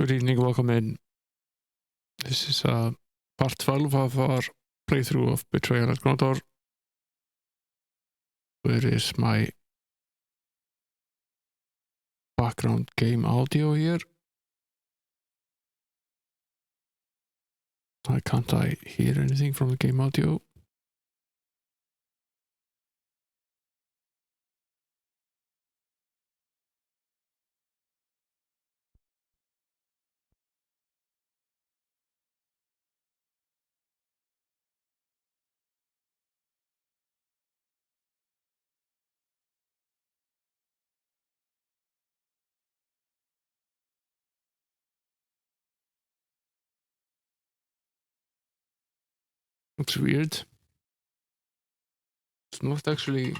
Good evening, welcome in. This is part 12 of our playthrough of Betrayal at Krondor. Where is my background game audio here? Why can't I hear anything from the game audio? It's weird. It's not actually...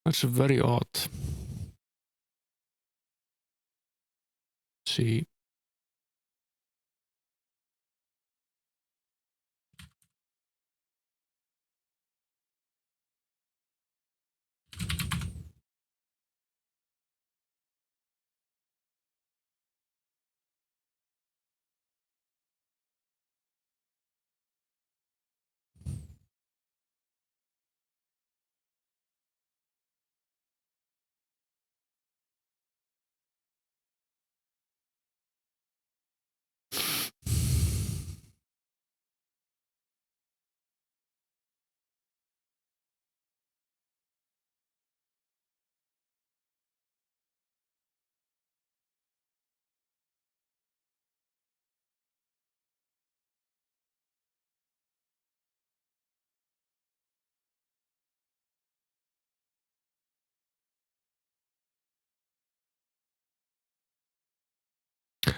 That's very odd. See.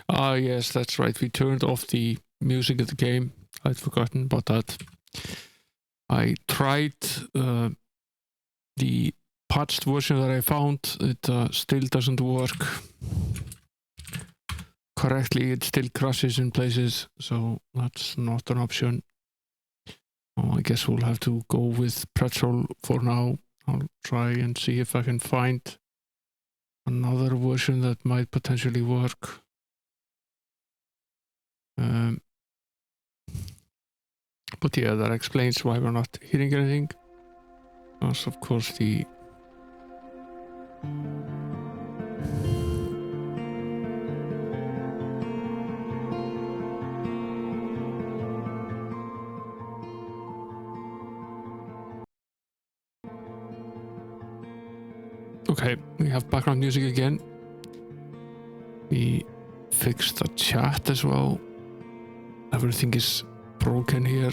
Ah, yes, that's right. We turned off the music of the game. I'd forgotten about that. I tried the patched version that I found. It still doesn't work correctly. It still crashes in places, so that's not an option. I guess we'll have to go with Betrayal for now. I'll try and see if I can find another version that might potentially work. But yeah, that explains why we're not hearing anything. Because of course the... Okay, we have background music again. We fixed the chat as well. Everything is broken here.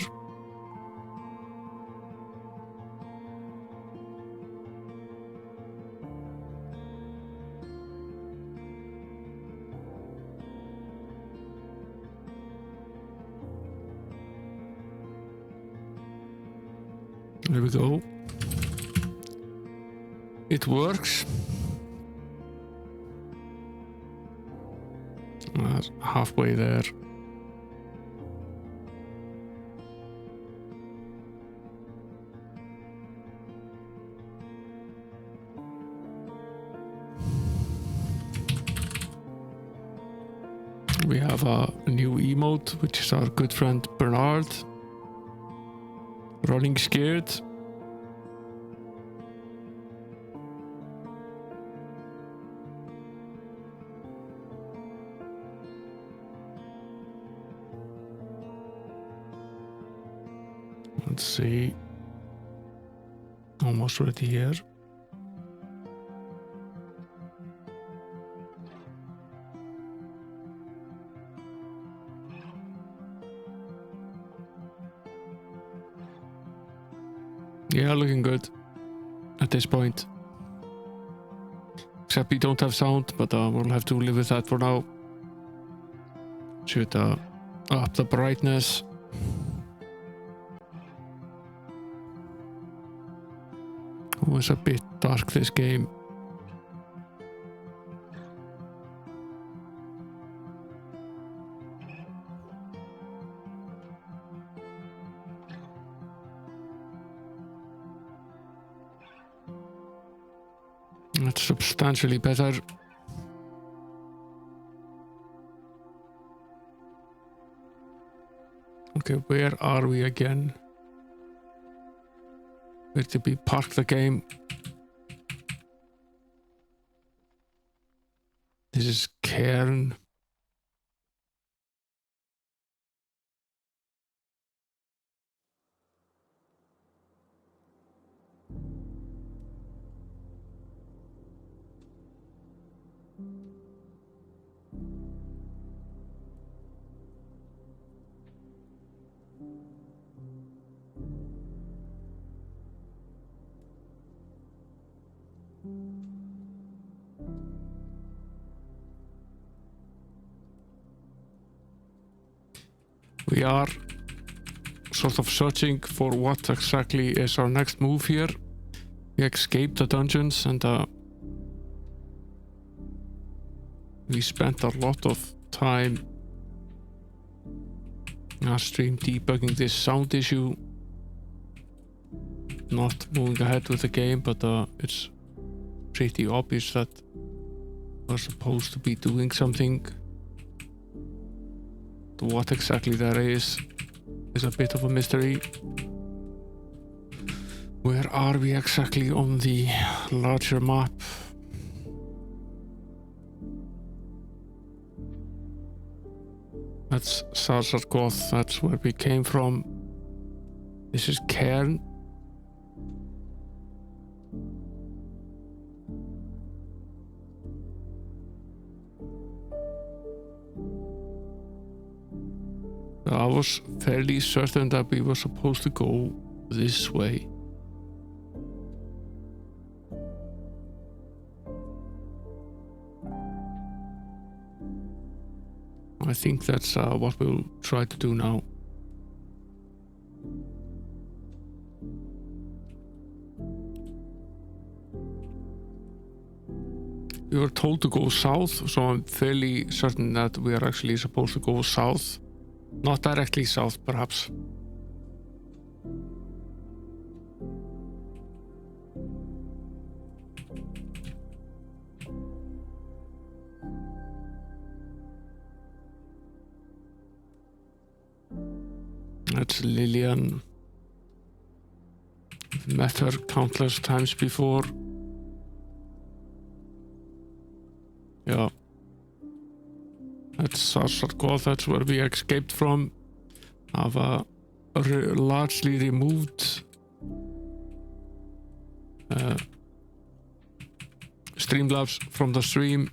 There we go. It works. Halfway there. We have a new emote, which is our good friend Bernard. Running scared. Let's see. Almost ready here. Yeah, looking good at this point. Except we don't have sound, but we'll have to live with that for now. Should up the brightness. Oh, it's a bit dark, this game. That's substantially better. Okay, where are we again? Where did we park the game? This is Cairn. We are sort of searching for what exactly is our next move here. We escaped the dungeons and we spent a lot of time in our stream debugging this sound issue. Not moving ahead with the game, but it's pretty obvious that we're supposed to be doing something. What exactly that is a bit of a mystery. Where are we exactly on the larger map? That's Sarsargoth, that's where we came from. This is Cairn. I was fairly certain that we were supposed to go this way. I think that's what we'll try to do now. We were told to go south, so I'm fairly certain that we are actually supposed to go south. Not directly south, perhaps. That's Lillian. I've met her countless times before. Yeah. That's Sarsargoth, that's where we escaped from. I've largely removed Streamlabs from the stream.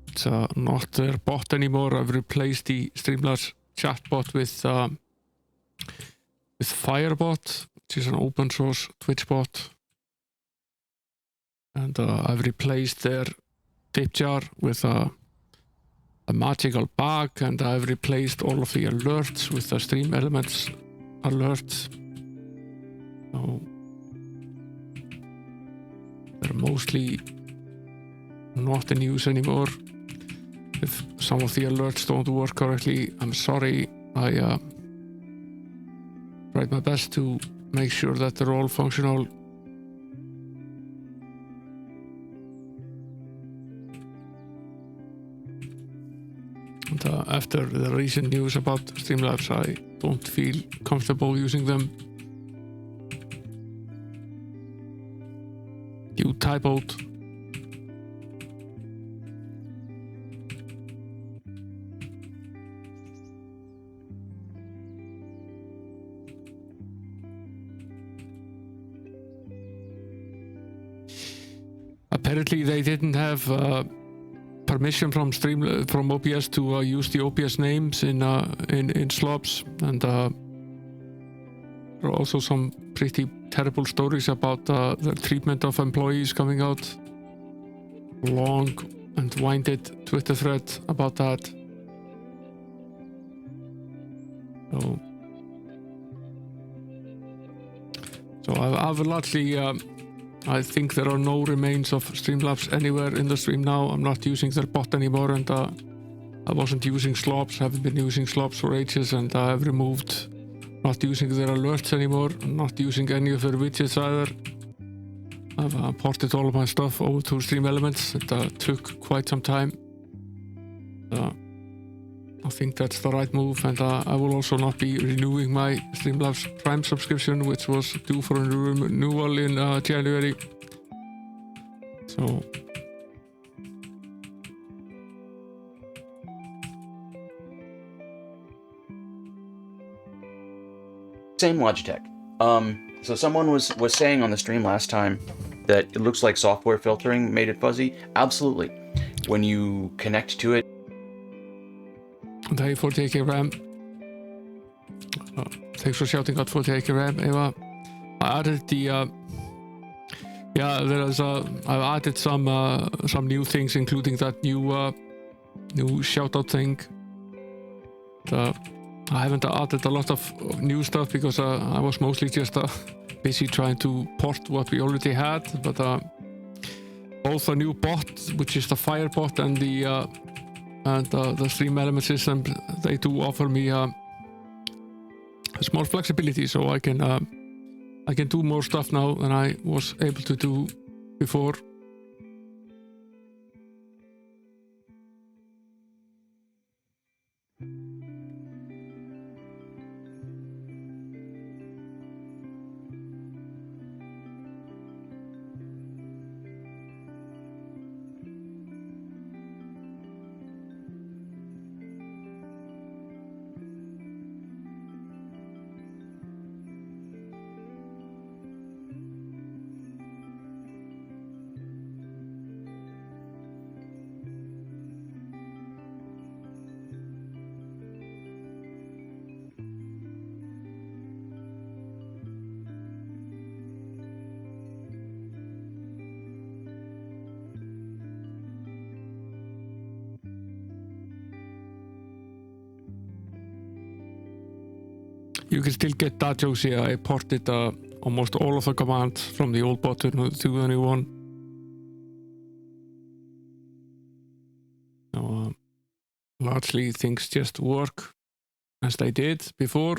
It's not their bot anymore. I've replaced the Streamlabs chatbot with Firebot, which is an open source Twitch bot. And I've replaced their tip jar with a magical bag, and I've replaced all of the alerts with the Stream Elements alerts. So they're mostly not in use anymore. If some of the alerts don't work correctly, I'm sorry. I tried my best to make sure that they're all functional. And after the recent news about Streamlabs, I don't feel comfortable using them. You typoed. Apparently they didn't have permission from OBS to use the OBS names in slobs, and are also some pretty terrible stories about the treatment of employees coming out. Long and winded Twitter thread about that. So I've largely, I think there are no remains of Streamlabs anywhere in the stream now. I'm not using their bot anymore, and I wasn't using Slops, haven't been using Slops for ages, and I've removed, not using their alerts anymore, not using any of their widgets either. I've ported all of my stuff over to Stream Elements. It took quite some time. I think that's the right move, and I will also not be renewing my Streamlabs Prime subscription, which was due for a renewal in January. So same Logitech. So someone was saying on the stream last time that it looks like software filtering made it fuzzy. Absolutely. When you connect to it. And hey, 48k RAM. Thanks for shouting out 48k RAM, Eva. I added the I've added some new things, including that new shoutout thing. I haven't added a lot of new stuff because I was mostly just busy trying to port what we already had. But both a new bot, which is the Fire bot, and the Stream Element system, they do offer me small flexibility, so I can do more stuff now than I was able to do before. You can still get that, Josie. I ported almost all of the commands from the old bot to the new one. So, largely things just work as they did before.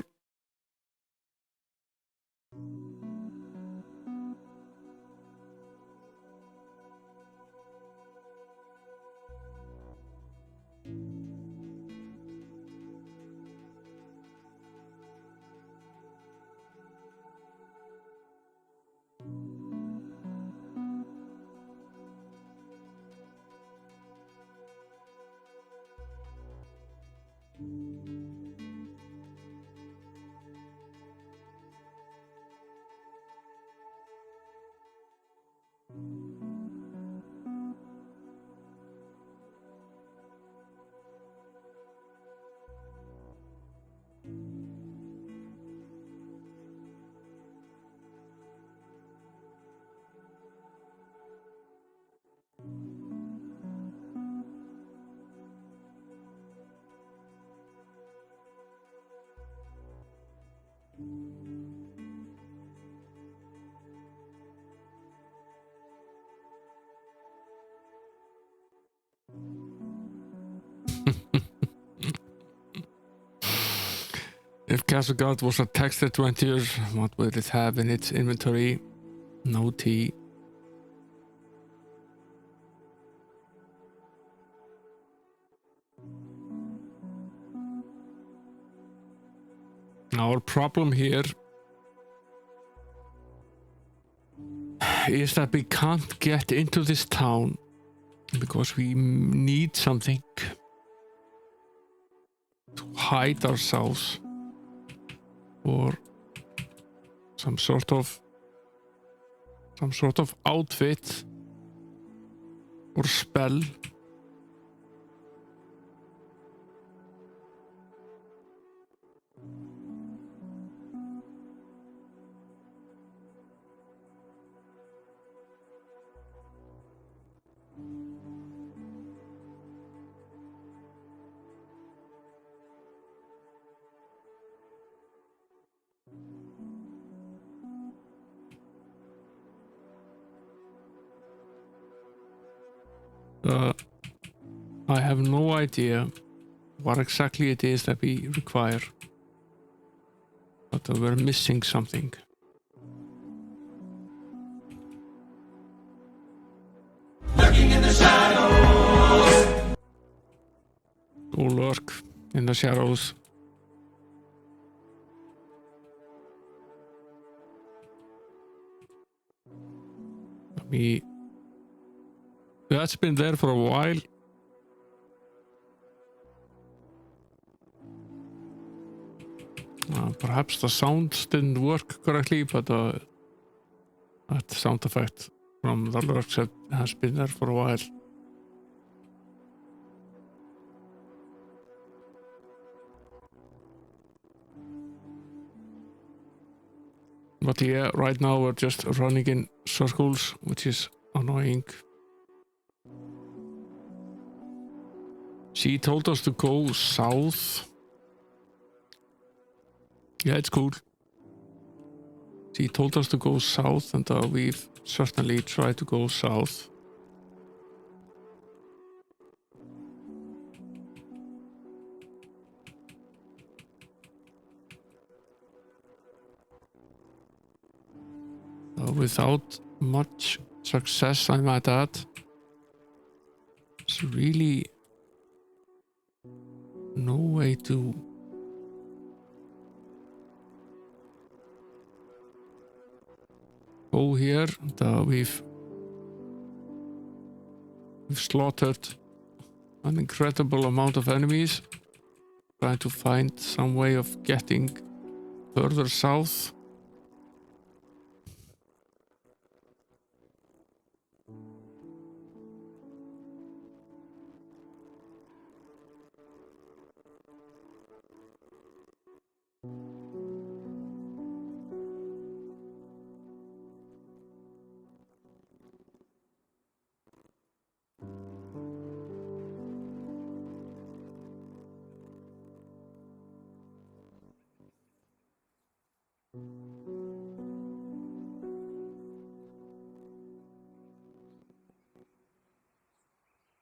If Castle God was a text adventure, what would it have in its inventory? No tea. Our problem here is that we can't get into this town because we need something to hide ourselves, or some sort of outfit or spell. I have no idea what exactly it is that we require. But we're missing something. Lurking in the shadows. Go lurk in the shadows. That's been there for a while. Perhaps the sound didn't work correctly, but that sound effect from the lurk set has been there for a while. But yeah, right now we're just running in circles, which is annoying. She told us to go south. Yeah, it's cool. She told us to go south, and we've certainly tried to go south. Without much success, I might add. It's really no way to go here. We've slaughtered an incredible amount of enemies, trying to find some way of getting further south.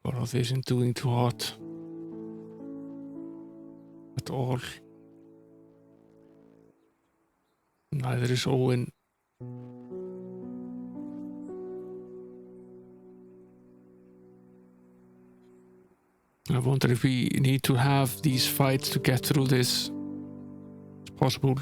Boroth isn't doing too hot at all. Neither is Owen. I wonder if we need to have these fights to get through this. It's possible.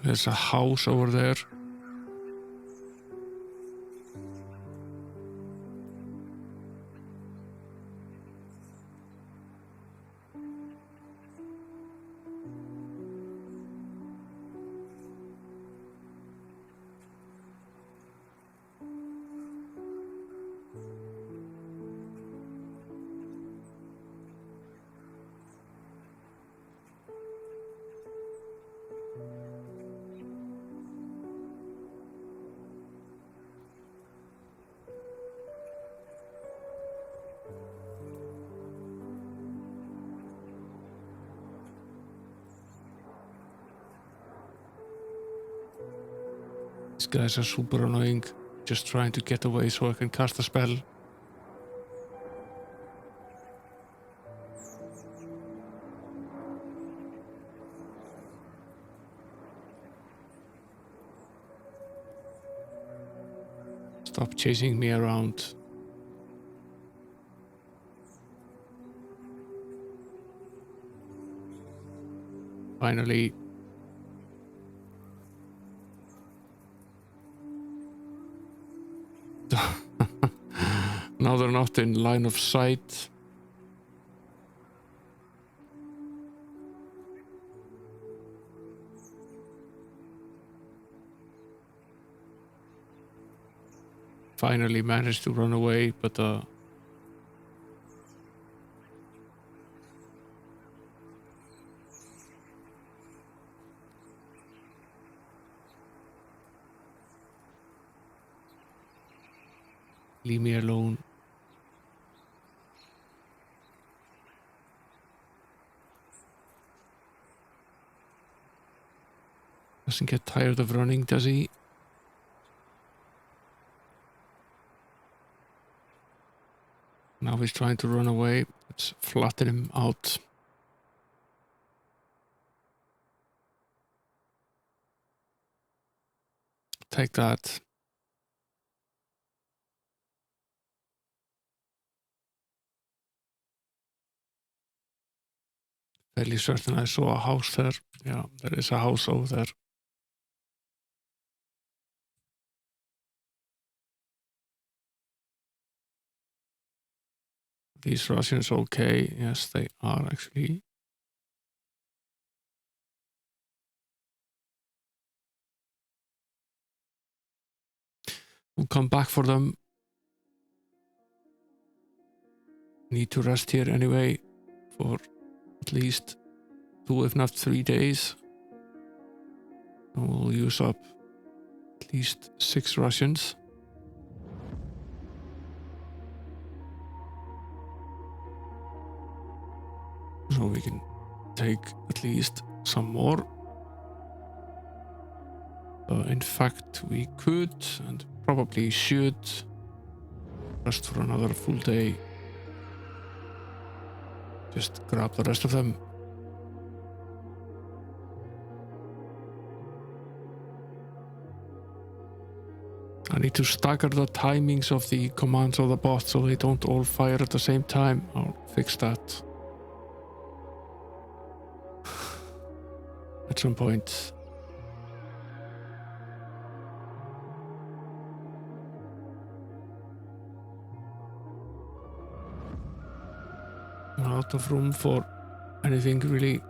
There's a house over there. These guys are super annoying. Just trying to get away so I can cast a spell. Stop chasing me around. Finally. Now they're not in line of sight. Finally managed to run away, but leave me alone. Doesn't get tired of running, does he? Now he's trying to run away. Let's flatten him out. Take that. Fairly certain I saw a house there. Yeah, there is a house over there. These Russians okay? Yes, they are actually. We'll come back for them. Need to rest here anyway for at least 2 if not 3 days. And we'll use up at least 6 Russians. So we can take at least some more. In fact, we could and probably should rest for another full day. Just grab the rest of them. I need to stagger the timings of the commands of the bot so they don't all fire at the same time. I'll fix that at some point. Out of room for anything really.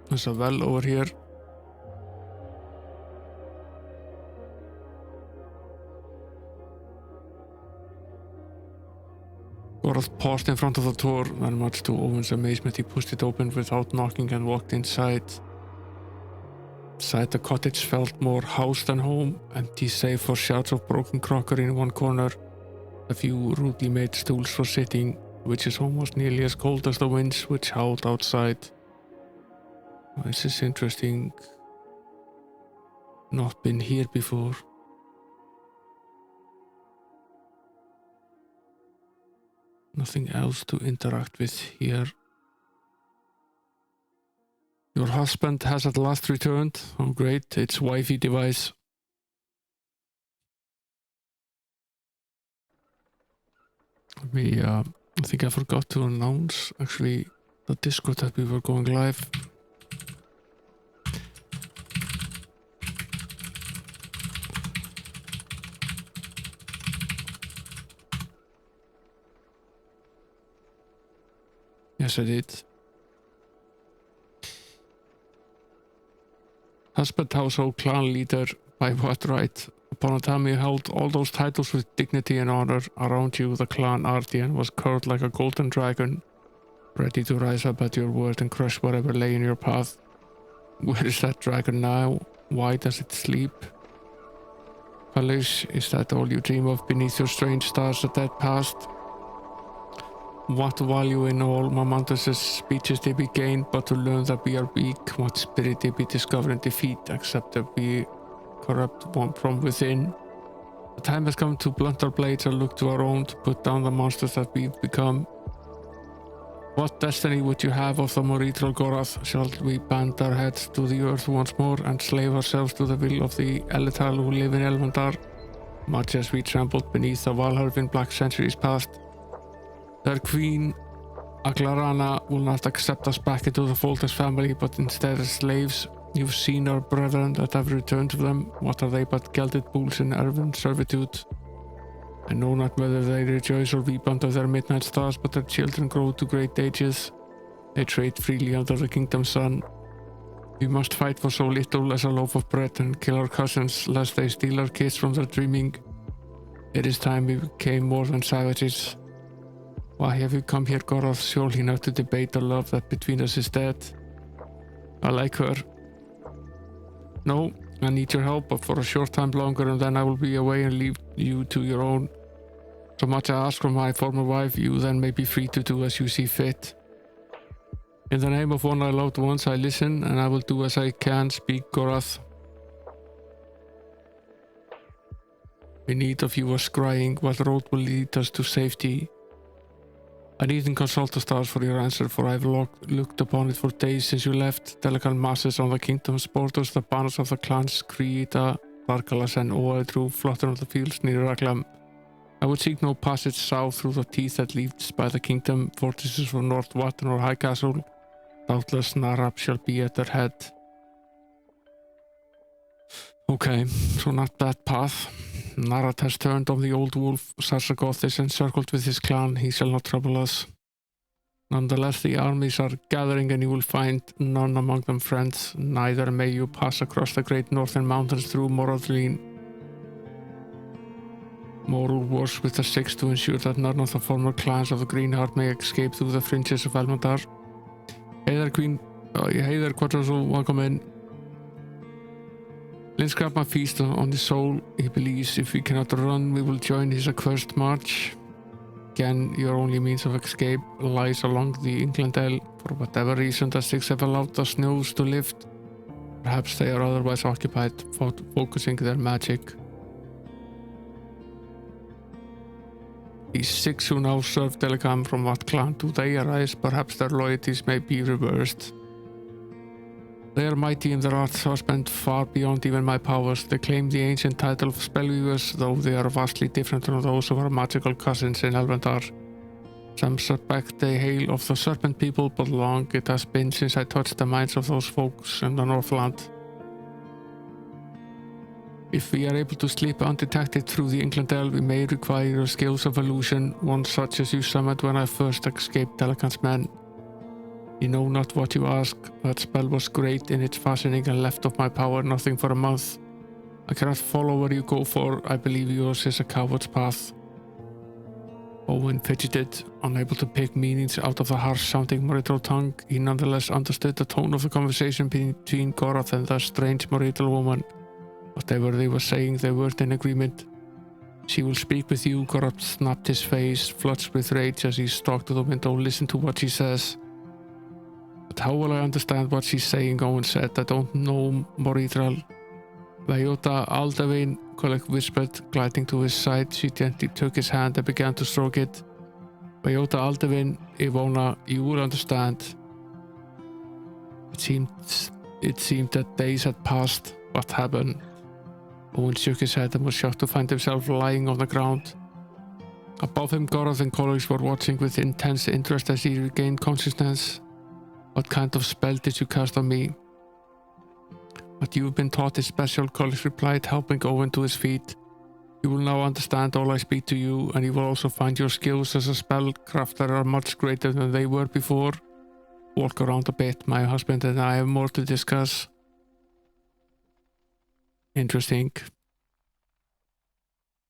There's a well over here. Gorath paused in front of the door, and much to Owen's amazement he pushed it open without knocking and walked inside. Inside the cottage felt more house than home, empty save for shards of broken crockery in one corner. A few rudely made stools for sitting, which is almost nearly as cold as the winds which howled outside. This is interesting. Not been here before. Nothing else to interact with here. Your husband has at last returned. Oh great, it's wifey device. I think I forgot to announce actually the Discord that we were going live. Yes, I did. Husband, household, clan leader, by what right? Upon a time you held all those titles with dignity and honor. Around you, the clan Ardian was curled like a golden dragon, ready to rise up at your word and crush whatever lay in your path. Where is that dragon now? Why does it sleep? Foolish, is that all you dream of beneath your strange stars of dead past? What value in all Mamantus' speeches did we gain but to learn that we are weak? What spirit did we discover in defeat except that we corrupt one from within? The time has come to blunt our blades and look to our own, to put down the monsters that we've become. What destiny would you have of the Moritral Gorath? Shall we bend our heads to the earth once more and slave ourselves to the will of the Elital who live in Elvendar? Much as we trampled beneath the Valhurf in black centuries past. Their queen, Aglarana, will not accept us back into the fold as family, but instead as slaves. You've seen our brethren that have returned to them. What are they but gelded bulls in Elven servitude? I know not whether they rejoice or weep under their midnight stars, but their children grow to great ages. They trade freely under the kingdom's sun. We must fight for so little as a loaf of bread and kill our cousins, lest they steal our kids from their dreaming. It is time we became more than savages. Why have you come here, Gorath, surely not to debate the love that between us is dead? I like her. No, I need your help, but for a short time longer, and then I will be away and leave you to your own. So much I ask from my former wife, you then may be free to do as you see fit. In the name of one I loved once, I listen, and I will do as I can. Speak, Gorath. We need of you a scrying what road will lead us to safety. I needn't consult the stars for your answer, for I have looked upon it for days since you left. Delicate masses on the kingdom's borders, the banners of the clans Creita, Darkalas and Oedru flutter on the fields near Raglam. I would seek no passage south through the teeth that leads by the kingdom, fortresses from North Watton or High Castle. Doubtless Narab shall be at their head. Okay, so not that path. Narad has turned on the old wolf. Sarsagoth is encircled with his clan. He shall not trouble us. Nonetheless, the armies are gathering and you will find none among them friends. Neither may you pass across the great northern mountains through Moradlin. Morul wars with the Six to ensure that none of the former clans of the Green Heart may escape through the fringes of Elmondar. Hey there, Queen. Hey there, Quadrazzle. Welcome in. Let's grab my feast on his soul. He believes if we cannot run, we will join his accursed march. Again, your only means of escape lies along the Inglandale. For whatever reason, the Six have allowed the snows to lift. Perhaps they are otherwise occupied, focusing their magic. These Six who now serve Delicam, from what clan do they arise? Perhaps their loyalties may be reversed. They are mighty in their arts, spent far beyond even my powers. They claim the ancient title of spellweavers, though they are vastly different from those of our magical cousins in Elvendar. Some suspect they hail of the Serpent People, but long it has been since I touched the minds of those folks in the Northland. If we are able to slip undetected through the Inglandale, we may require your skills of illusion, one such as you summoned when I first escaped Delacan's men. You know not what you ask. That spell was great in its fashioning and left of my power nothing for a month. I cannot follow where you go, for I believe yours is a coward's path. Owen fidgeted, unable to pick meanings out of the harsh-sounding Moritral tongue. He nonetheless understood the tone of the conversation between Gorath and the strange Moritral woman. Whatever they were saying, they weren't in agreement. She will speak with you. Gorath snapped his face, flushed with rage as he stalked to the window. Listen to what she says. But how will I understand what she's saying? Owen said. I don't know Moritral. Vayota Aldavin, Kolek whispered, gliding to his side. She gently took his hand and began to stroke it. Vayota Aldavin, Ivona, you will understand. It seemed that days had passed. What happened? Owen shook his head and was shocked to find himself lying on the ground. Above him, Gorath and colleagues were watching with intense interest as he regained consciousness. What kind of spell did you cast on me? What you've been taught is special, colleagues replied, helping Owen to his feet. You will now understand all I speak to you, and you will also find your skills as a spellcrafter are much greater than they were before. Walk around a bit, my husband and I have more to discuss. Interesting.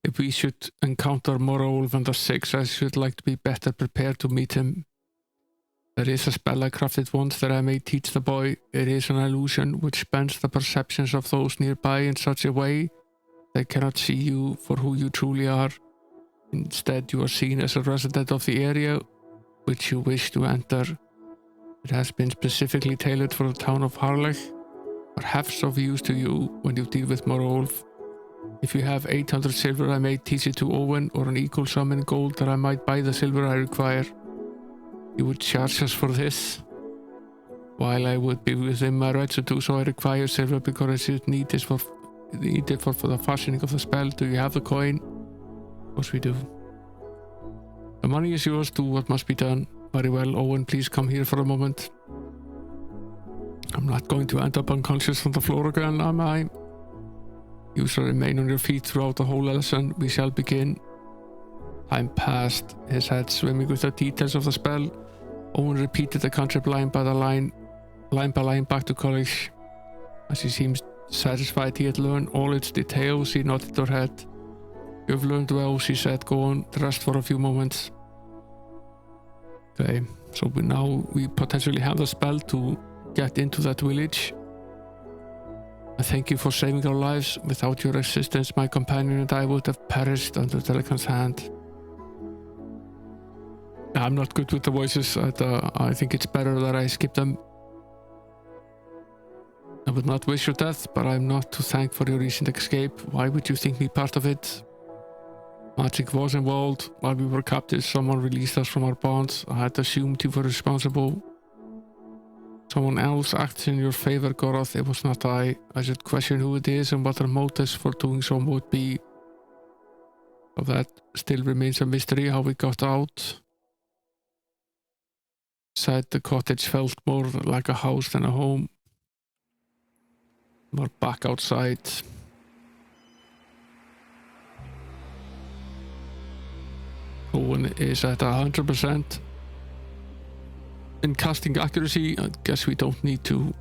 If we should encounter Morolv and the Six, I should like to be better prepared to meet him. There is a spell I crafted once that I may teach the boy. It is an illusion which bends the perceptions of those nearby in such a way they cannot see you for who you truly are. Instead, you are seen as a resident of the area which you wish to enter. It has been specifically tailored for the town of Harlech, perhaps of use to you when you deal with Morolf. If you have 800 silver, I may teach it to Owen, or an equal sum in gold that I might buy the silver I require. You would charge us for this? While I would be within my rights to do so, I require silver because it is needed for the fashioning of the spell. Do you have the coin? Of course we do. The money is yours, do what must be done. Very well, Owen, please come here for a moment. I'm not going to end up unconscious on the floor again, am I? You shall remain on your feet throughout the whole lesson. We shall begin. Time passed, his head swimming with the details of the spell. Owen repeated the concept line by line back to college. As he seemed satisfied he had learned all its details, he nodded her head. You've learned well, she said. Go on, rest for a few moments. Okay, so we potentially have the spell to get into that village. I thank you for saving our lives. Without your assistance, my companion and I would have perished under Delican's hand. I'm not good with the voices. I think it's better that I skip them. I would not wish your death, but I'm not to thank for your recent escape. Why would you think me part of it? Magic was involved. While we were captives, someone released us from our bonds. I had assumed you were responsible. Someone else acts in your favor, Goroth. It was not I. I should question who it is and what their motives for doing so would be. But that still remains a mystery how we got out. Said the cottage felt more like a house than a home. We're back outside. Owen is at 100% in casting accuracy. I guess we don't need to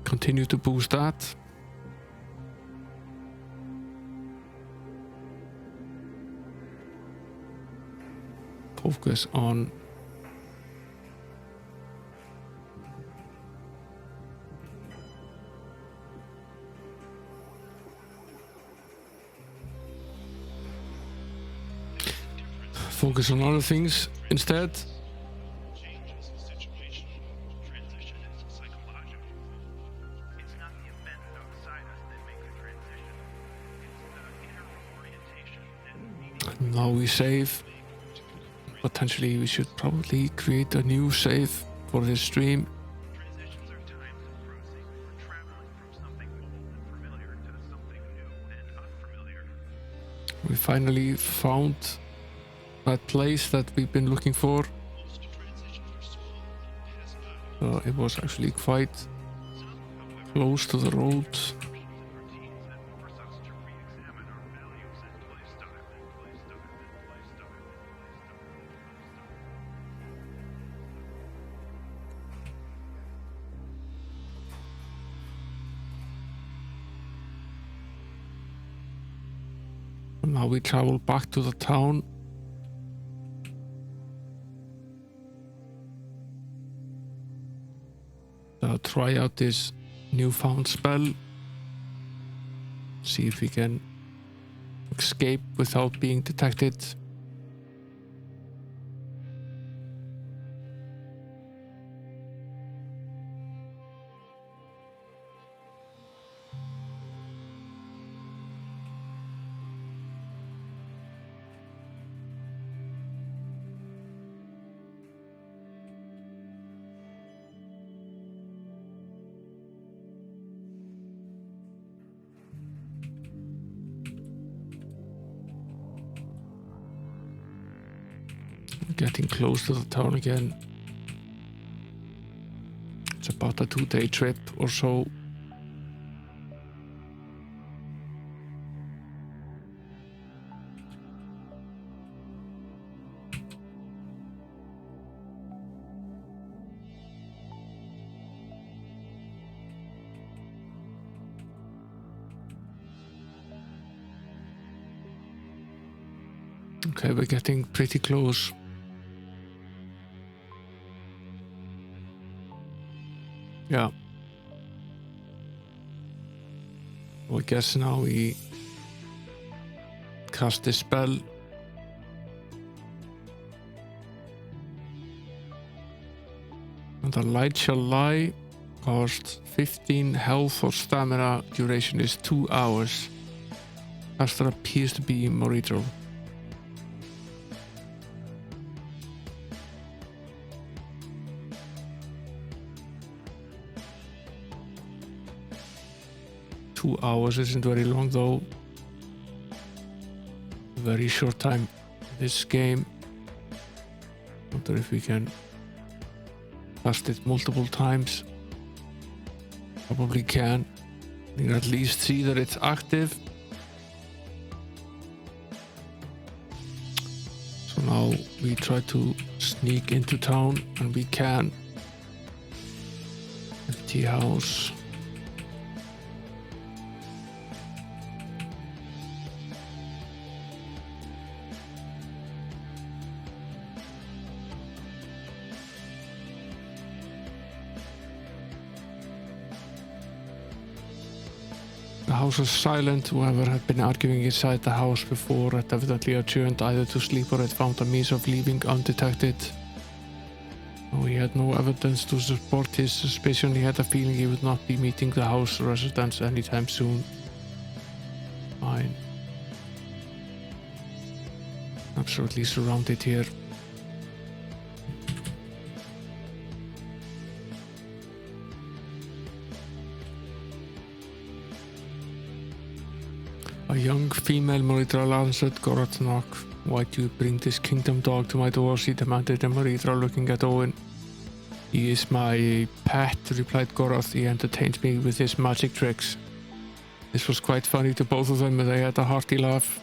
continue to boost that. Focus on other things instead. Changes the situation. Transition is psychological. It's not the events outside us that make the transition. It's the inner orientation that Now we save. Potentially we should probably create a new save for this stream. transitions are times of growth. We're traveling from something old and familiar to something new and unfamiliar. We finally found that place that we've been looking for. Most transitions are small and pass by. It was actually quite Some, however, close to the road. assumptions and routines that force us to re-examine our values and lifestyle. And now we travel back to the town. Try out this newfound spell. See if we can escape without being detected. Getting close to the town again. It's about a 2-day trip or so. Okay, we're getting pretty close. Yeah. Well, I guess now we cast this spell. And the light shall lie. Cost 15 health or stamina. Duration is 2 hours. Caster appears to be Moritro. Two hours isn't very long though. Very short time. This game. Wonder if we can cast it multiple times. Probably can. You can at least see that it's active. So now we try to sneak into town and we can. Empty house. The house was silent. Whoever had been arguing inside the house before had evidently adjourned either to sleep or had found a means of leaving undetected. He had no evidence to support his suspicion. He had a feeling he would not be meeting the house residents anytime soon. Fine. Absolutely surrounded here. A young female Moritral answered Gorath's knock. Why do you bring this kingdom dog to my door? She demanded, the Moritral looking at Owen. He is my pet, replied Gorath. He entertains me with his magic tricks. This was quite funny to both of them and they had a hearty laugh.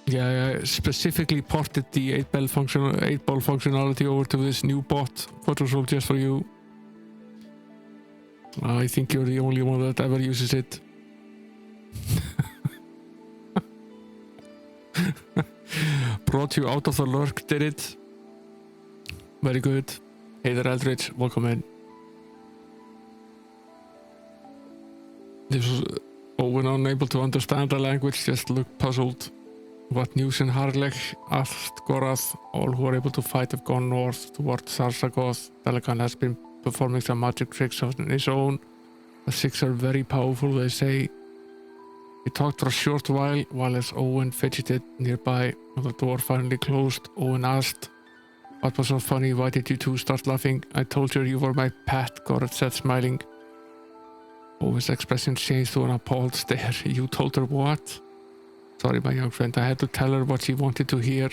Yeah, I specifically ported the 8-ball functionality over to this new bot. Photoshop just for you. I think you're the only one that ever uses it. Brought you out of the lurk, did it? Very good. Hey there, Eldridge, welcome in. This was Owen, unable to understand the language, just looked puzzled. What news in Harlech? Asked Gorath. All who are able to fight have gone north toward Sarsagoth. Delacan has been performing some magic tricks on his own. The six are very powerful, they say. He talked for a short while as Owen fidgeted nearby. When the door finally closed, Owen asked, what was so funny? Why did you two start laughing? I told you were my pet, Gorath said, smiling. Owen's expression changed to an appalled stare. You told her what? Sorry, my young friend, I had to tell her what she wanted to hear.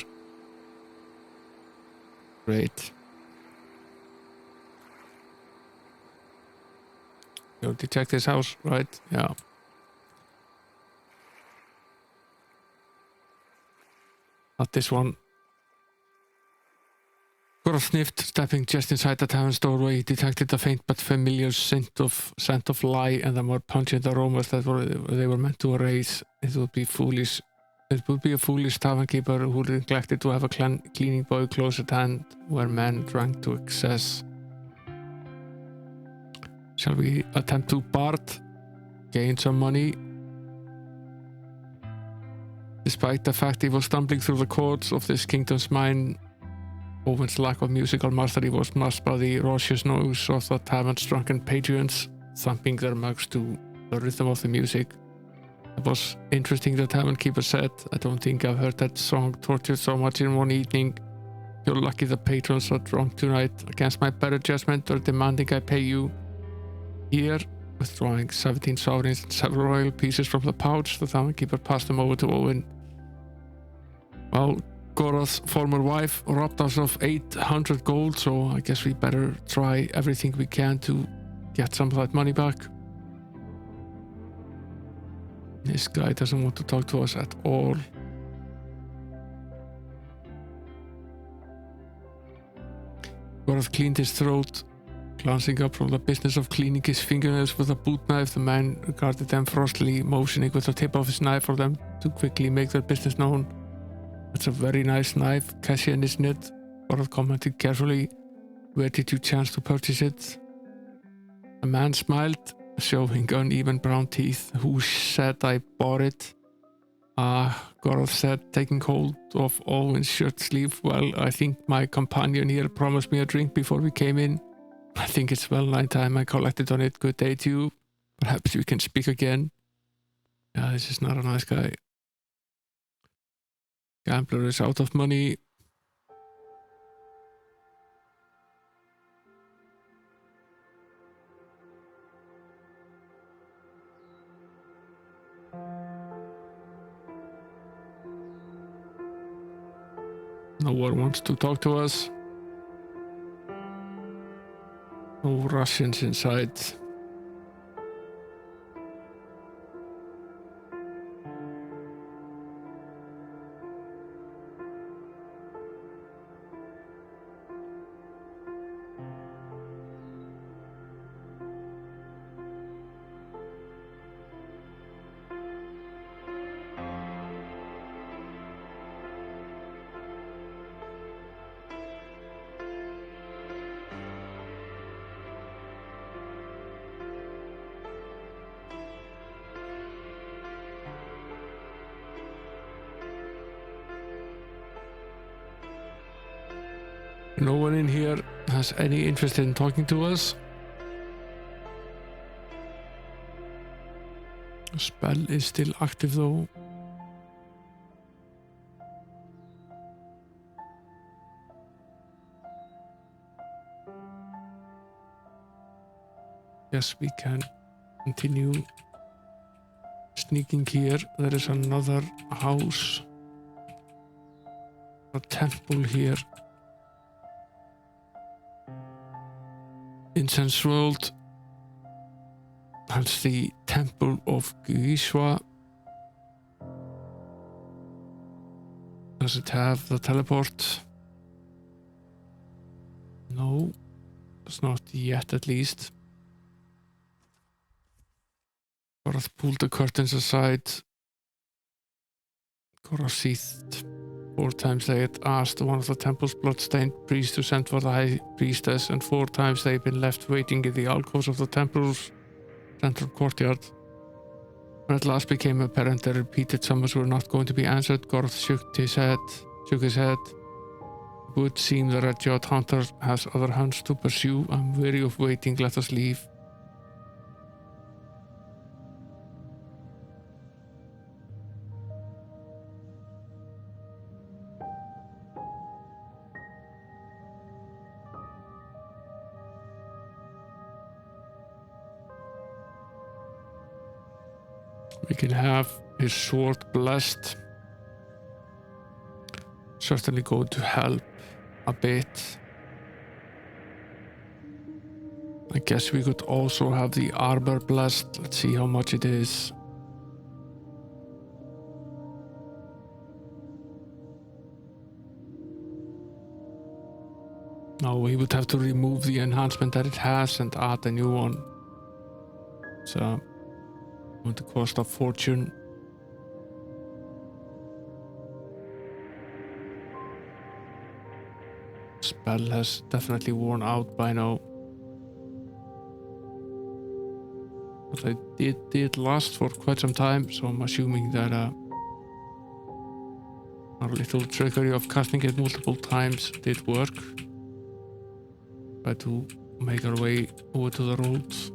Great. You'll check this house, right? Yeah. Not this one. Gorath sniffed, stepping just inside the tavern's doorway. He detected a faint but familiar scent of lye and the more pungent aromas that they were meant to erase. It would be a foolish tavern keeper who neglected to have a cleaning boy close at hand where men drank to excess. Shall we attempt to part? Gain some money? Despite the fact he was stumbling through the chords of this kingdom's mine, Owen's lack of musical mastery was masked by the raucous noise of the tavern's drunken patrons, thumping their mugs to the rhythm of the music. It was interesting, the tavern keeper said. I don't think I've heard that song tortured so much in one evening. You're lucky the patrons are drunk tonight. Against my better judgment, they're demanding I pay you. Here, withdrawing 17 sovereigns and several royal pieces from the pouch, the tavern keeper passed them over to Owen. Well, Gorath's former wife robbed us of 800 gold, so I guess we better try everything we can to get some of that money back. This guy doesn't want to talk to us at all. Gorath cleaned his throat. Glancing up from the business of cleaning his fingernails with a boot knife, the man regarded them frostily, motioning with the tip of his knife for them to quickly make their business known. That's a very nice knife, Cassian, isn't it? Goroth commented carefully. Where did you chance to purchase it? The man smiled, showing uneven brown teeth. Who said I bought it? Goroth said, taking hold of Owen's shirt sleeve. Well, I think my companion here promised me a drink before we came in. I think it's well nigh time I collected on it. Good day to you. Perhaps we can speak again. Yeah, this is not a nice guy. Gambler is out of money. No one wants to talk to us. No Russians inside. No one in here has any interest in talking to us. The spell is still active though. Yes, we can continue sneaking here. There is another house. A temple here. Incense world. That's the Temple of Gershwa. Does it have the teleport? No, it's not yet at least. Goroth pulled the curtains aside. Goroth seethed. 4 times they had asked one of the temple's bloodstained priests to send for the high priestess, and 4 times they'd been left waiting in the alcoves of the temple's central courtyard. When at last became apparent their repeated summons were not going to be answered, Goroth shook his head. It would seem the red-jawed hunter has other hunts to pursue. I'm weary of waiting. Let us leave. We can have his sword blessed. Certainly going to help a bit. I guess we could also have the armor blessed. Let's see how much it is. No, we would have to remove the enhancement that it has and add a new one. So going to cost a fortune. Spell has definitely worn out by now. But it did last for quite some time, so I'm assuming that our little trickery of casting it multiple times did work. Try to make our way over to the roads.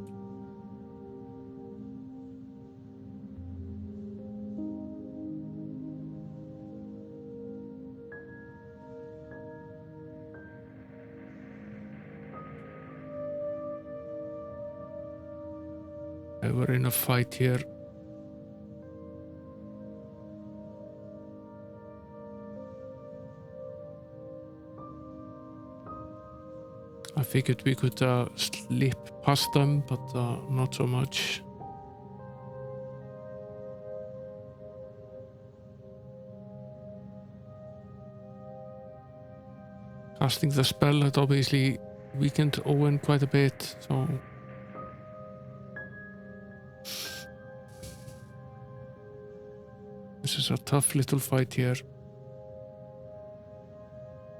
We're in a fight here. I figured we could slip past them, but not so much. Casting the spell had obviously weakened Owen quite a bit, so this is a tough little fight here.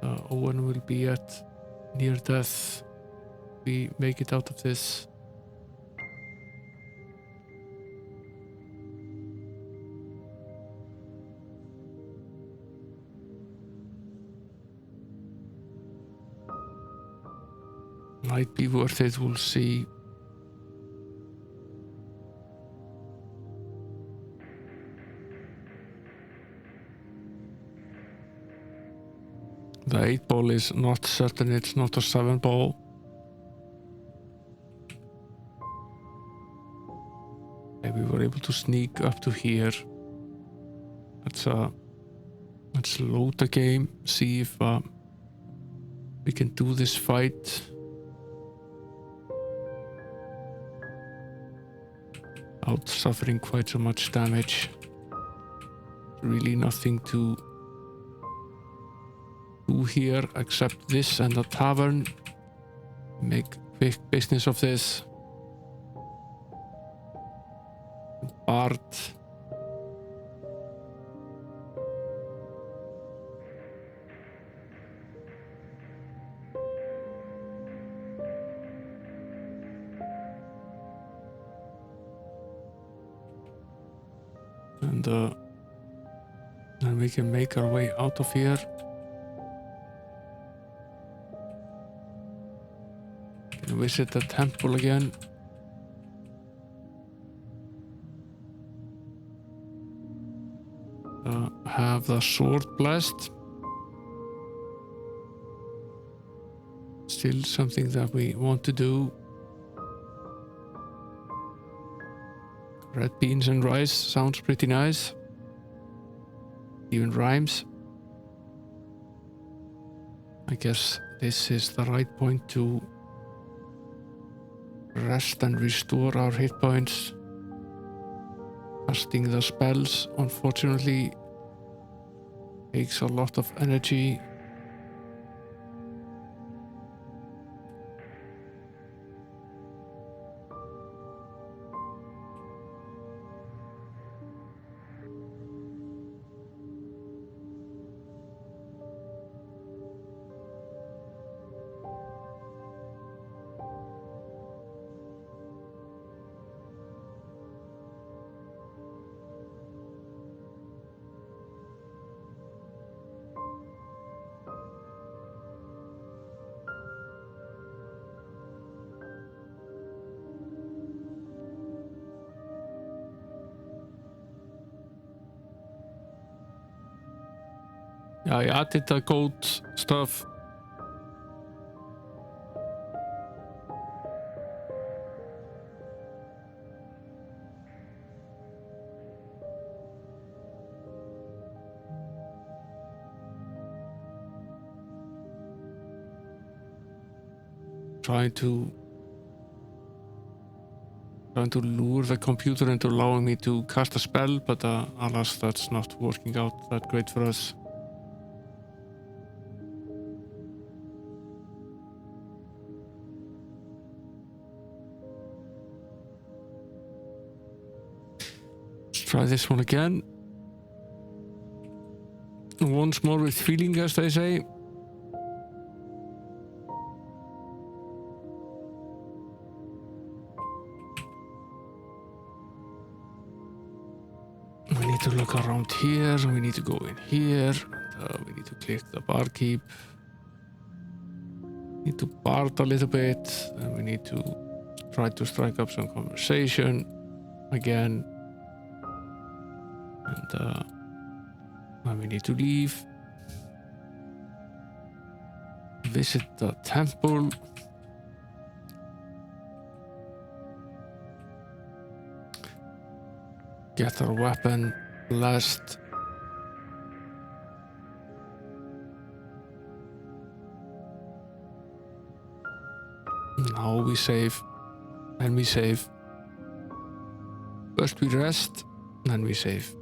Owen will be at near death. We make it out of this. Might be worth it, we'll see. The 8 ball is not certain, it's not a 7 ball. Okay, we were able to sneak up to here. Let's load the game, see if we can do this fight. Without suffering quite so much damage. Really nothing to do here except this and the tavern. Make quick business of this. Bard. And then we can make our way out of here. Can visit the temple again. Have the sword blessed. Still something that we want to do. Red beans and rice sounds pretty nice. Even rhymes. I guess this is the right point to rest and restore our hit points. Casting the spells, unfortunately, takes a lot of energy. Yeah, I added the gold stuff. Trying to lure the computer into allowing me to cast a spell, but alas, that's not working out that great for us. Let's try this one again. Once more with feeling, as they say. We need to look around here, we need to go in here, we need to click the barkeep. Need to bard a little bit, and we need to try to strike up some conversation again. And then we need to leave. Visit the temple. Get our weapon blessed. Now we save, and we save. First we rest, then we save.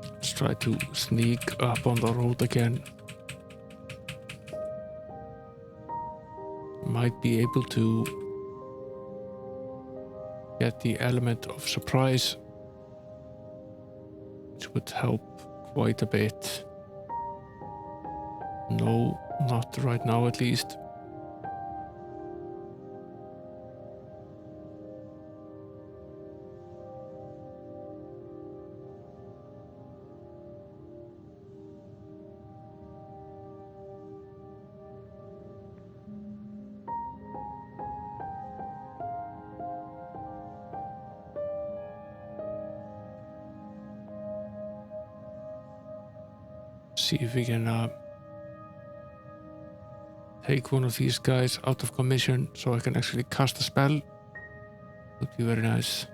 Let's try to sneak up on the road again. might be able to get the element of surprise, which would help quite a bit. No, not right now at least. See if we can take one of these guys out of commission so I can actually cast a spell. Would be very nice.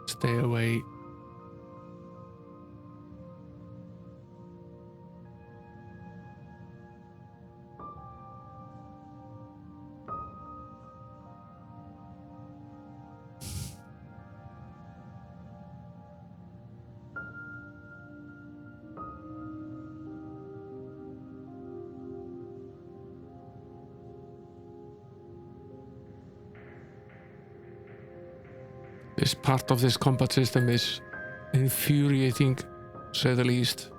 Stay away. This part of this combat system is infuriating, to say the least.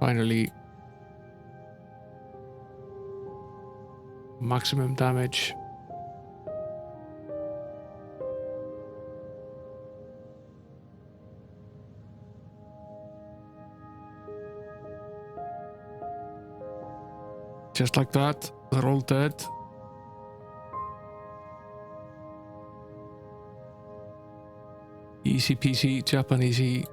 Finally, maximum damage. Just like that, they're all dead. Easy peasy, Japanesey.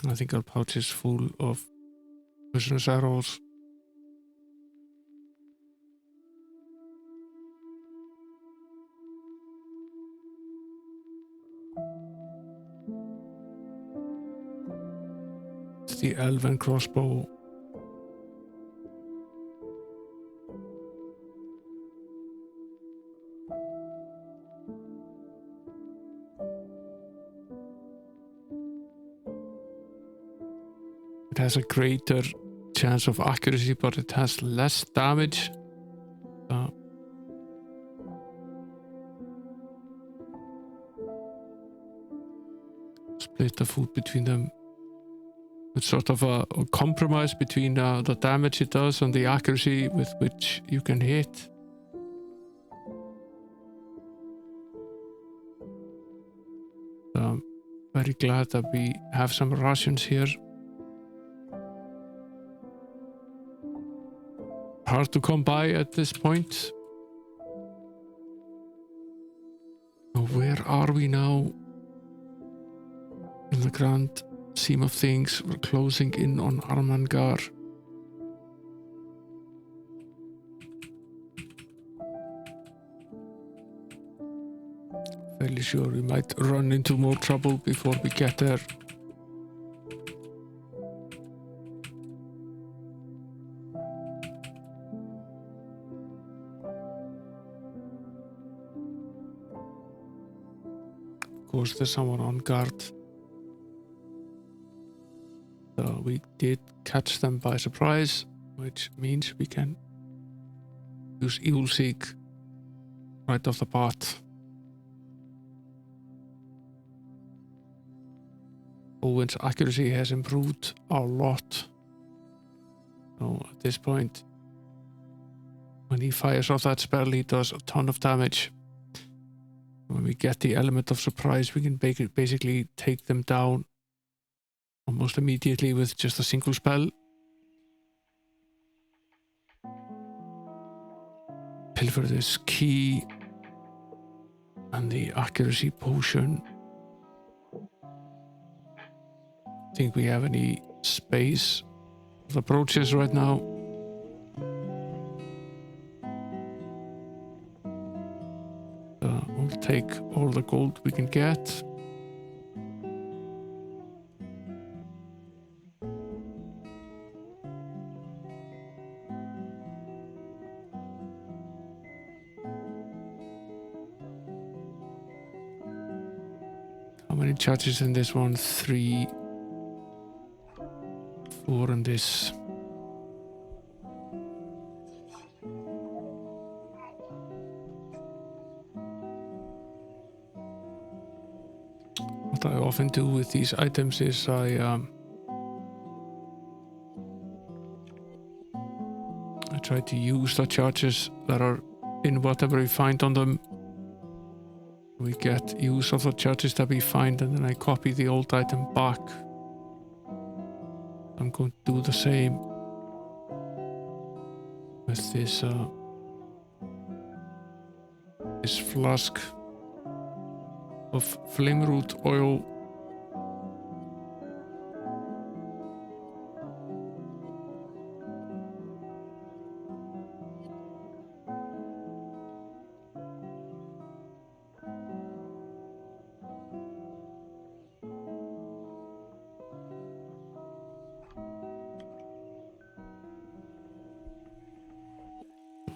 I think our pouch is full of poisonous arrows. It's the Elven Crossbow. It has a greater chance of accuracy, but it has less damage. Split the food between them. It's sort of a compromise between the damage it does and the accuracy with which you can hit. I'm very glad that we have some rations here. Hard to come by at this point. Where are we now? In the grand scheme of things, we're closing in on Armangar. Fairly sure we might run into more trouble before we get there. Of course, there's someone on guard. So we did catch them by surprise, which means we can use Evil Seek right off the bat. Owen's accuracy has improved a lot. So at this point, when he fires off that spell, he does a ton of damage. When we get the element of surprise, we can basically take them down almost immediately with just a single spell. Pilfer this key. And the accuracy potion. Think we have any space of approaches right now? We'll take all the gold we can get. How many charges in this one? 3, 4 in this. What I often do with these items is I try to use the charges that are in whatever we find on them. We get use of the charges that we find, and then I copy the old item back. I'm going to do the same with this this flask of flame root oil.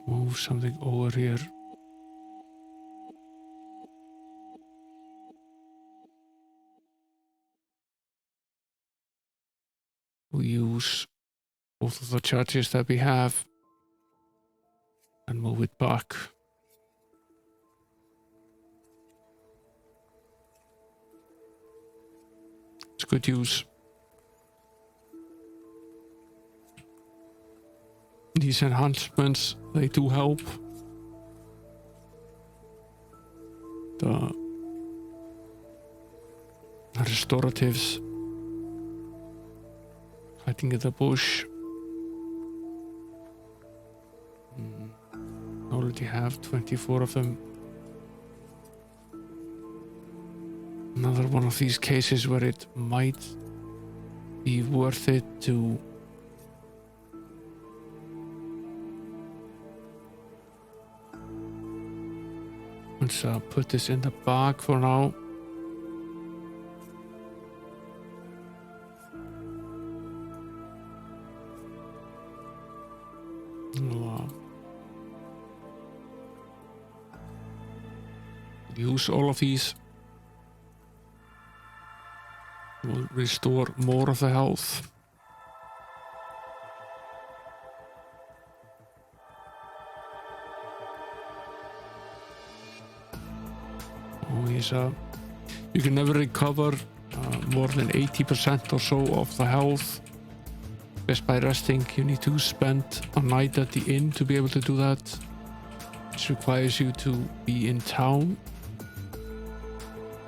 Move something over here. We use both of the charges that we have and move it back. It's good use. These enhancements, they do help. The restoratives, hiding in the bush. I already have 24 of them. Another one of these cases where it might be worth it to let's put this in the bag for now. We'll, use all of these. We'll restore more of the health. You can never recover more than 80% or so of the health just by resting. You need to spend a night at the inn to be able to do that, which requires you to be in town,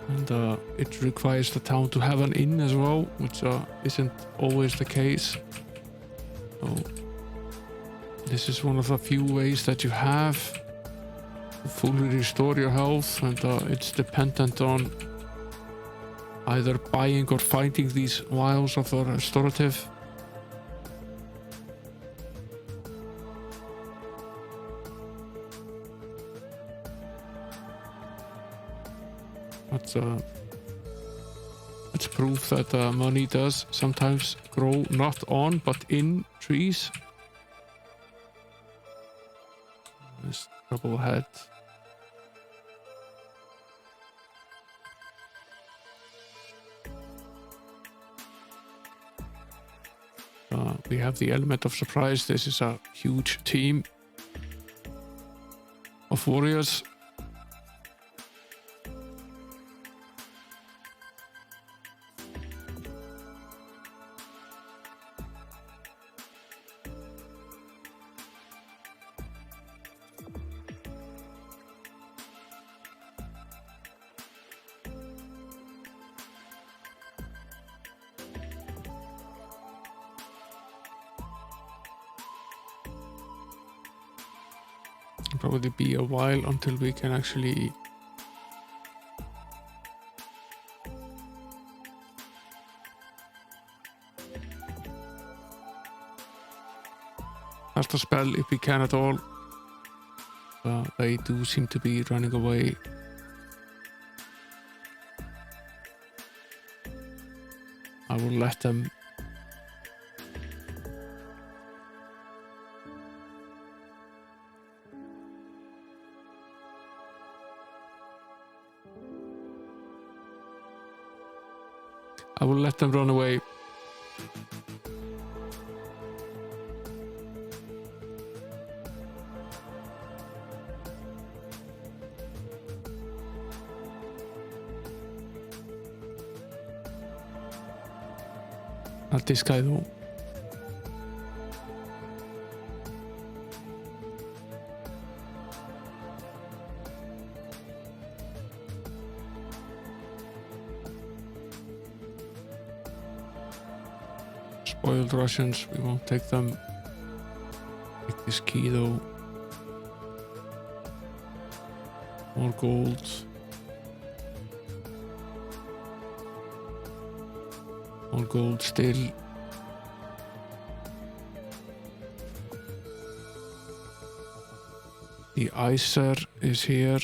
and it requires the town to have an inn as well, which isn't always the case. So this is one of the few ways that you have fully restore your health, and it's dependent on either buying or finding these vials of the restorative. But it's proof that money does sometimes grow not on but in trees. There's trouble ahead. We have the element of surprise. This is a huge team of warriors. Probably be a while until we can actually cast a spell if we can at all. They do seem to be running away. I will let them. I will let them run away. Not this guy though. Spoiled Russians, we won't take them. Take this key though. More gold. More gold still. The Icer is here.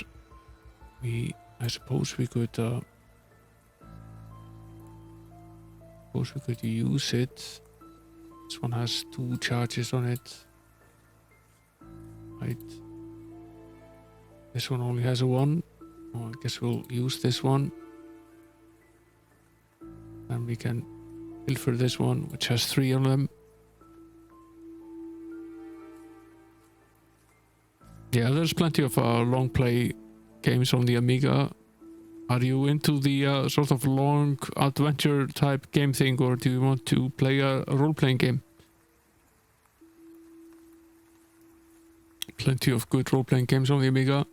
I suppose we could use it. This one has 2 charges on it. Right. This one only has a 1. Oh, I guess we'll use this one. And we can pilfer this one, which has 3 on them. Yeah, there's plenty of long play games on the Amiga. Are you into the sort of long adventure type game thing, or do you want to play a role-playing game? Plenty of good role-playing games on the Amiga.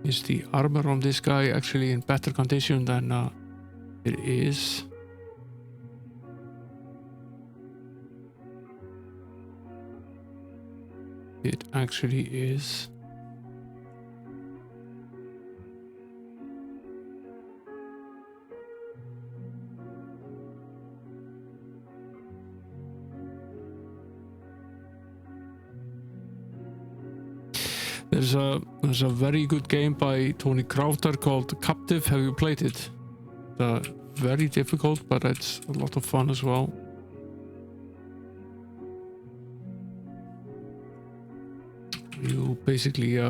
Is the armor on this guy actually in better condition than it is? It actually is. There's a very good game by Tony Krondor called Captive. Have you played it? Very difficult, but it's a lot of fun as well. You basically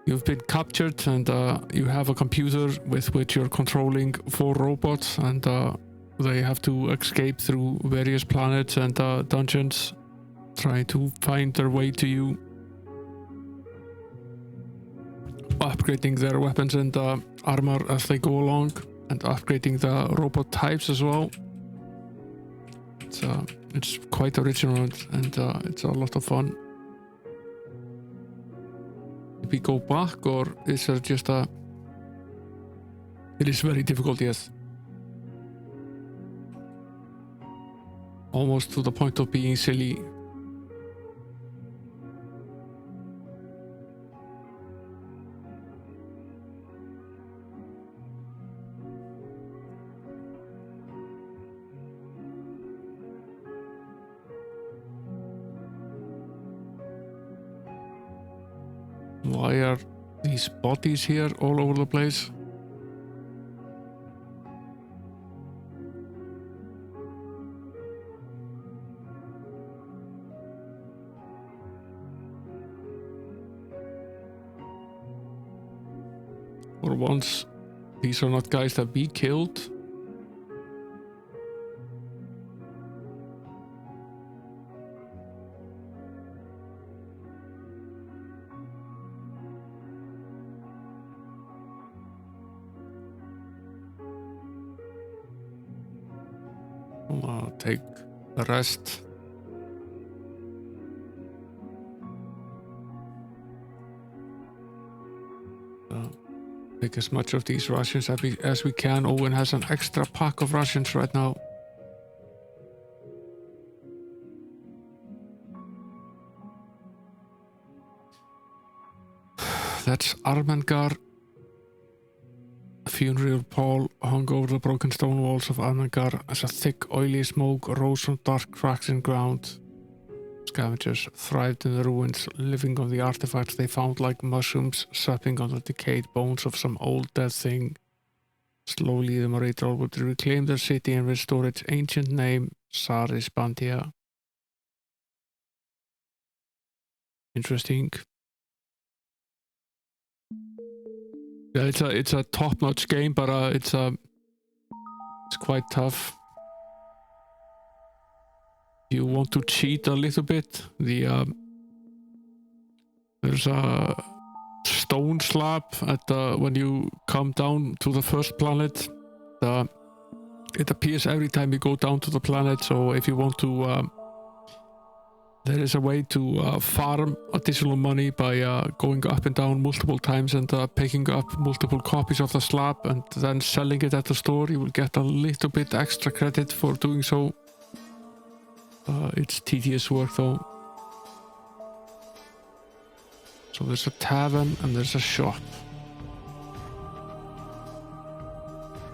you've been captured, and you have a computer with which you're controlling 4 robots, and they have to escape through various planets and dungeons, trying to find their way to you, upgrading their weapons and armor as they go along, and upgrading the robot types as well. It's quite original, and it's a lot of fun. Did we go back, or is there just a... It is very difficult, yes. Almost to the point of being silly. Why are these bodies here all over the place? For once, these are not guys that we killed. I'll take the rest. Take as much of these rations as we can. Owen has an extra pack of rations right now. That's Armengar. A funeral pall hung over the broken stone walls of Armengar as a thick, oily smoke rose from dark cracks in ground. Scavengers thrived in the ruins, living on the artifacts they found like mushrooms supping on the decayed bones of some old dead thing. Slowly, the Morador would reclaim their city and restore its ancient name, Sarisbandia. Interesting. Yeah, it's a top-notch game, but it's quite tough. You want to cheat a little bit. There's a stone slab at when you come down to the first planet. It appears every time you go down to the planet. So if you want to, there is a way to farm additional money by going up and down multiple times and picking up multiple copies of the slab and then selling it at the store. You will get a little bit extra credit for doing so. It's tedious work though. So there's a tavern and there's a shop.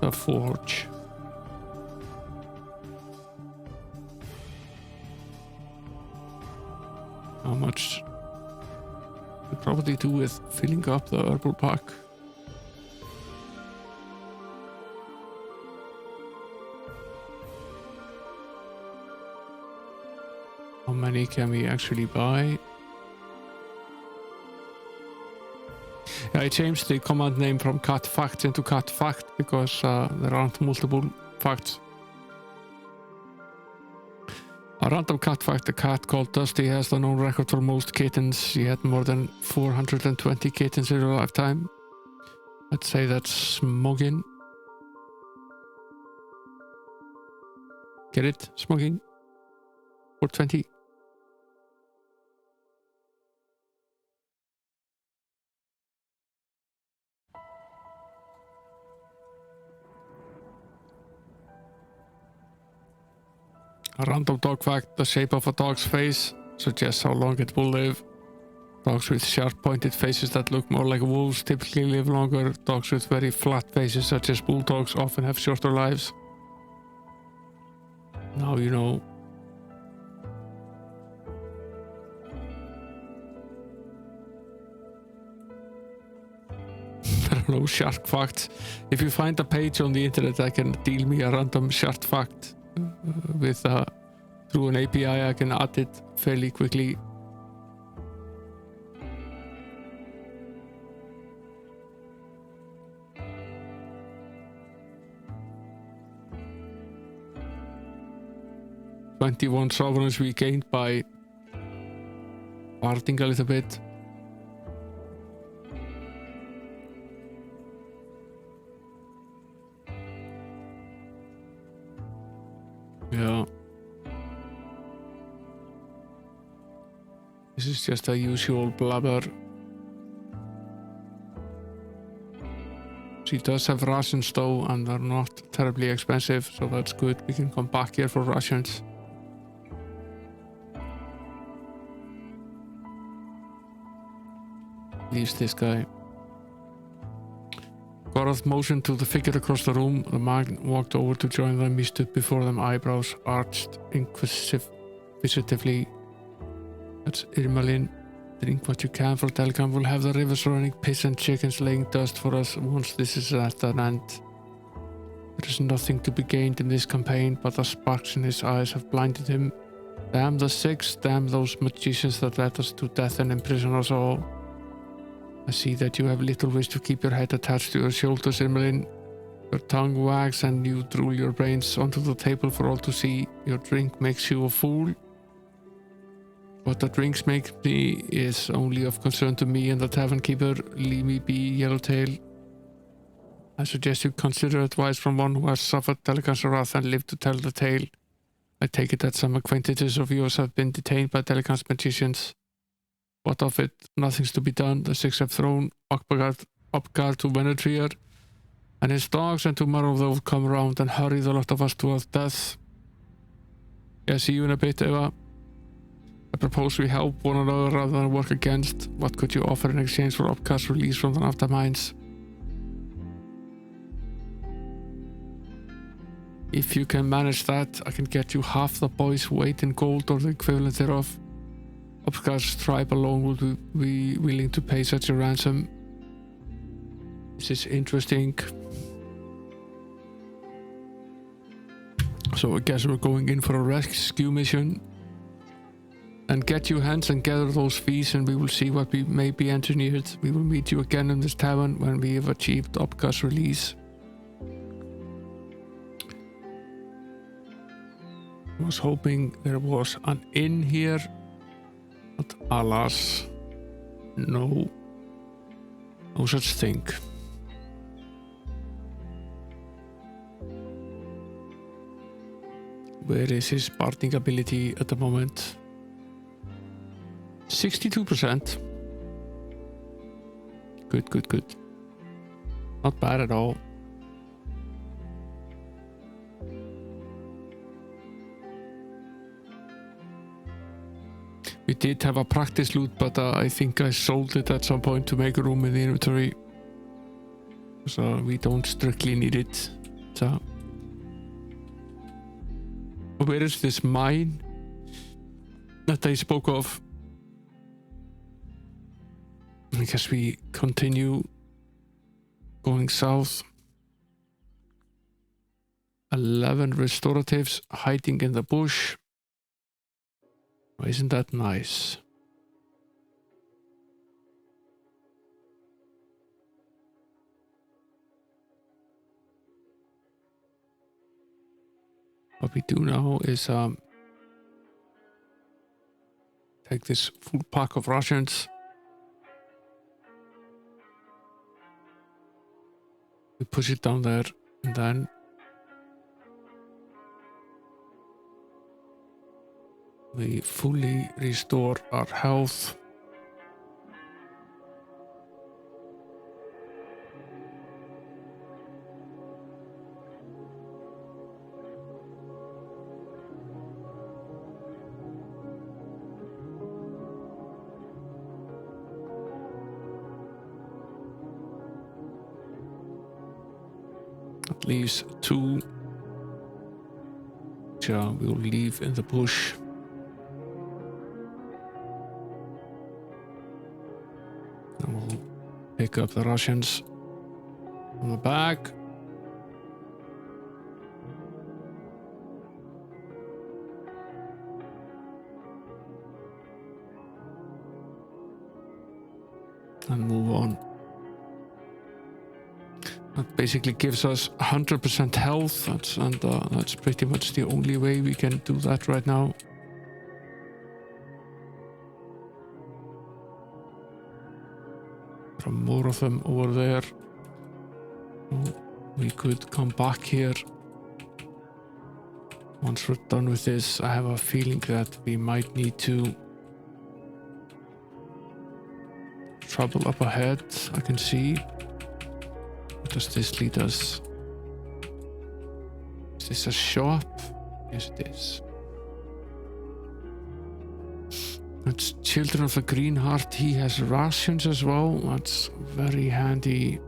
A forge. How much could probably do with filling up the herbal pack. How many can we actually buy? Yeah, I changed the command name from cat facts into cat fact because there aren't multiple facts. A random cat fact: a cat called Dusty has the known record for most kittens. She had more than 420 kittens in her lifetime. I'd say that's smogging. Get it? Smogging? 420. A random dog fact: the shape of a dog's face suggests how long it will live. Dogs with sharp pointed faces that look more like wolves typically live longer. Dogs with very flat faces such as bulldogs often have shorter lives. Now you know. I don't know, shark facts. If you find a page on the internet that can deal me a random shark fact with through an API, I can add it fairly quickly. "21 sovereigns we gained by farting a little bit." Yeah. This is just a usual blabber. She does have rations though, and they're not terribly expensive, so that's good. We can come back here for rations. Leaves this guy. Goroth motioned to the figure across the room. The man walked over to join them. He stood before them, eyebrows arched inquisitively. "That's Irmalin. Drink what you can, for Telkan will have the rivers running, piss and chickens laying dust for us once this is at an end. There is nothing to be gained in this campaign, but the sparks in his eyes have blinded him. Damn the Six, damn those magicians that led us to death and imprison us all. I see that you have little wish to keep your head attached to your shoulders, Irmelin. Your tongue wags and you drool your brains onto the table for all to see. Your drink makes you a fool. What the drinks make me is only of concern to me and the tavern keeper. Leave me be, Yellowtail. I suggest you consider advice from one who has suffered Telecan's wrath and lived to tell the tale. I take it that some acquaintances of yours have been detained by Telecan's magicians. What of it? Nothing's to be done. The Six have thrown Okbagard Upgar to Betrayal and his dogs, and tomorrow they will come around and hurry the lot of us towards death. Yeah, see you in a bit, Eva. I propose we help one another rather than work against. What could you offer in exchange for Upgar's release from the afterminds? If you can manage that, I can get you half the boy's weight in gold or the equivalent thereof. Upgar's tribe alone would be willing to pay such a ransom. This is interesting. So I guess we're going in for a rescue mission. And get you hands and gather those fees, and we will see what we may be engineered. We will meet you again in this tavern when we have achieved Upgar's release. I was hoping there was an inn here, but alas, no such thing. Where is his barding ability at the moment? 62%. Good. Not bad at all. We did have a practice loot, but I think I sold it at some point to make room in the inventory. So we don't strictly need it. So where is this mine that I spoke of? I guess we continue going south. 11 restoratives hiding in the bush. Isn't that nice? What we do now is take this full pack of rations. We push it down there, and then we fully restore our health. That leaves 2, which we'll leave in the bush. And we'll pick up the rations from the back. And move on. That basically gives us 100% health. That's pretty much the only way we can do that right now. There are more of them over there. We could come back here. Once we're done with this, I have a feeling that we might need to trouble up ahead. I can see. Where does this lead us? Is this a shop? Yes, it is. It's Children of the Green Heart. He has rations as well. That's very handy.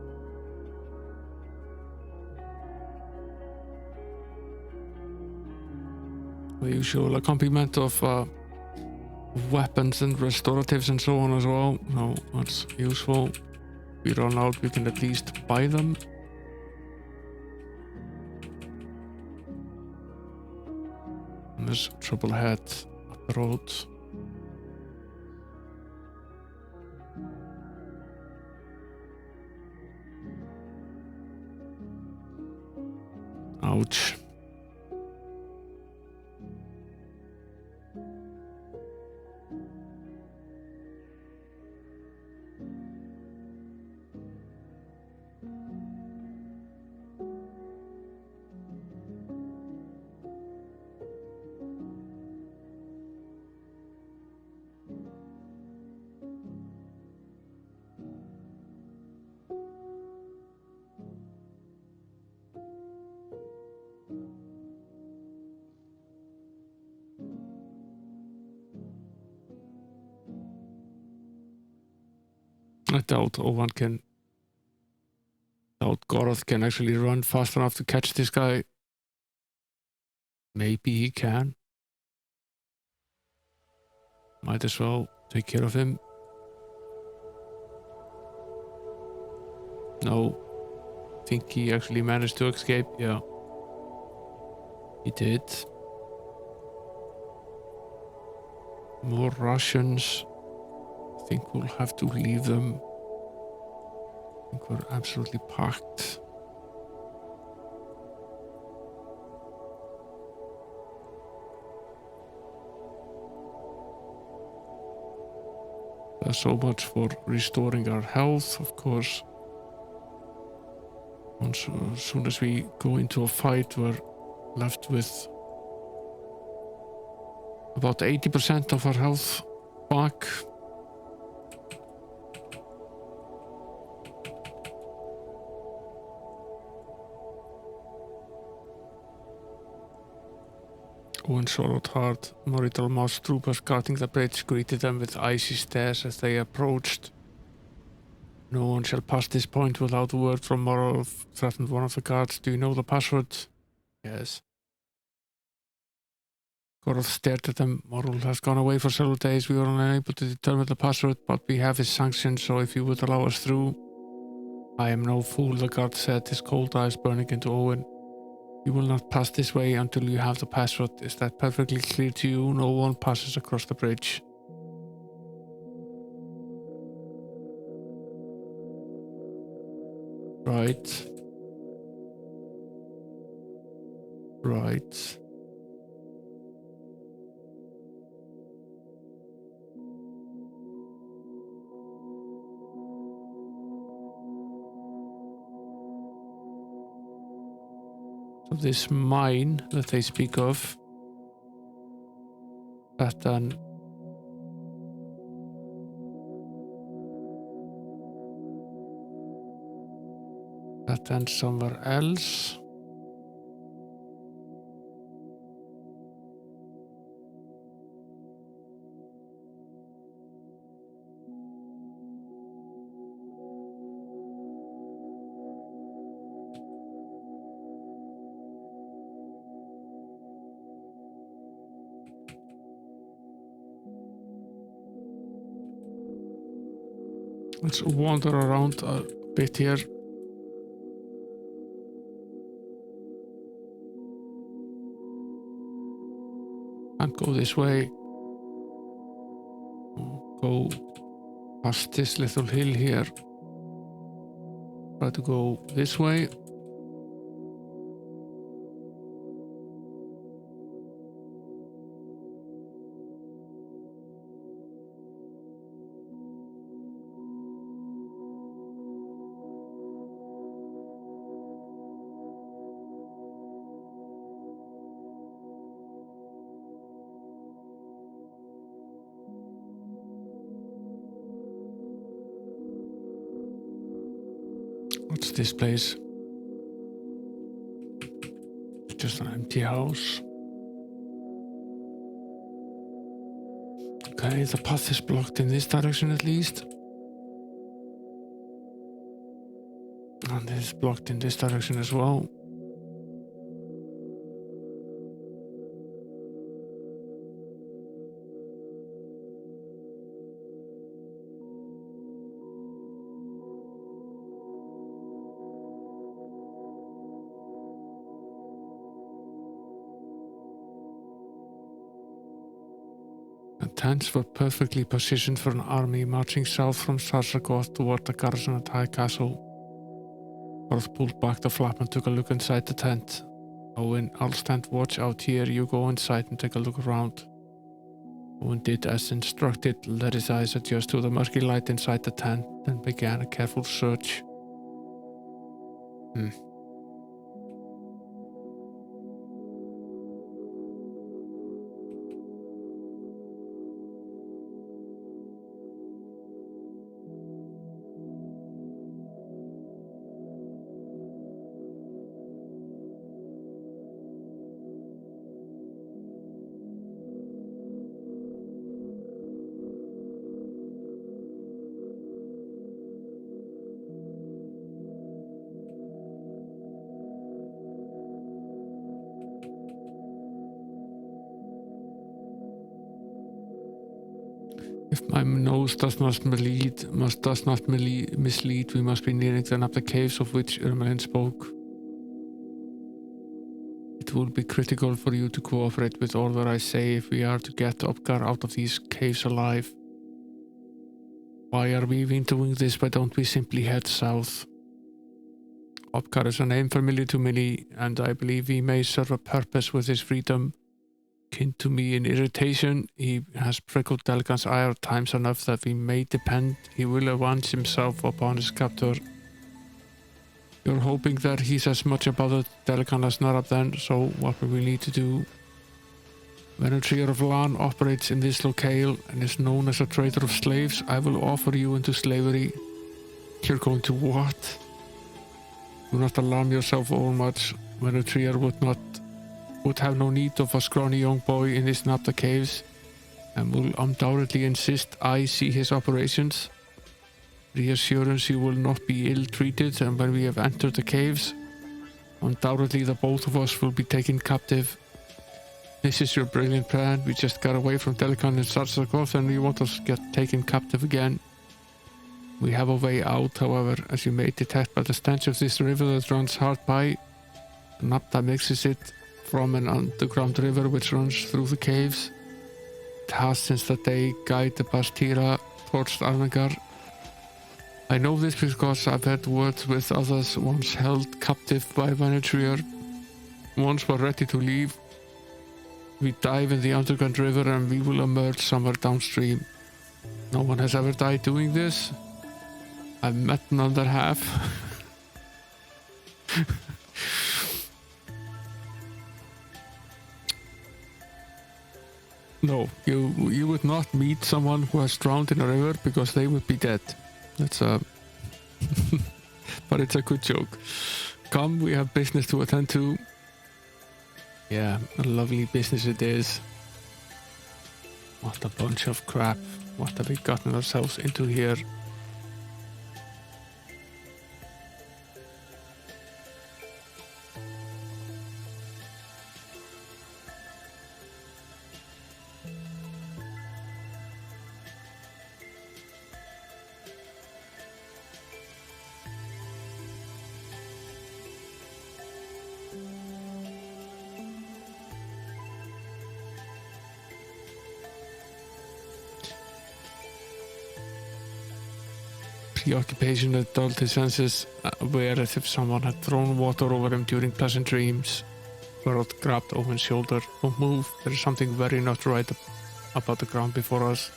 The usual accompaniment of weapons and restoratives and so on as well. No, that's useful. If we run out, we can at least buy them. And there's trouble ahead up the road. Ouch. I doubt Goroth can actually run fast enough to catch this guy. Maybe he can. Might as well take care of him. No. I think he actually managed to escape. Yeah. He did. More Russians. I think we'll have to leave them. I think we're absolutely packed. So much for restoring our health, of course. As soon as we go into a fight, we're left with about 80% of our health back. Owen swallowed hard. Morital mouse troopers guarding the bridge greeted them with icy stares as they approached. No one shall pass this point without a word from Morol, threatened one of the guards. Do you know the password? Yes. Goroth stared at them. Morol has gone away for several days. We were unable to determine the password, but we have his sanction, so if you would allow us through. I am no fool, the guard said, his cold eyes burning into Owen. You will not pass this way until you have the password. Is that perfectly clear to you? No one passes across the bridge. Right. Right. So this mine that they speak of, that then somewhere else. Let's wander around a bit here. And go this way. Go past this little hill here. Try to go this way. What's this place? Just an empty house. Okay, the path is blocked in this direction at least. And it is blocked in this direction as well. The tents were perfectly positioned for an army marching south from Sarsagoth toward the garrison at High Castle. Goroth pulled back the flap and took a look inside the tent. Owen, I'll stand watch out here. You go inside and take a look around. Owen did as instructed, let his eyes adjust to the murky light inside the tent, then began a careful search. If my nose does not mislead, we must be nearing the Napta caves of which Ermelin spoke. It will be critical for you to cooperate with all that I say if we are to get Opgar out of these caves alive. Why are we even doing this? Why don't we simply head south? Opgar is a name familiar to many, and I believe he may serve a purpose with his freedom. Kin to me in irritation, he has prickled Delican's ire times enough that we may depend he will avenge himself upon his captor. You're hoping that he's as much about it Delican as Narab then, so what will we need to do? When a Trier of Lan operates in this locale and is known as a trader of slaves, I will offer you into slavery. You're going to what? Do not alarm yourself overmuch. When a Trier would have no need of a scrawny young boy in these Napta caves, and will undoubtedly insist I see his operations. Reassurance you will not be ill-treated, and when we have entered the caves, undoubtedly the both of us will be taken captive. This is your brilliant plan. We just got away from Delican and Sarsakoth, and you want us to get taken captive again. We have a way out, however, as you may detect by the stench of this river that runs hard by. Napta mixes it from an underground river which runs through the caves. It has since the day guided the Bastira towards Arnagar. I know this because I've had words with others once held captive by Vanetrir. Once we're ready to leave, we dive in the underground river and we will emerge somewhere downstream. No one has ever died doing this. I've met another half. No, you would not meet someone who has drowned in a river because they would be dead. That's a... but it's a good joke. Come, we have business to attend to. Yeah, a lovely business it is. What a bunch of crap. What have we gotten ourselves into here? Preoccupation that dulled his senses, aware as if someone had thrown water over him during pleasant dreams. Geralt grabbed Owen's shoulder. Don't move, there is something very not right about the ground before us.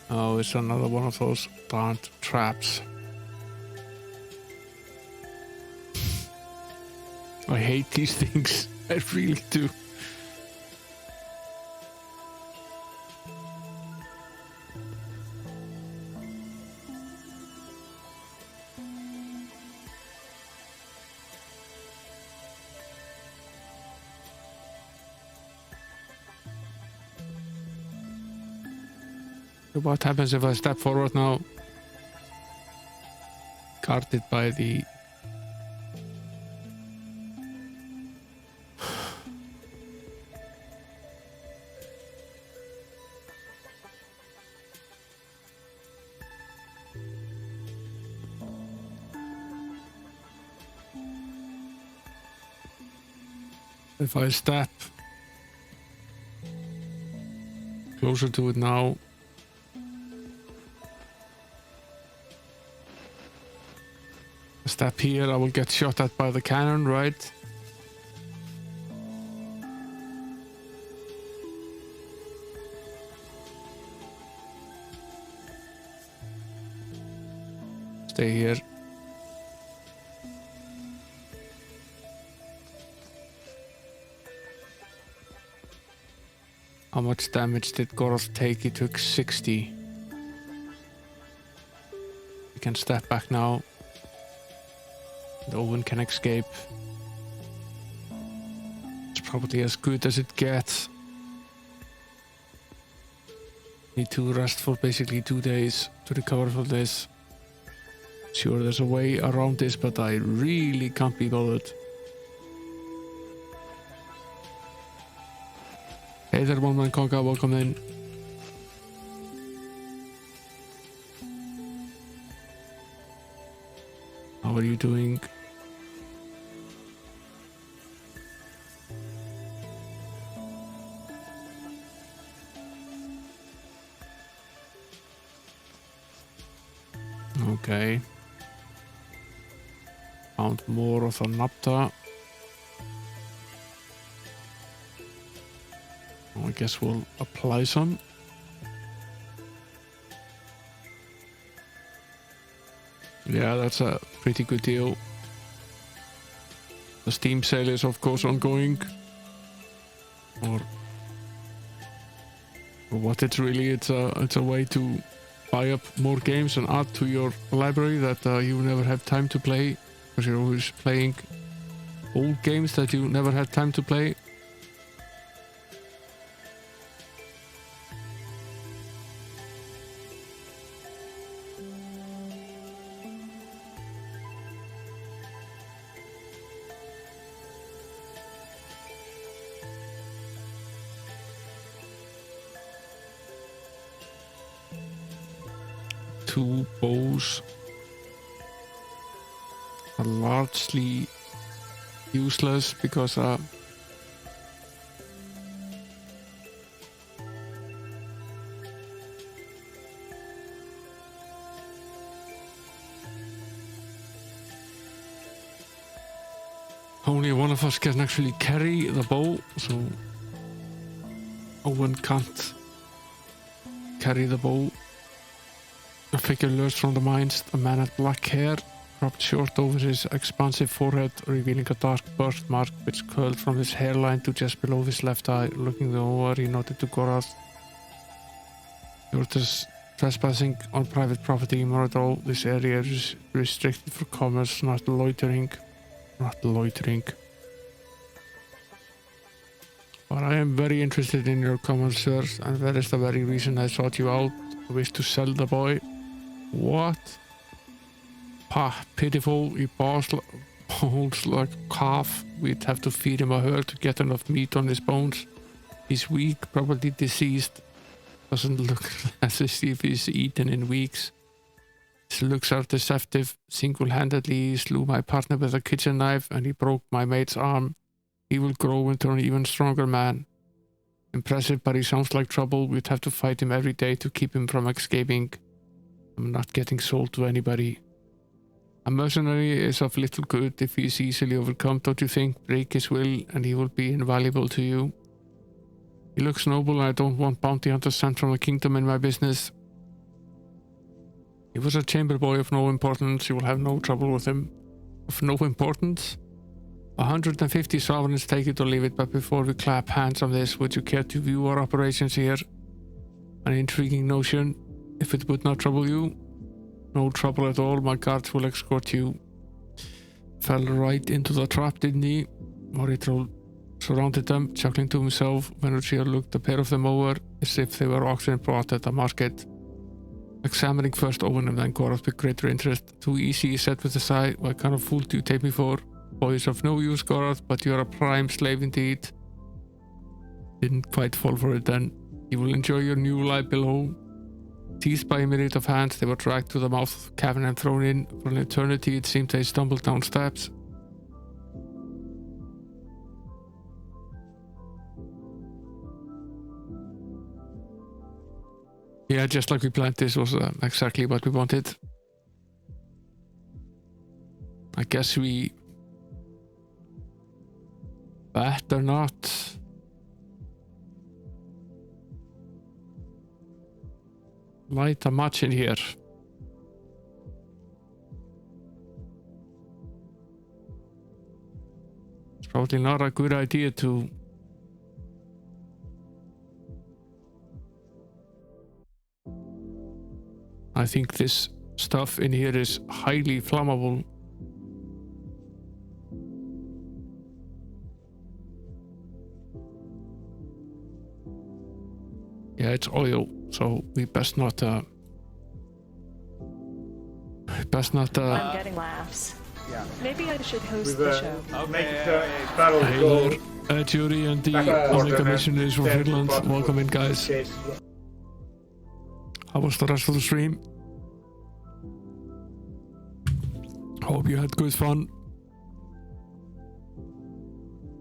Oh, it's another one of those darned traps. I hate these things, I really do. What happens if I step forward now? Guarded by the... If I step closer to it now, step here, I will get shot at by the cannon, right? Stay here. How much damage did Goroth take? He took 60. We can step back now. And Owen can escape. It's probably as good as it gets. Need to rest for basically 2 days to recover from this. Sure, there's a way around this, but I really can't be bothered. Hey there, One Man Conga, welcome in. How are you doing? Okay. Found more of the napta. I guess we'll apply some. Yeah, that's a pretty good deal. The Steam sale is of course ongoing. Or what it's really, it's a way to buy up more games and add to your library that you never have time to play, because you're always playing old games that you never had time to play. Two bows are largely useless because only one of us can actually carry the bow, so Owen can't carry the bow. A figure lurched from the mines. A man had black hair, cropped short over his expansive forehead, revealing a dark birthmark which curled from his hairline to just below his left eye. Looking over, he nodded to Gorath. "You're trespassing on private property, Mordor. This area is restricted for commerce, not loitering. Not loitering. But I am very interested in your comments, sirs, and that is the very reason I sought you out. I wish to sell the boy." What? Pah, pitiful, he balls like a calf. We'd have to feed him a herd to get enough meat on his bones. He's weak, probably deceased. Doesn't look as if he's eaten in weeks. His looks are deceptive. Single-handedly, he slew my partner with a kitchen knife and he broke my mate's arm. He will grow into an even stronger man. Impressive, but he sounds like trouble. We'd have to fight him every day to keep him from escaping. I'm not getting sold to anybody. A mercenary is of little good if he is easily overcome, don't you think? Break his will and he will be invaluable to you. He looks noble and I don't want bounty hunters sent from the kingdom in my business. He was a chamber boy of no importance. You will have no trouble with him. Of no importance? 150 sovereigns, take it or leave it, but before we clap hands on this, would you care to view our operations here? An intriguing notion. If it would not trouble you, no trouble at all. My guards will escort you. Fell right into the trap, didn't he? Moritrol surrounded them, chuckling to himself. Venucia looked a pair of them over, as if they were oxen brought at the market. Examining first Owen and then Gorath with greater interest. Too easy, he said with a sigh. What kind of fool do you take me for? Boy is of no use, Gorath, but you're a prime slave indeed. Didn't quite fall for it then. You will enjoy your new life below. Seized by a myriad of hands, they were dragged to the mouth of the cavern and thrown in. For an eternity, it seemed they stumbled down steps. Yeah, just like we planned, this was exactly what we wanted. I guess we better not light a match in here. It's probably not a good idea to I think this stuff in here is highly flammable. Yeah, it's oil, so we best not I'm getting laughs. Yeah. Maybe I should host the show. Make the battle go. Hey, Jury and the Back and forth, Omega missionaries from then Finland. button. Welcome in, guys. Case. How was the rest of the stream? Hope you had good fun.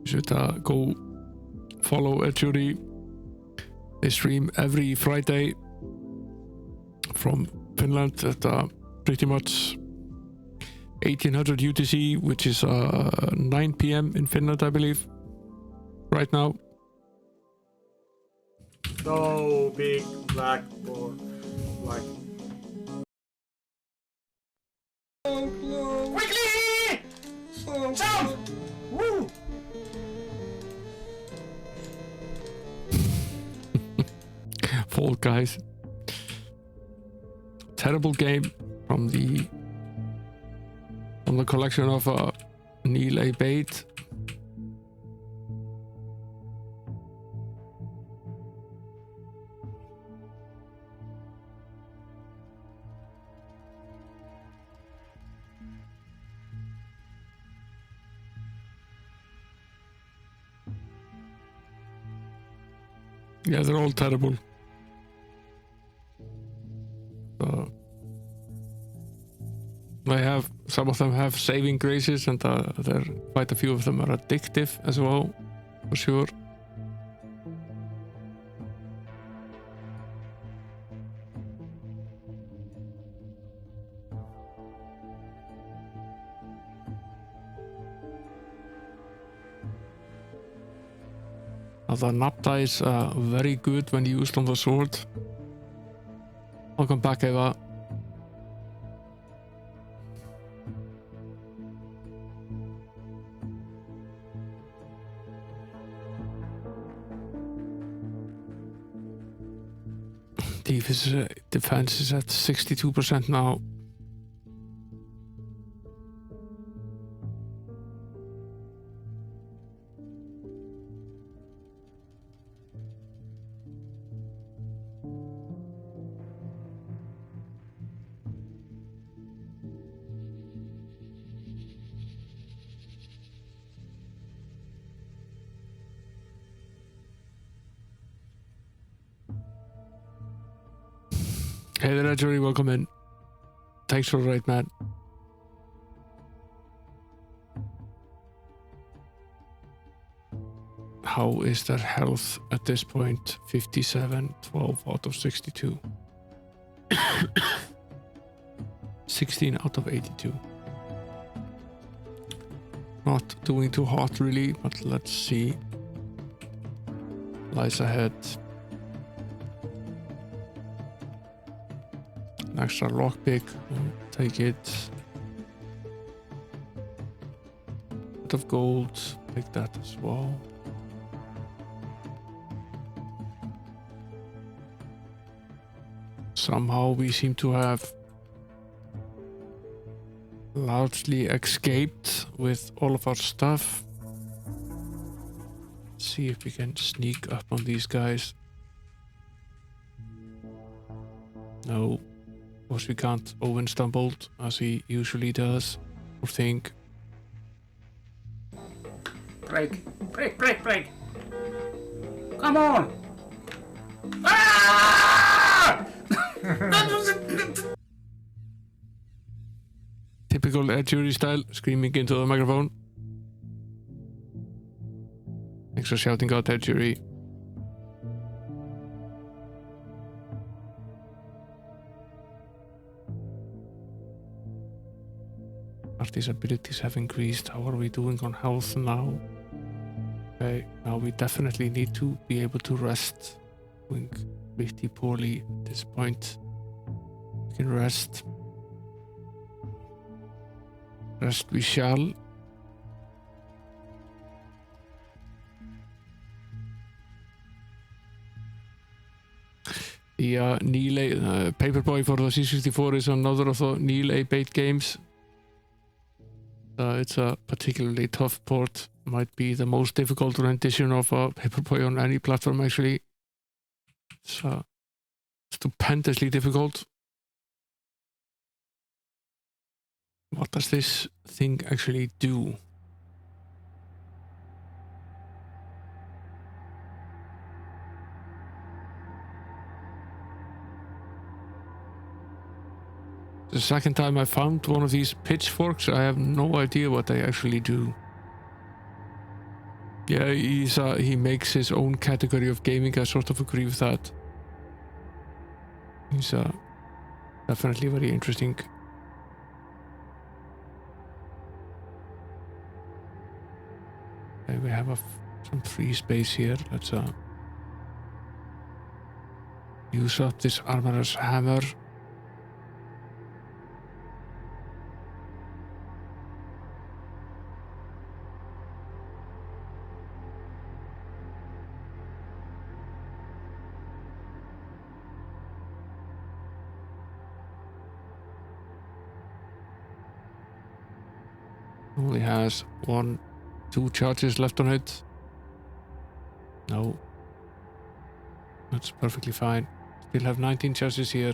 You should go follow Edgery. They stream every Friday from Finland at pretty much 1800 UTC, which is 9 p.m. in Finland, I believe, right now. No big black or like. Quickly! Jump! Woo! Fall Guys. Terrible game from the collection of Neil A. Bate. Yeah, they're all terrible. Some of them have saving graces, and there quite a few of them are addictive as well, for sure. The Napta is very good when used on the sword. Welcome back, Eva. Defense is at 62% now. Hey there, Jerry, welcome in. Thanks for the raid, man. How is their health at this point? 57, 12 out of 62. 16 out of 82. Not doing too hot, really, but let's see. Lies ahead. An extra lockpick, take it. Bit of gold, take that as well. Somehow we seem to have largely escaped with all of our stuff. Let's see if we can sneak up on these guys. No. Of course we can't. Owen stumbled, as he usually does. Or think. Break! Break! Break! Break! Come on! Ah! Typical Ed Jury style, screaming into the microphone. Thanks for shouting out, Ed Jury. Party's abilities have increased. How are we doing on health now? Okay, now we definitely need to be able to rest. Doing pretty poorly at this point. We can rest. Rest we shall. The Neil A. Paperboy for the C64 is another of the Neil A. Bate games. It's a particularly tough port. Might be the most difficult rendition of a Paperboy on any platform, actually. It's stupendously difficult. What does this thing actually do? The second time I found one of these pitchforks, I have no idea what they actually do. Yeah, he makes his own category of gaming. I sort of agree with that. He's definitely very interesting. Okay, we have some free space here. Let's use up this armorer's hammer. Only has 2 charges left on it. No. That's perfectly fine. Still have 19 charges here.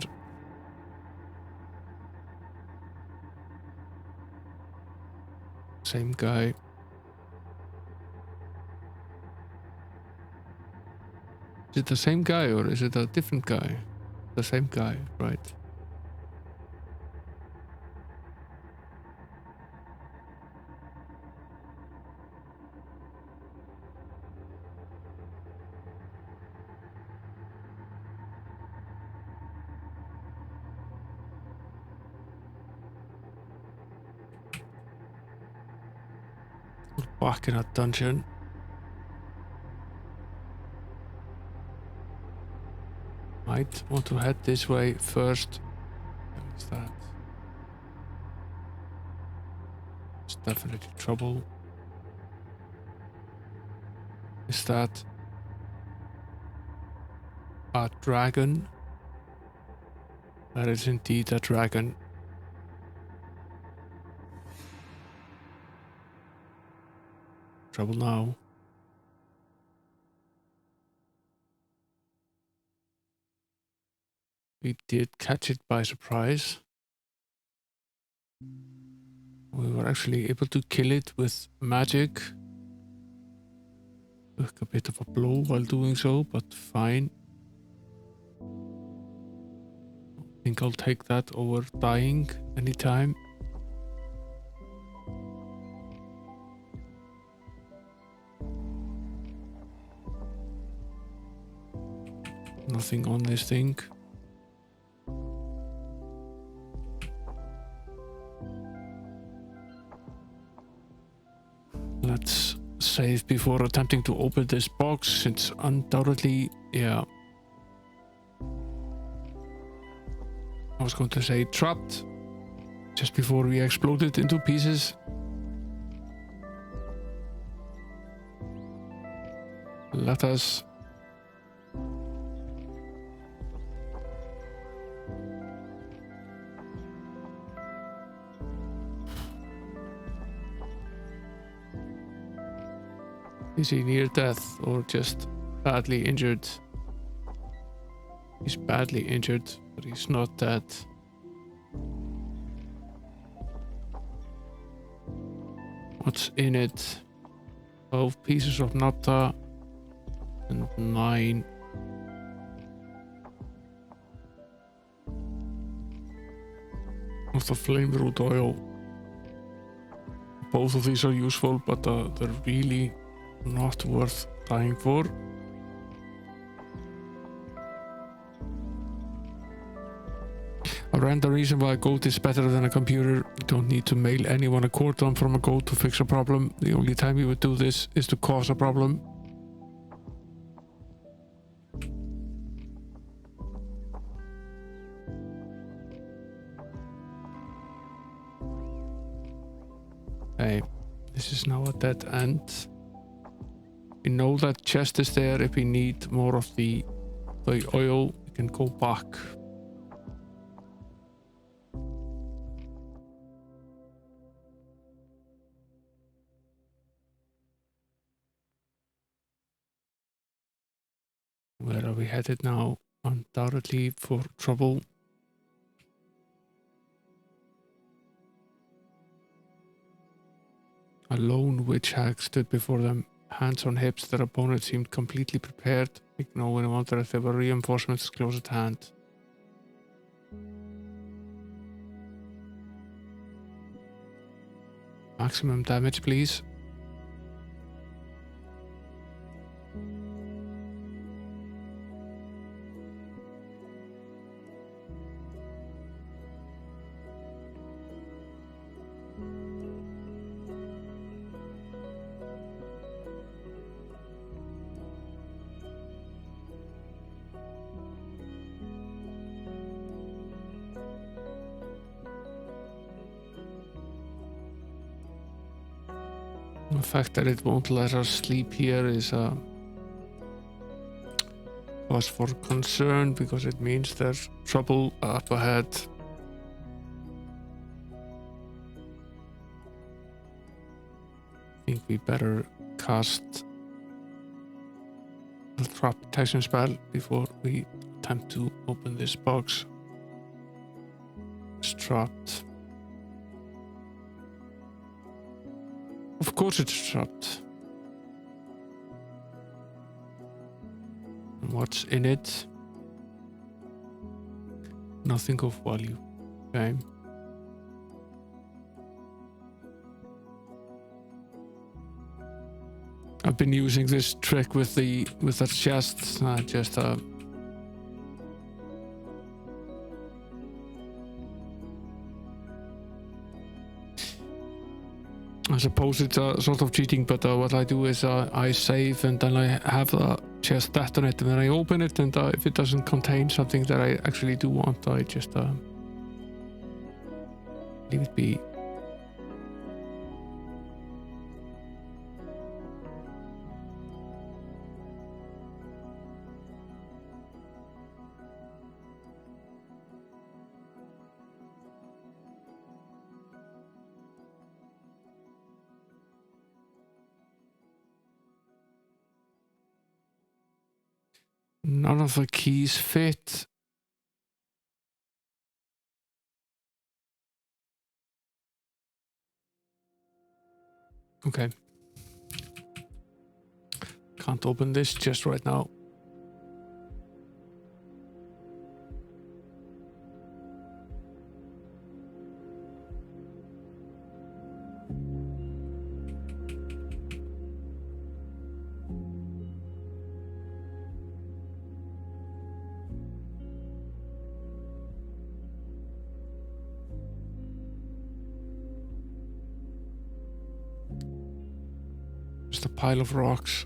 Same guy. Is it the same guy or is it a different guy? The same guy, right. Back in a dungeon. Might want to head this way first. What is that? It's definitely trouble. Is that a dragon? That is indeed a dragon. Trouble now. We did catch it by surprise. We were actually able to kill it with magic. Took a bit of a blow while doing so, but fine. I think I'll take that over dying anytime. Nothing on this thing. Let's save before attempting to open this box, since undoubtedly, yeah. I was going to say trapped just before we exploded into pieces. Let us Is he near death or just badly injured? He's badly injured, but he's not dead. What's in it? 12 pieces of nata and 9. Of the flame root oil. Both of these are useful, but they're really not worth dying for. A random reason why a goat is better than a computer. You don't need to mail anyone a quarter from a goat to fix a problem. The only time you would do this is to cause a problem. Hey, this is now a dead end. We know that chest is there. If we need more of the oil, we can go back. Where are we headed now? Undoubtedly for trouble. A lone witch hag stood before them. Hands on hips, their opponent seemed completely prepared. Like no one wondered if there were reinforcements close at hand. Maximum damage, please. The fact that it won't let us sleep here is a cause for concern, because it means there's trouble up ahead. I think we better cast the trap detection spell before we attempt to open this box. It's trapped. Of course it's trapped. And what's in it? Nothing of value. Okay. I've been using this trick with the chest, just I suppose it's a sort of cheating, but what I do is I save and then I have the chest detonate and then I open it, and if it doesn't contain something that I actually do want, I just leave it be. None of the keys fit. Okay. Can't open this just right now. Just a pile of rocks.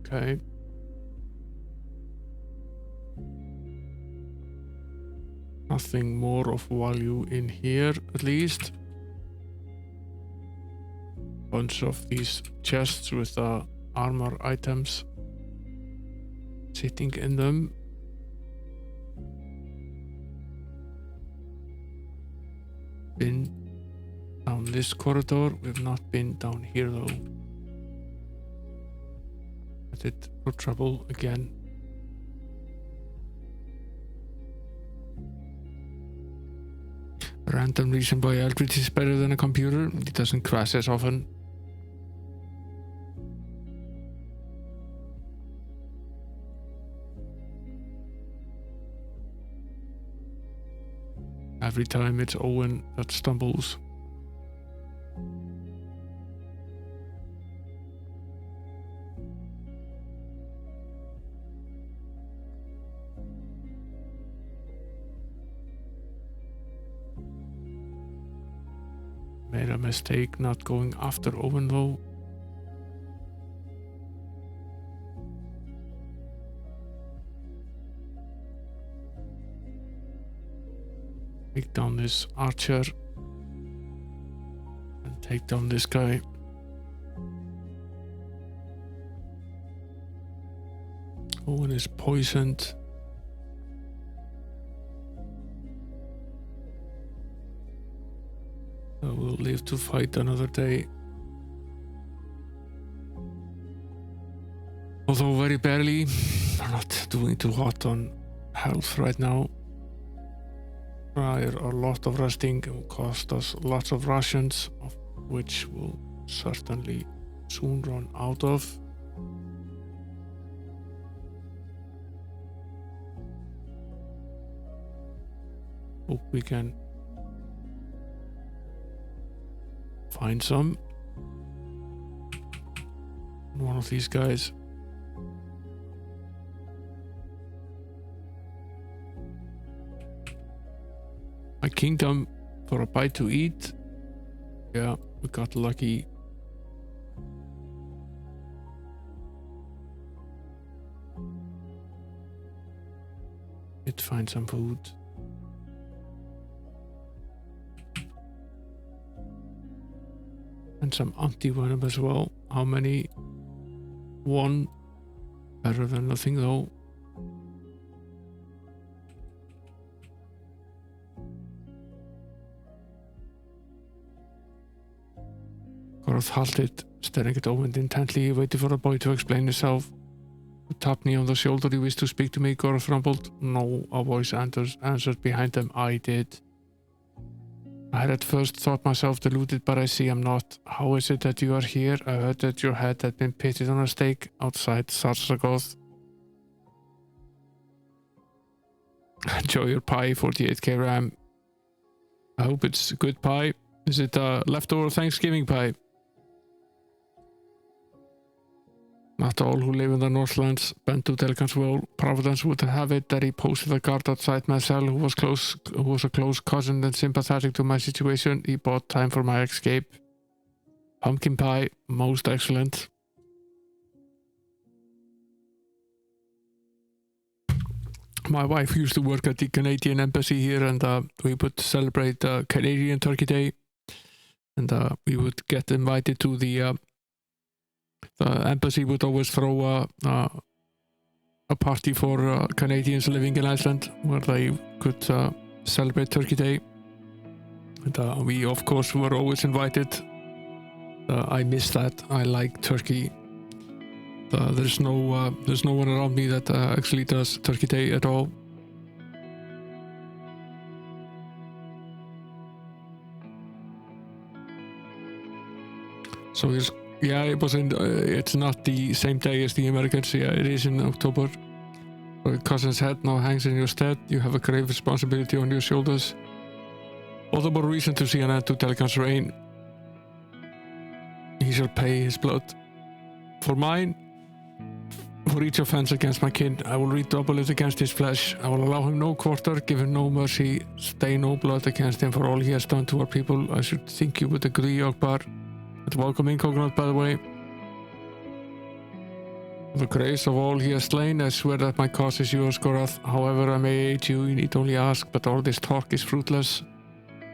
Okay. Nothing more of value in here, at least. Bunch of these chests with armor items sitting in them. Been down this corridor. We've not been down here though. Headed for trouble again. Random reason why Eldritch is better than a computer. It doesn't crash as often. Every time it's Owen that stumbles. Made a mistake not going after Owen though. Take down this archer and take down this guy. Owen is poisoned. So we'll live to fight another day. Although very barely. We're not doing too hot on health right now. Require a lot of resting. It will cost us lots of rations, of which we'll certainly soon run out of. Hope we can find some. One of these guys. My kingdom for a bite to eat. Yeah, we got lucky. Did find some food. And some anti-venom as well. How many? One. Better than nothing though. Goroth halted, staring at Owen intently. He waited for the boy to explain himself. He tapped me on the shoulder. You wish to speak to me? Goroth rumbled. No, a voice answered behind them. I did. I had at first thought myself deluded, but I see I'm not. How is it that you are here? I heard that your head had been pitted on a stake outside Sarsagoth. Enjoy your pie, 48k RAM. I hope it's good pie. Is it leftover Thanksgiving pie? Not all who live in the Northlands bend to Delgan's will. Providence would have it that he posted a guard outside my cell who was a close cousin and sympathetic to my situation. He bought time for my escape. Pumpkin pie, most excellent. My wife used to work at the Canadian embassy here, and we would celebrate Canadian Turkey Day, and we would get invited to the embassy would always throw a party for Canadians living in Iceland where they could celebrate Turkey Day, and we of course were always invited. I miss that. I like turkey. There's no one around me that actually does Turkey Day at all. So yeah, it was in. It's not the same day as the Americans. Yeah, it is in October. Your cousin's head now hangs in your stead. You have a grave responsibility on your shoulders. All the more reason to see an end to Delgan's reign. He shall pay his blood. For mine, for each offense against my kin, I will redouble it against his flesh. I will allow him no quarter, give him no mercy, stay no blood against him for all he has done to our people. I should think you would agree, Ogbar. And welcome in, Coconut, by the way. For the grace of all he has slain, I swear that my cause is yours, Goroth. However I may aid you, you need only ask, but all this talk is fruitless.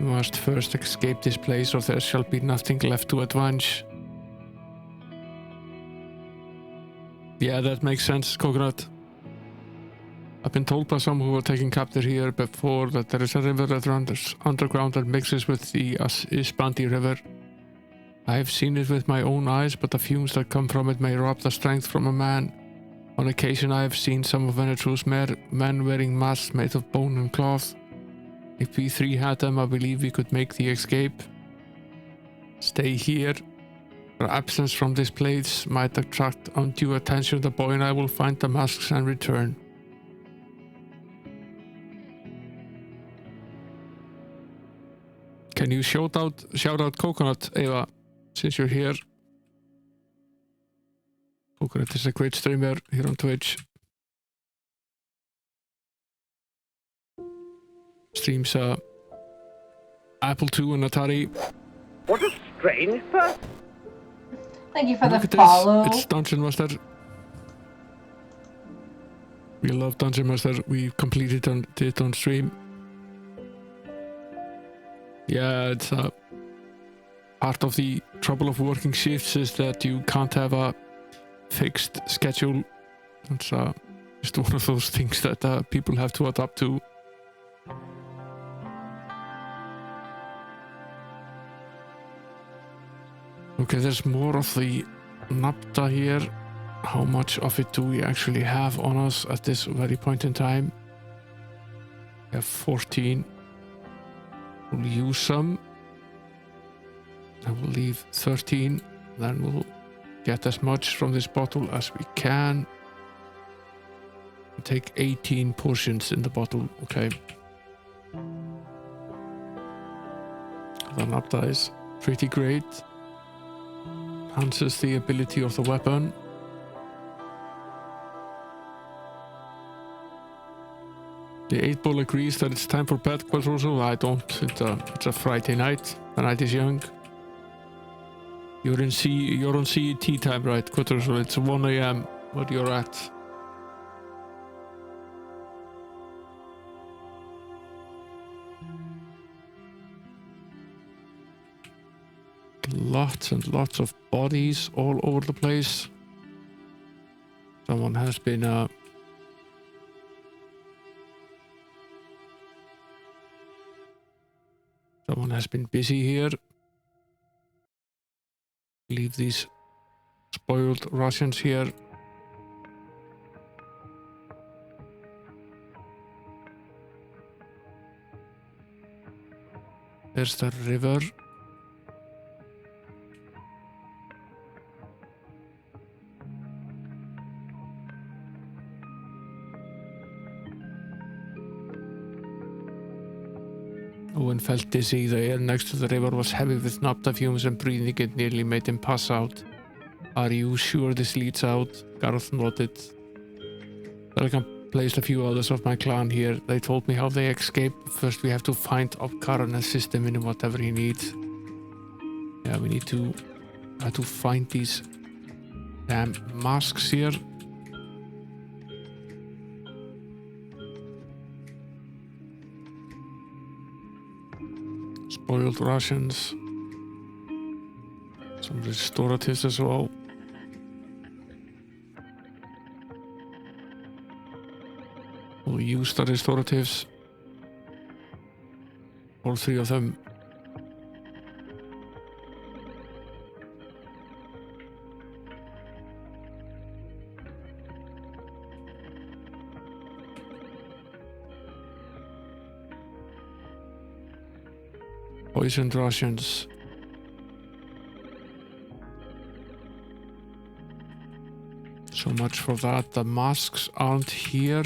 You must first escape this place, or there shall be nothing left to avenge. Yeah, that makes sense, Coconut. I've been told by some who were taken captive here before that there is a river that runs underground that mixes with the Isbandi River. I have seen it with my own eyes, but the fumes that come from it may rob the strength from a man. On occasion I have seen some of Venetru's men wearing masks made of bone and cloth. If we three had them, I believe we could make the escape. Stay here. Our absence from this place might attract undue attention. The boy and I will find the masks and return. Can you shout out Coconut, Eva, since you're here? Coconut is a great streamer here on Twitch. Streams Apple II and Atari. What a strange person. Thank you for Look the at follow. this. It's Dungeon Master. We love Dungeon Master. We completed it on stream. Yeah, it's part of the trouble of working shifts is that you can't have a fixed schedule. It's just one of those things that people have to adapt to. Okay, there's more of the Napta here. How much of it do we actually have on us at this very point in time? We have 14. We'll use some. I will leave 13. Then we'll get as much from this bottle as we can. Take 18 portions in the bottle. Okay. the Napta is pretty great. Enhances the ability of the weapon. The 8-ball agrees that it's time for bed, Quatroso. I don't. It's a Friday night. The night is young. You're on CET time, right, Quatroso? It's 1 a.m. where you're at. Lots and lots of bodies all over the place. Someone has been busy here. Leave these spoiled Russians here. There's the river. Owen felt dizzy. The air next to the river was heavy with naphtha fumes, and breathing it nearly made him pass out. Are you sure this leads out? Gareth nodded. Belkan placed a few others of my clan here. They told me how they escaped. First we have to find Obkar and assist him in whatever he needs. Yeah, we need to try to find these damn masks here. Spoiled Russians. Some restoratives as well. We'll use the restoratives. All 3 of them. Poisoned Russians. So much for that. The masks aren't here.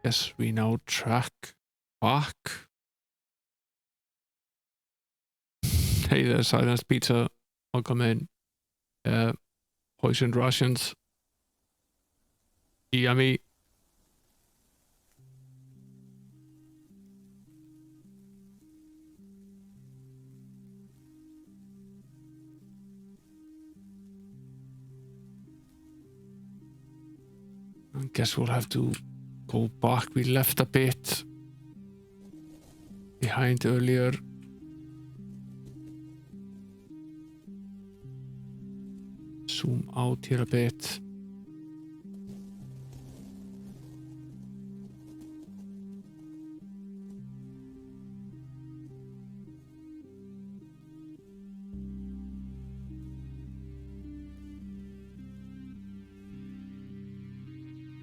Yes, we now track back. Hey there, Silence Pizza. Welcome in. Poisoned Russians. Yummy. I guess we'll have to go back. We left a bit behind earlier. Zoom out here a bit.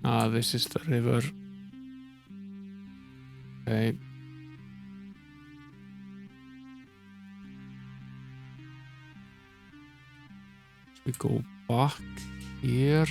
Ah, this is the river. Okay. We go back here.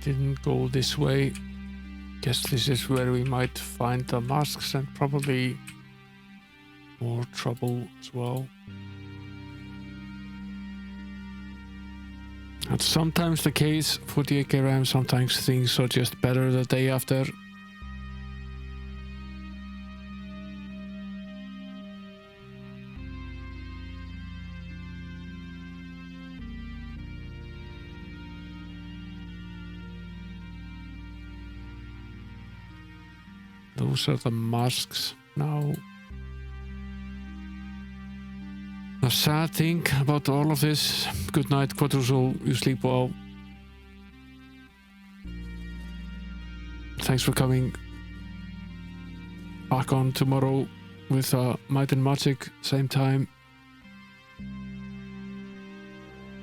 Didn't go this way. Guess this is where we might find the masks and probably more trouble as well. That's sometimes the case for the AKRM. Sometimes things are just better the day after. Those are the masks. Now, the sad thing about all of this, good night, Quadrusoul, you sleep well. Thanks for coming back on tomorrow with Might and Magic, same time.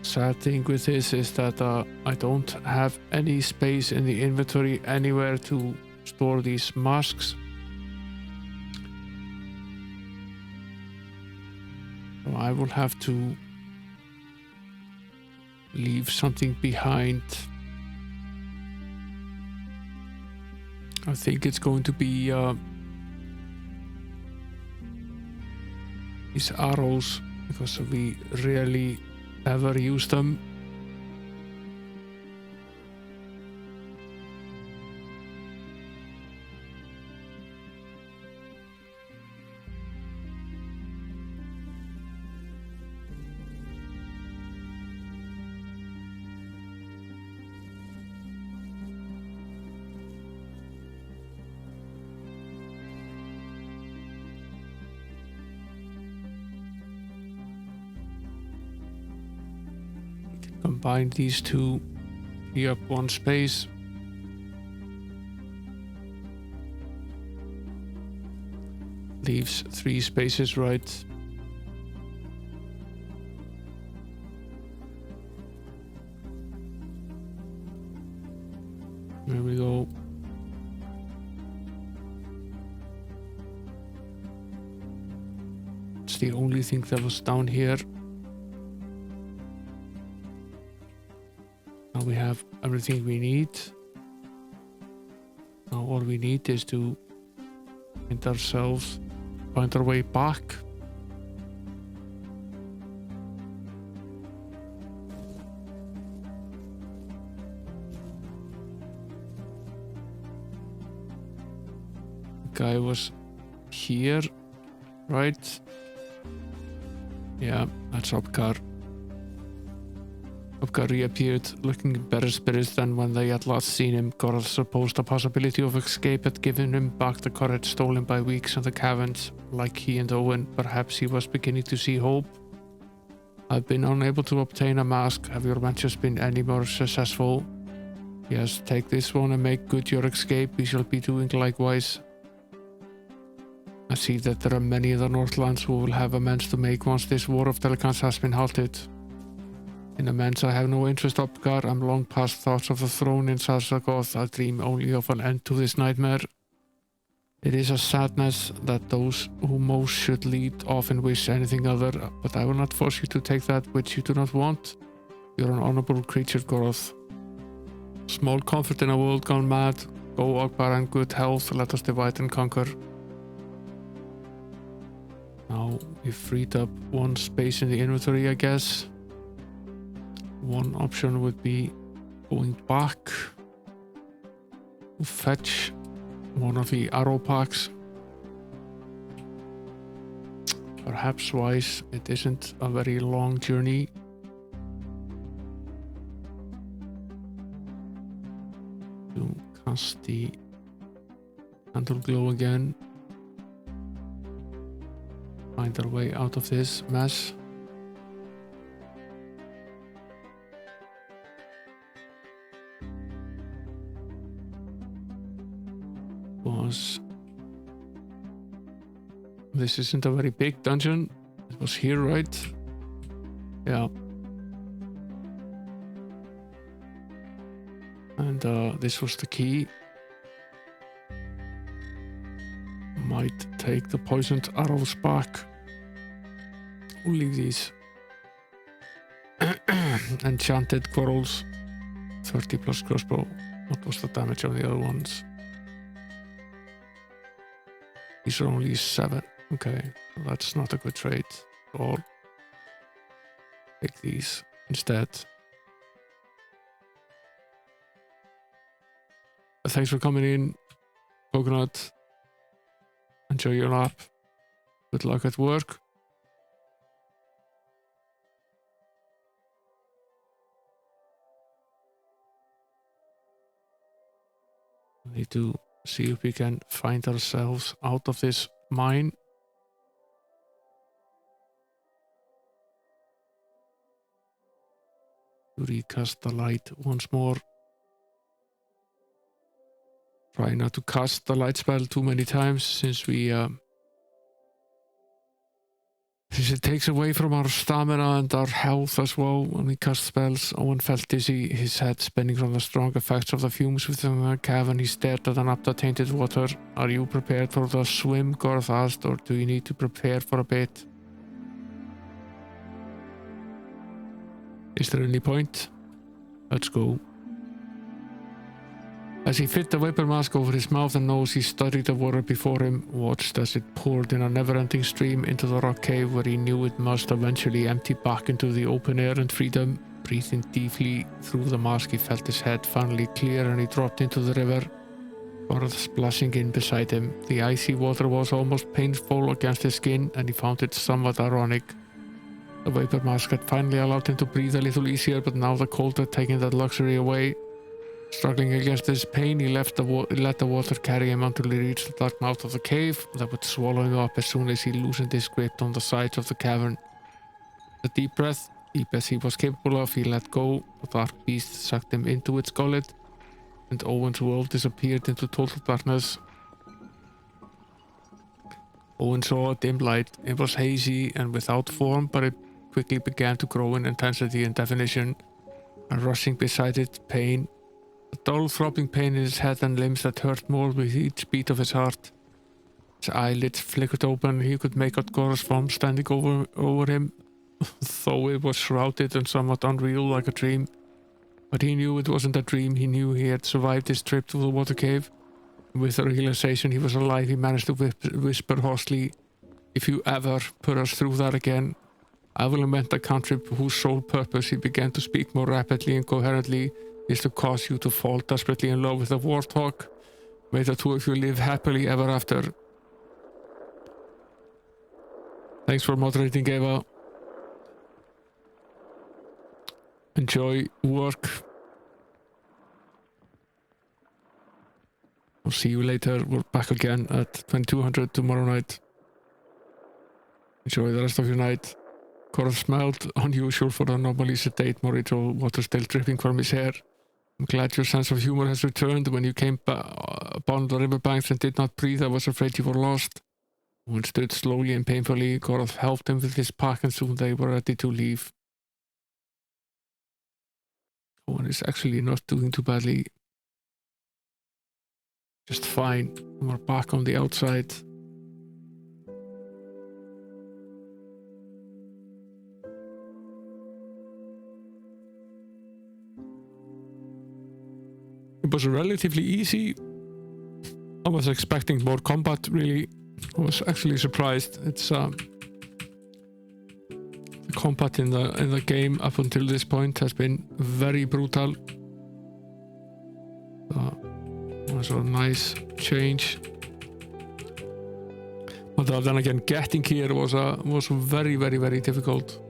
Sad thing with this is that I don't have any space in the inventory anywhere to store these masks. So I will have to leave something behind. I think it's going to be these arrows, because we rarely ever use them. Combine these two, free up one space. Leaves 3 spaces, right? There we go. It's the only thing that was down here. Now we have everything we need. Now all we need is to find our way back. The guy was here, right? Yeah, that's Upcar. Upcar reappeared, looking better spirits than when they had last seen him. Gorath supposed the possibility of escape had given him back the courage stolen by weeks in the caverns. Like he and Owen, perhaps he was beginning to see hope. I've been unable to obtain a mask. Have your ventures been any more successful? Yes, take this one and make good your escape. We shall be doing likewise. I see that there are many in the Northlands who will have amends to make once this war of Telecans has been halted. In amends I have no interest, Upgar. I'm long past thoughts of the throne in Sarsagoth. I dream only of an end to this nightmare. It is a sadness that those who most should lead often wish anything other, but I will not force you to take that which you do not want. You're an honorable creature, Gorath. Small comfort in a world gone mad. Go, Upgar, and good health. Let us divide and conquer. Now we've freed up one space in the inventory, I guess. One option would be going back to fetch one of the arrow packs. Perhaps wise, it isn't a very long journey. To cast the candle glow again. Find our way out of this mess. This isn't a very big dungeon. It was here, right? Yeah. And this was the key. Might take the poisoned arrows back. We'll leave these enchanted quarrels. 30 plus crossbow. What was the damage of the other ones? These are only 7. Okay, well, that's not a good trade at all. Take these instead. Thanks for coming in, Coconut. Enjoy your nap. Good luck at work. We need to see if we can find ourselves out of this mine. To recast the light once more. Try not to cast the light spell too many times since since it takes away from our stamina and our health as well when we cast spells. Owen felt dizzy, his head spinning from the strong effects of the fumes within the cavern. He stared at an up to tainted water. Are you prepared for the swim? Garth asked, or do you need to prepare for a bit? Is there any point? Let's go. As he fit the vapor mask over his mouth and nose, he studied the water before him, watched as it poured in a never-ending stream into the rock cave where he knew it must eventually empty back into the open air and freedom. Breathing deeply through the mask, he felt his head finally clear and he dropped into the river, Garth splashing in beside him. The icy water was almost painful against his skin, and he found it somewhat ironic. The vapor mask had finally allowed him to breathe a little easier, but now the cold had taken that luxury away. Struggling against his pain, he let the water carry him until he reached the dark mouth of the cave that would swallow him up as soon as he loosened his grip on the sides of the cavern. A deep breath, deep as he was capable of, he let go. The dark beast sucked him into its gullet, and Owen's world disappeared into total darkness. Owen saw a dim light. It was hazy and without form, but it quickly began to grow in intensity and definition, and rushing beside it, pain. A dull throbbing pain in his head and limbs that hurt more with each beat of his heart. His eyelids flickered open and he could make out Gora's form standing over him, though it was shrouded and somewhat unreal like a dream. But he knew it wasn't a dream. He knew he had survived his trip to the water cave. And with the realization he was alive, he managed to whisper hoarsely, "If you ever put us through that again, I will invent a country whose sole purpose," he began to speak more rapidly and coherently, "is to cause you to fall desperately in love with a warthog. May the two of you live happily ever after." Thanks for moderating, Eva. Enjoy work. I'll see you later. We're back again at 2200 tomorrow night. Enjoy the rest of your night. Cora smelled unusual for a normally sedate Morito, water still dripping from his hair. I'm glad your sense of humor has returned. When you came upon the riverbanks and did not breathe, I was afraid you were lost. Owen stood slowly and painfully. Cora helped him with his pack and soon they were ready to leave. Owen is actually not doing too badly. Just fine. We're back on the outside. It was relatively easy. I was expecting more combat, really. I was actually surprised. It's the combat in the game up until this point has been very brutal. It was a nice change. But then again, getting here was very, very, very difficult.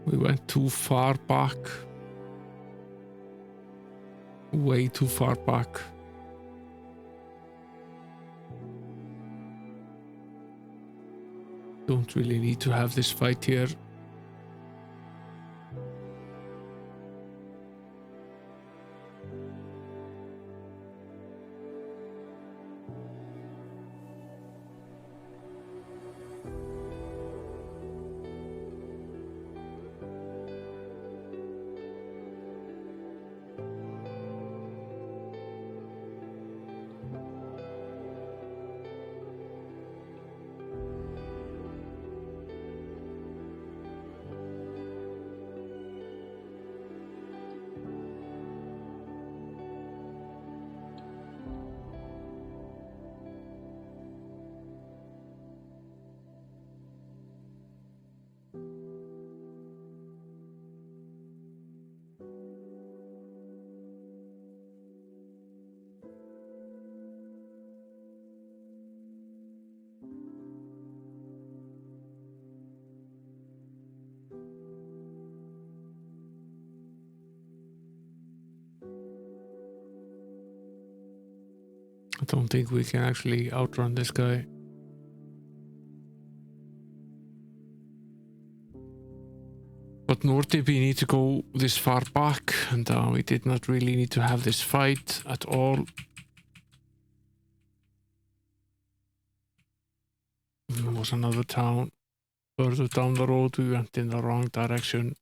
We went too far back. Way too far back. Don't really need to have this fight here. I don't think we can actually outrun this guy. But nor did we need to go this far back, and we did not really need to have this fight at all. There was another town further down the road. We went in the wrong direction.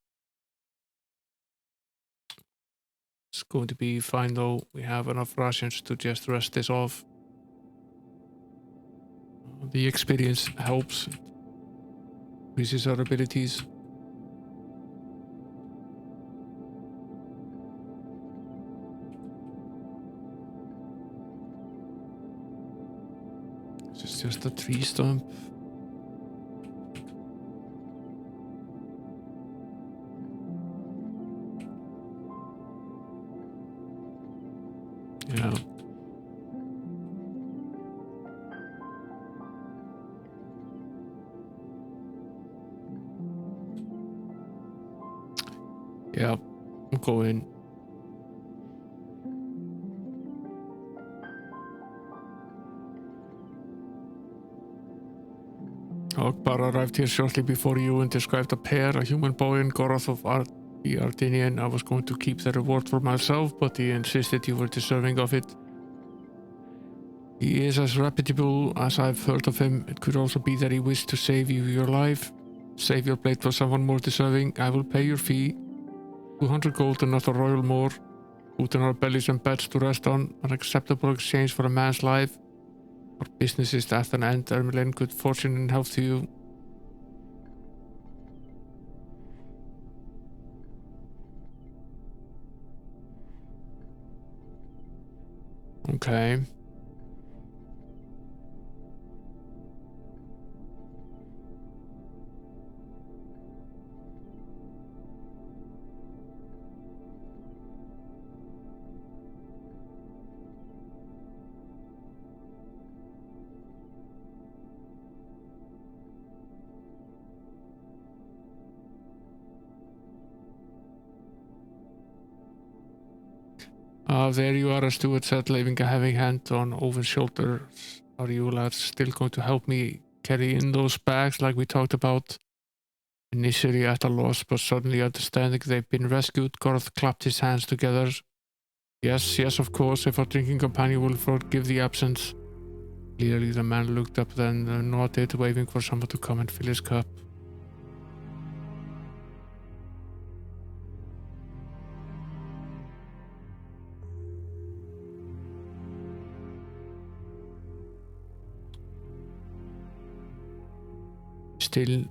It's going to be fine though. We have enough rations to just rest this off. The experience helps. Increases our abilities. This is just a tree stump. Yeah. Yeah, I'm going. Akbar arrived here shortly before you and described a pair, a human boy and Goroth of the Ardinian. I was going to keep the reward for myself, but he insisted you were deserving of it. He is as reputable as I've heard of him. It could also be that he wished to save you your life. Save your blade for someone more deserving. I will pay your fee. 200 gold and not a royal more. Food in our bellies and beds to rest on. An acceptable exchange for a man's life. Our business is at an end, Ermelin. Good fortune and health to you. Okay. There you are, as Stuart said, leaving a heavy hand on Owen's shoulders. Are you lads still going to help me carry in those bags like we talked about? Initially at a loss, but suddenly understanding they've been rescued, Goroth clapped his hands together. Yes, yes, of course, if our drinking companion will forgive the absence. Clearly the man looked up then nodded, waving for someone to come and fill his cup. Still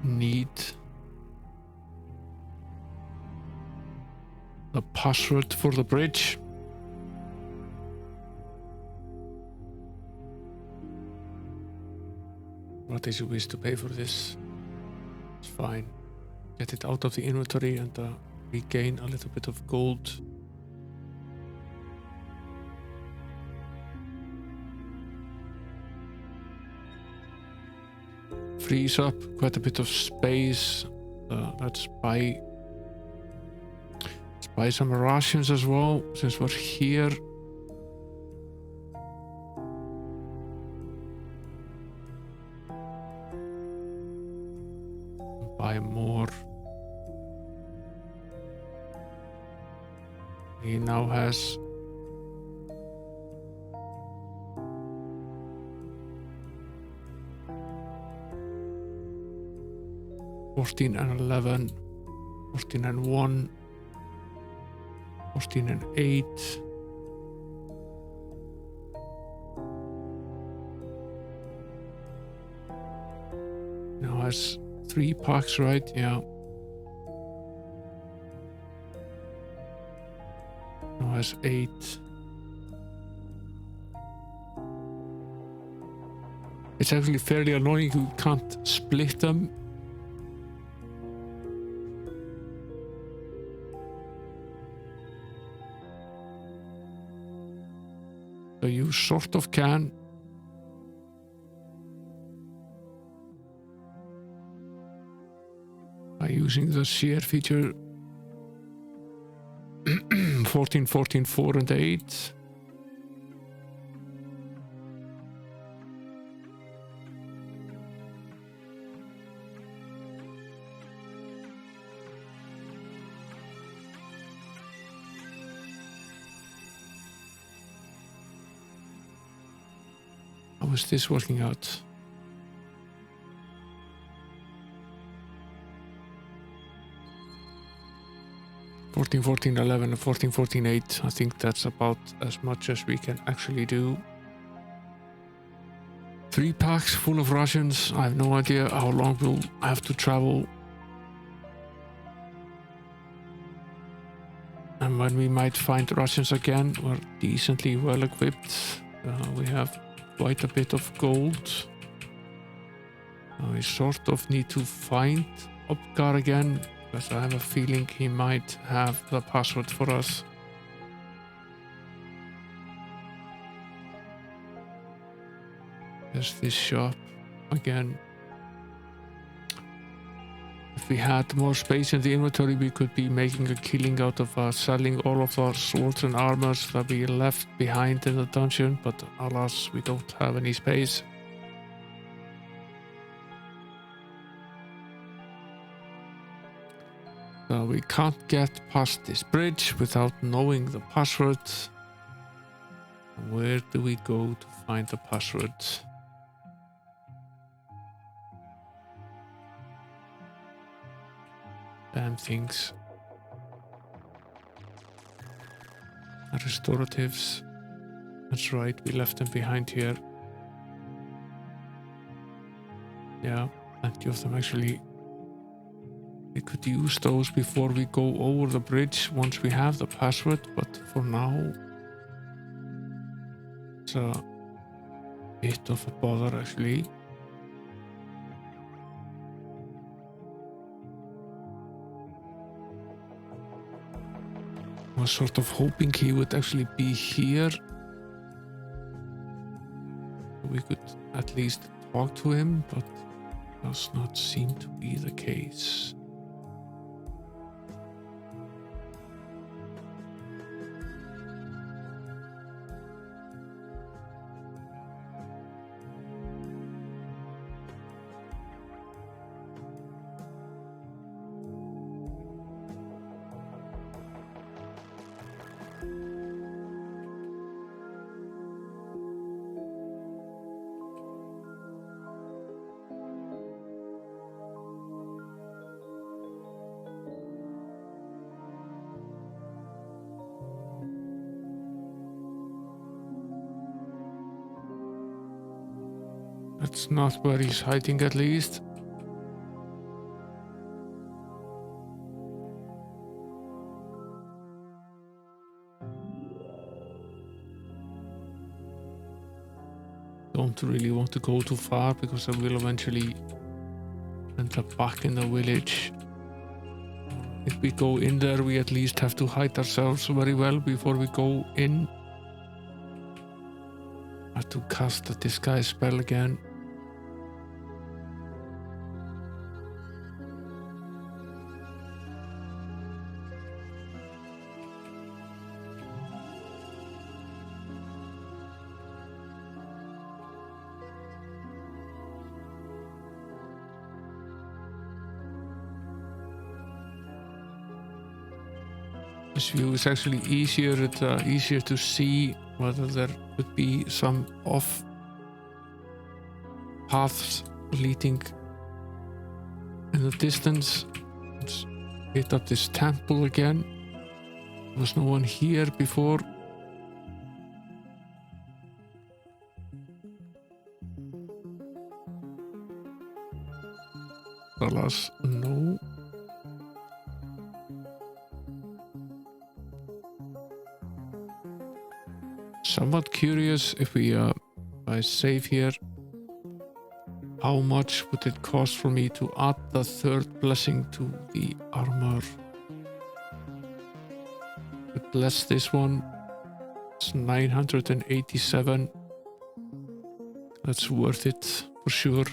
need the password for the bridge. What is your wish to pay for this? It's fine. Get it out of the inventory and regain a little bit of gold. Frees up quite a bit of space. Let's buy some rations as well, since we're here. Buy more. He now has 14 and 11, 14 and 1, 14 and 8. Now has 3 packs, right? Yeah. Now has 8. It's actually fairly annoying you can't split them. So you sort of can. By using the share feature. 14, 14, 4 and 8. How is this working out? $14, $14, $11, and $14, $14, $8. I think that's about as much as we can actually do. 3 packs full of rations. I have no idea how long we'll have to travel. And when we might find rations again, we're decently well equipped. We have quite a bit of gold. We sort of need to find Opgar again, because I have a feeling he might have the password for us. There's this shop again. If we had more space in the inventory, we could be making a killing out of selling all of our swords and armors that we left behind in the dungeon, but alas, we don't have any space. So we can't get past this bridge without knowing the password. Where do we go to find the password? Damn things. Restoratives. That's right, we left them behind here. Yeah, plenty of them actually. We could use those before we go over the bridge once we have the password, but for now it's a bit of a bother actually. I was sort of hoping he would actually be here. We could at least talk to him, but does not seem to be the case. That's not where he's hiding, at least. Don't really want to go too far because I will eventually end up back in the village. If we go in there, we at least have to hide ourselves very well before we go in. I have to cast the disguise spell again. This view is actually easier. It's easier to see whether there could be some off paths leading in the distance. Let's hit up this temple again. There was no one here before. Alas, no. Somewhat curious if we I save here. How much would it cost for me to add the third blessing to the armor? To bless this one, it's 987. That's worth it for sure.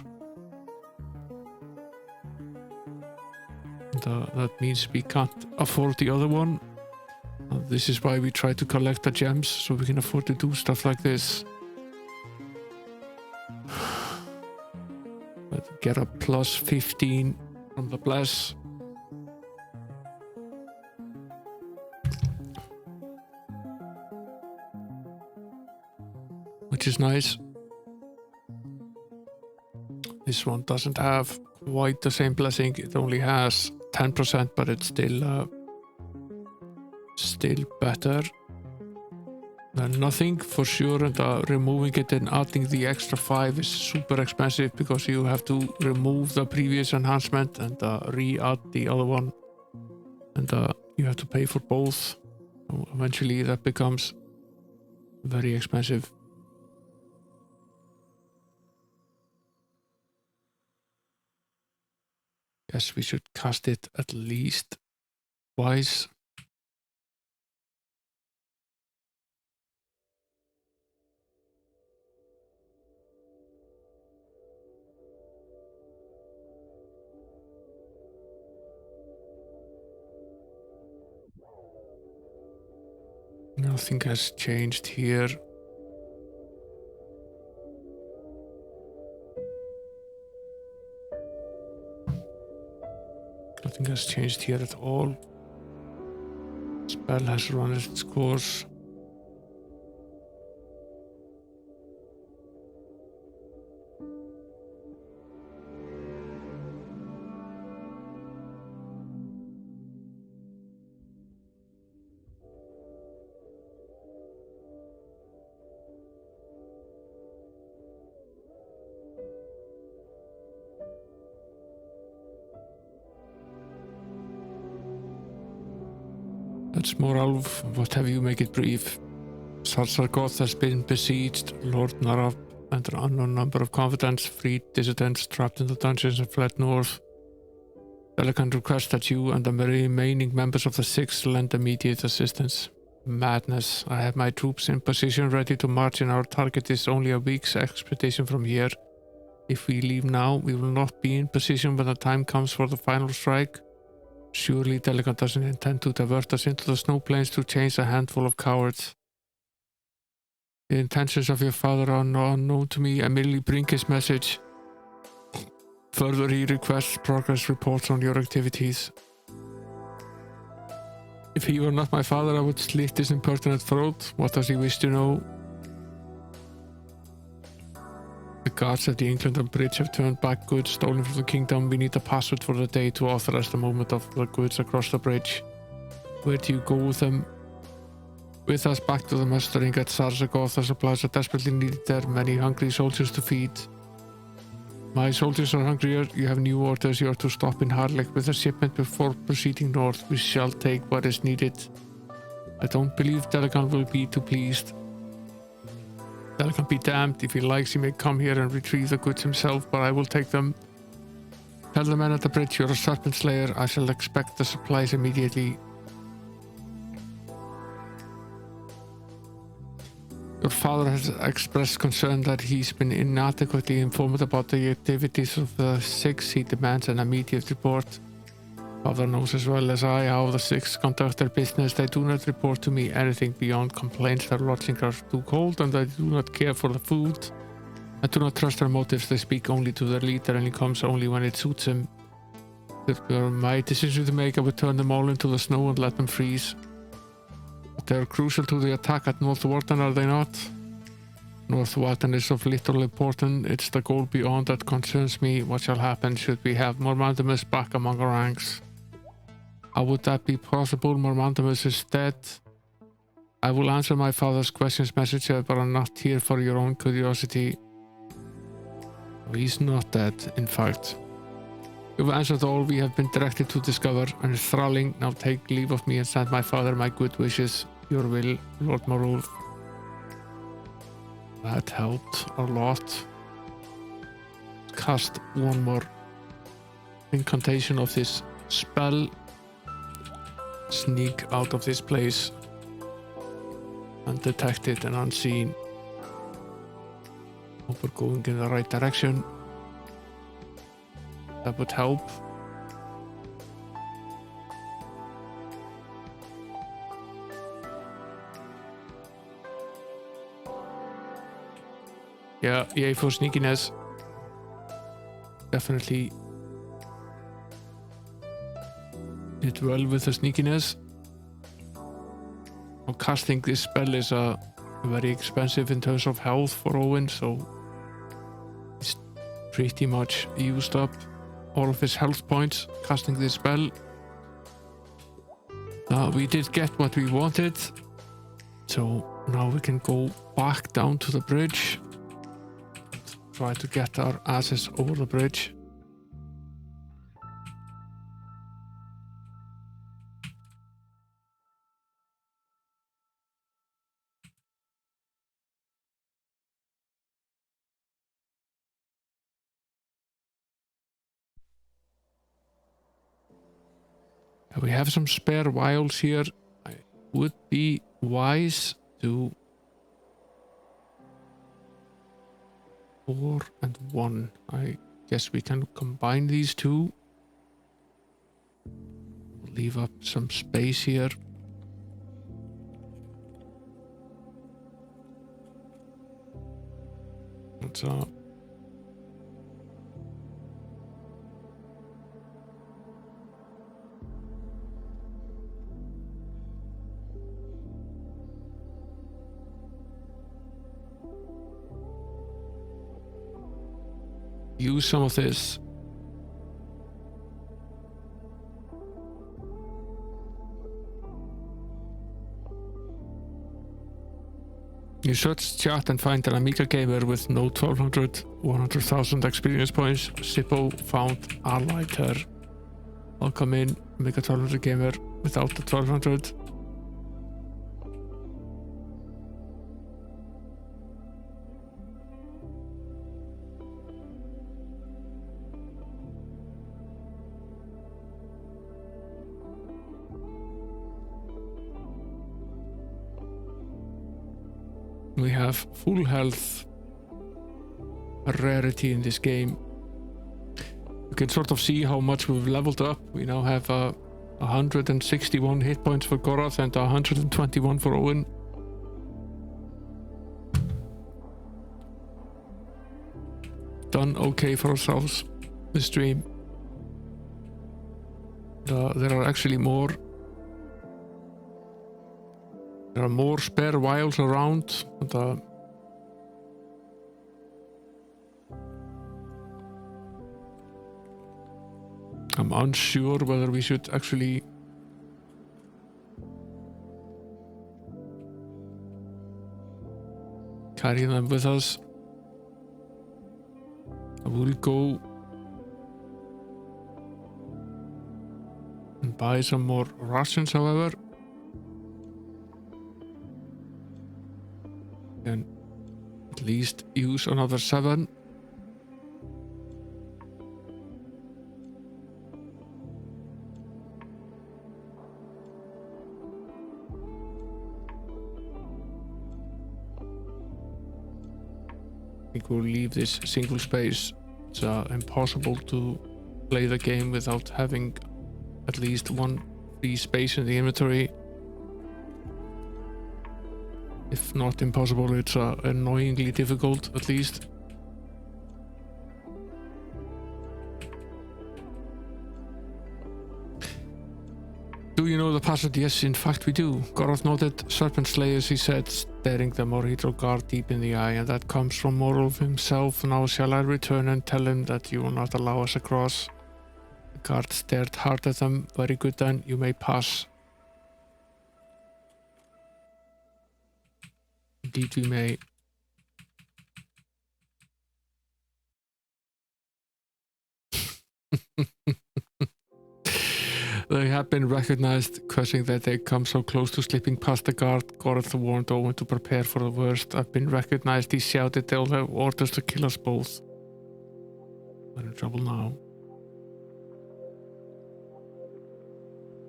And, that means we can't afford the other one. This is why we try to collect the gems, so we can afford to do stuff like this. But get a plus 15 from the bless. Which is nice. This one doesn't have quite the same blessing. It only has 10%, but it's still better than nothing for sure. And removing it and adding the extra 5 is super expensive because you have to remove the previous enhancement and re-add the other one, and you have to pay for both. So eventually that becomes very expensive. Guess we should cast it at least twice. Nothing has changed here. Nothing has changed here at all. Spell has run its course. That's more Elf. What have you? Make it brief. Sarsagoth has been besieged. Lord Narab and an unknown number of confidants freed dissidents trapped in the dungeons and fled north. Delacan requests that you and the remaining members of the Sixth lend immediate assistance. Madness. I have my troops in position ready to march, and our target is only a week's expedition from here. If we leave now, we will not be in position when the time comes for the final strike. Surely Delacan doesn't intend to divert us into the snow plains to chase a handful of cowards. The intentions of your father are unknown to me. I merely bring his message. Further, he requests progress reports on your activities. If he were not my father, I would slit his impertinent throat. What does he wish to know? The guards at the England Bridge have turned back goods stolen from the kingdom. We need a password for the day to authorize the movement of the goods across the bridge. Where do you go with them? With us back to the mustering at Sarsagoth. The supplies are desperately needed there. Many hungry soldiers to feed. My soldiers are hungrier. You have new orders. You are to stop in Harlech with a shipment before proceeding north. We shall take what is needed. I don't believe Delacan will be too pleased. Delacan be damned. If he likes, he may come here and retrieve the goods himself, but I will take them. Tell the men at the bridge you're a serpent slayer. I shall expect the supplies immediately. Your father has expressed concern that he's been inadequately informed about the activities of the Six. He demands an immediate report. Father knows as well as I how the Six conduct their business. They do not report to me anything beyond complaints that lodgings are too cold and they do not care for the food. I do not trust their motives. They speak only to their leader and he comes only when it suits him. If it were my decision to make, I would turn them all into the snow and let them freeze. But they are crucial to the attack at North Warden, are they not? North Warden is of little importance. It's the goal beyond that concerns me. What shall happen should we have Mormantimus back among our ranks? How would that be possible? Mormantimus is dead. I will answer my father's questions, messenger, but I'm not here for your own curiosity. He's not dead, in fact. You've answered all we have been directed to discover, and it's thrilling. Now take leave of me and send my father my good wishes. Your will, Lord Morulf. That helped a lot. Cast one more incantation of this spell. Sneak out of this place. Undetected and unseen. Hope we're going in the right direction. That would help. Yeah, yay for sneakiness. Definitely did well with the sneakiness. Now, casting this spell is very expensive in terms of health for Owen, so he's pretty much used up all of his health points casting this spell. We did get what we wanted, so now we can go back down to the bridge, try to get our asses over the bridge. We have some spare vials here. It would be wise to 4 and 1. I guess we can combine these two. Leave up some space here. Let's use some of this. You search chat and find an Amiga gamer with no 1200, 100,000 experience points. Sippo found allied her. I'll come in, make a 1200 gamer without the 1200. We have full health, a rarity in this game. You can sort of see how much we've leveled up. We now have 161 hit points for Gorath and 121 for Owen. Done okay for ourselves this stream. There are actually more. There are more spare vials around, and I'm unsure whether we should actually carry them with us. I will go and buy some more rations, however. And at least use another 7. I think we'll leave this single space. It's impossible to play the game without having at least one free space in the inventory. If not impossible, it's annoyingly difficult, at least. Do you know the passage? Yes, in fact we do. Gorath noted serpent slayers, he said, staring the Morhidro guard deep in the eye, and that comes from Morolf himself. Now shall I return and tell him that you will not allow us across? The guard stared hard at them. Very good then, you may pass. Indeed we may. They have been recognized, cursing that they come so close to slipping past the guard. Gorath warned Owen to prepare for the worst. I've been recognized, he shouted. They'll have orders to kill us both. We're in trouble now.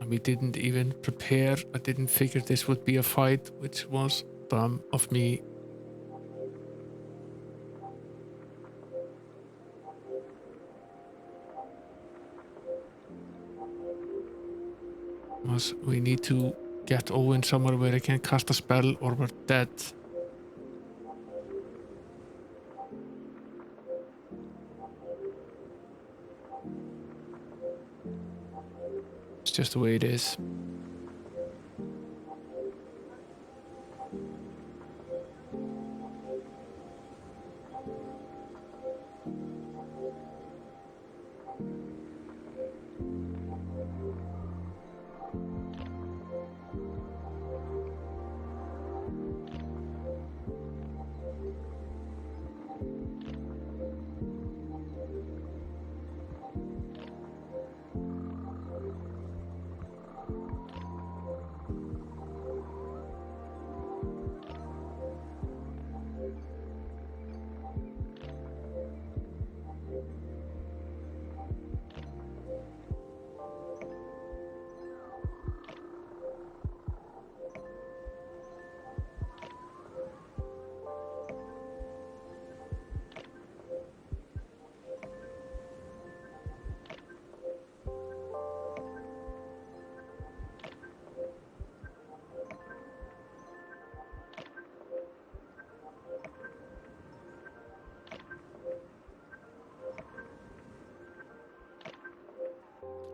And we didn't even prepare. I didn't figure this would be a fight, which was dumb of me. We need to get Owen somewhere where he can cast a spell or we're dead. It's just the way it is.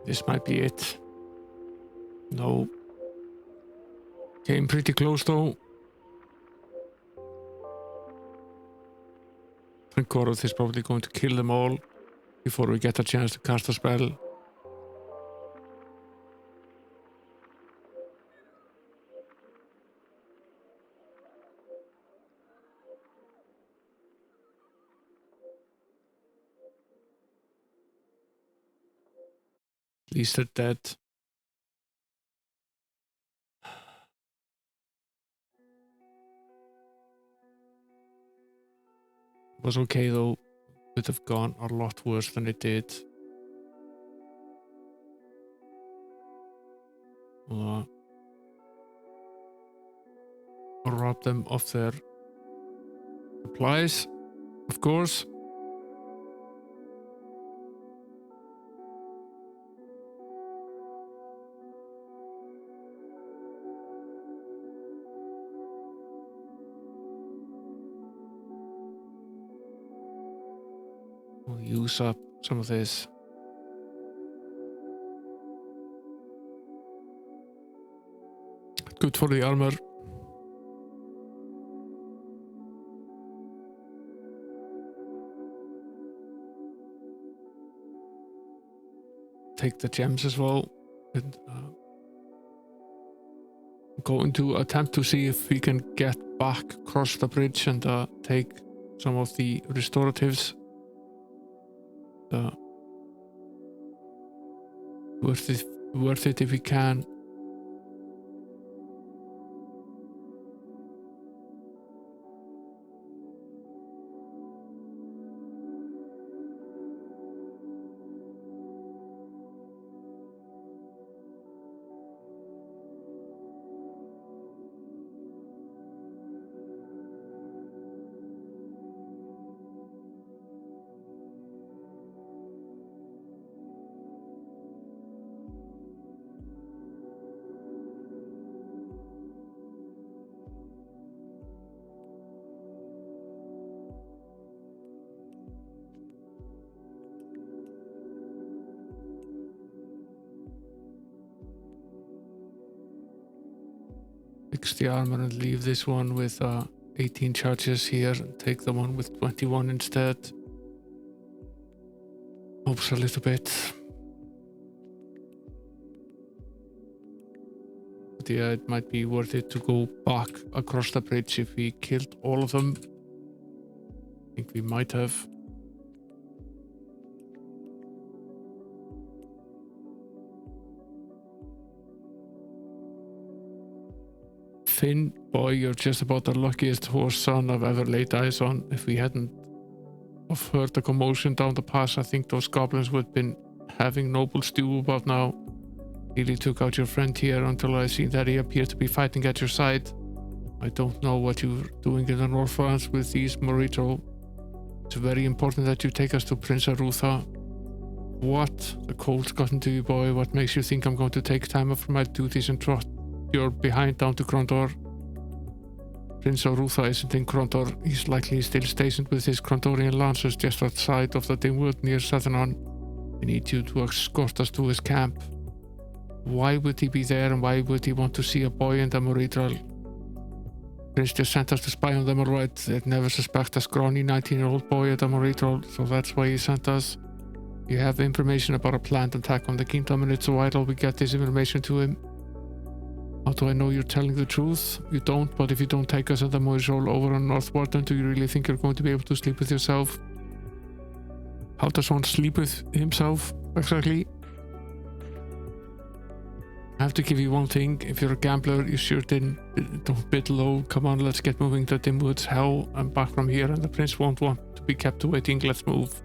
This might be it. No. Came pretty close though. I think Goroth is probably going to kill them all before we get a chance to cast a spell. At least they're dead. It was okay though. Could have gone a lot worse than it did. Rob them of their supplies, of course. We'll use up some of this. Good for the armor. Take the gems as well. And, I'm going to attempt to see if we can get back across the bridge and take some of the restoratives. Worth it if we can. Fix the armor and leave this one with 18 charges here and take the one with 21 instead. Hopes a little bit. But yeah, it might be worth it to go back across the bridge if we killed all of them. I think we might have. Finn, boy, you're just about the luckiest horse son I've ever laid eyes on. If we hadn't have heard the commotion down the pass, I think those goblins would have been having noble stew about now. Really took out your friend here until I seen that he appeared to be fighting at your side. I don't know what you're doing in the Northlands with these Morito. It's very important that you take us to Prince Arutha. What? The cold's gotten to you, boy. What makes you think I'm going to take time off from my duties and trot your behind down to Krondor? Prince Arutha isn't in Krondor. He's likely still stationed with his Krondorian lancers just outside of the dim wood near Southern. I need you to escort us to his camp. Why would he be there and why would he want to see a boy in the Moridral? Prince just sent us to spy on them, alright. They'd never suspect a scrawny 19-year-old boy at the Moridral, so that's why he sent us. You have information about a planned attack on the kingdom and it's vital we get this information to him. How do I know you're telling the truth? You don't, but if you don't take us and the Moridral over on Northwarden, do you really think you're going to be able to sleep with yourself? How does one sleep with himself, exactly? I have to give you one thing. If you're a gambler, you sure don't bid low. Come on, let's get moving to dim woods. Hell, I'm back from here and the prince won't want to be kept waiting. Let's move.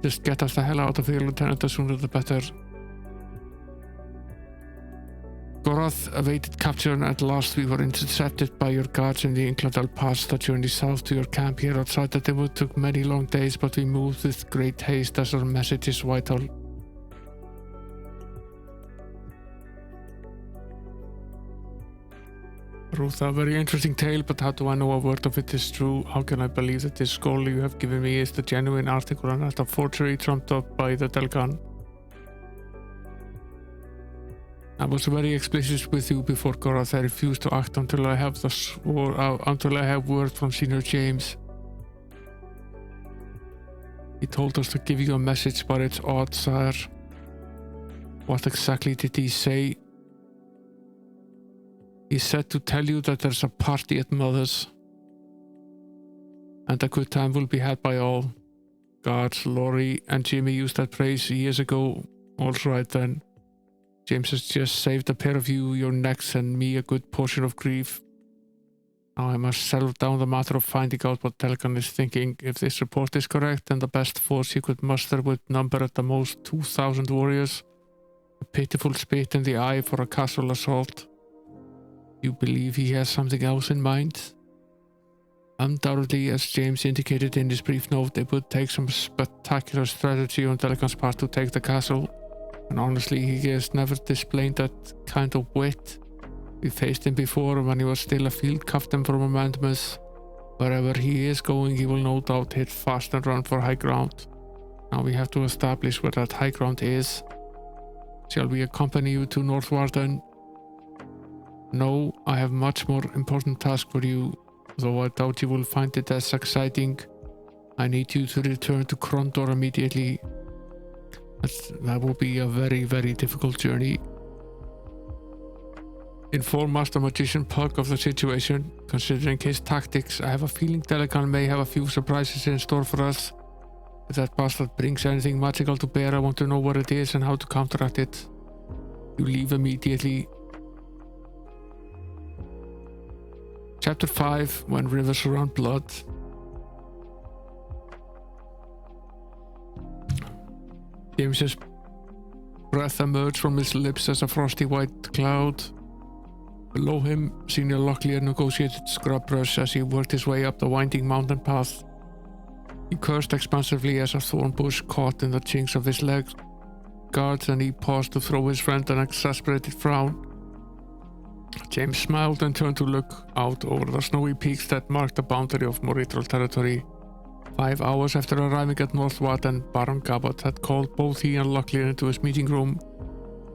Just get us the hell out of here, Lieutenant. The sooner the better. Goroth awaited capture and at last we were intercepted by your guards in the Inkladal Pass. The journey south to your camp here outside the dim wood took many long days, but we moved with great haste as our message is vital. Ruth, a very interesting tale, but how do I know a word of it is true? How can I believe that this scroll you have given me is the genuine article and not a forgery trumped up by the Delgan? I was very explicit with you before, Gorath. I refuse to act until I have until I have word from Senior James. He told us to give you a message, but it's odd, sir. What exactly did he say? He said to tell you that there's a party at Mother's, and a good time will be had by all. Gods, Laurie and Jimmy used that phrase years ago. All right then. James has just saved a pair of your necks, and me a good portion of grief. Now I must settle down the matter of finding out what Telegon is thinking. If this report is correct, then the best force he could muster would number at the most 2,000 warriors. A pitiful spit in the eye for a castle assault. You believe he has something else in mind? Undoubtedly, as James indicated in his brief note, it would take some spectacular strategy on Telegon's part to take the castle. And honestly, he has never displayed that kind of wit. We faced him before when he was still a field captain from Amendmus. Wherever he is going, he will no doubt hit fast and run for high ground. Now we have to establish where that high ground is. Shall we accompany you to Northwarden? No, I have much more important task for you, though I doubt you will find it as exciting. I need you to return to Krondor immediately. That will be a very, very difficult journey. Inform Master Magician Puck of the situation. Considering his tactics, I have a feeling Telegon may have a few surprises in store for us. If that bastard brings anything magical to bear, I want to know what it is and how to counteract it. You leave immediately. Chapter 5, When Rivers Run Blood. James's breath emerged from his lips as a frosty white cloud. Below him, Senior Locklear negotiated scrub brush as he worked his way up the winding mountain path. He cursed expansively as a thorn bush caught in the chinks of his leg guards, and he paused to throw his friend an exasperated frown. James smiled and turned to look out over the snowy peaks that marked the boundary of Moritral territory. 5 hours after arriving at Northwarden, Baron Gabbard had called both he and Locklear into his meeting room.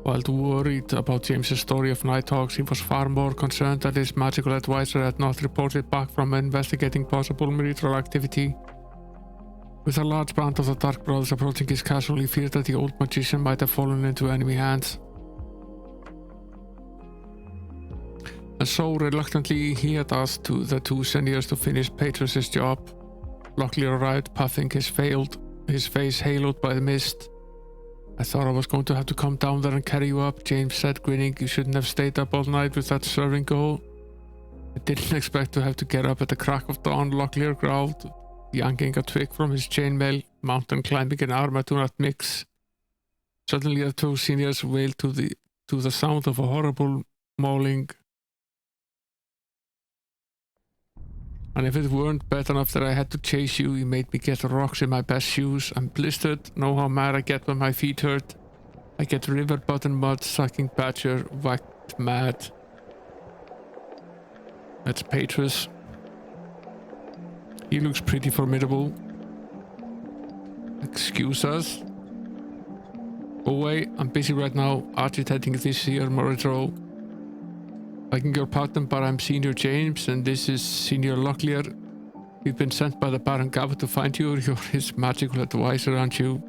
While worried about James's story of Nighthawks, he was far more concerned that his magical advisor had not reported back from investigating possible Moritral activity. With a large band of the Dark Brothers approaching his castle, he feared that the old magician might have fallen into enemy hands. And so, reluctantly, he had asked the two seniors to finish Petrus's job. Locklear arrived, puffing, his face haloed by the mist. I thought I was going to have to come down there and carry you up, James said, grinning. You shouldn't have stayed up all night with that serving go. I didn't expect to have to get up at the crack of dawn, Locklear growled, yanking a twig from his chainmail. Mountain climbing and armor do not mix. Suddenly the two seniors wailed to the sound of a horrible mauling. And if it weren't bad enough that I had to chase you, he made me get rocks in my best shoes. I'm blistered, know how mad I get when my feet hurt. I get river bottom mud sucking badger, whacked mad. That's Petrus. He looks pretty formidable. Excuse us. Go away, I'm busy right now, agitating this here Moritro. Begging your pardon, but I'm Senior James, and this is Senior Locklear. We've been sent by the Baron Gabbard to find you. You're his magical advisor, aren't you?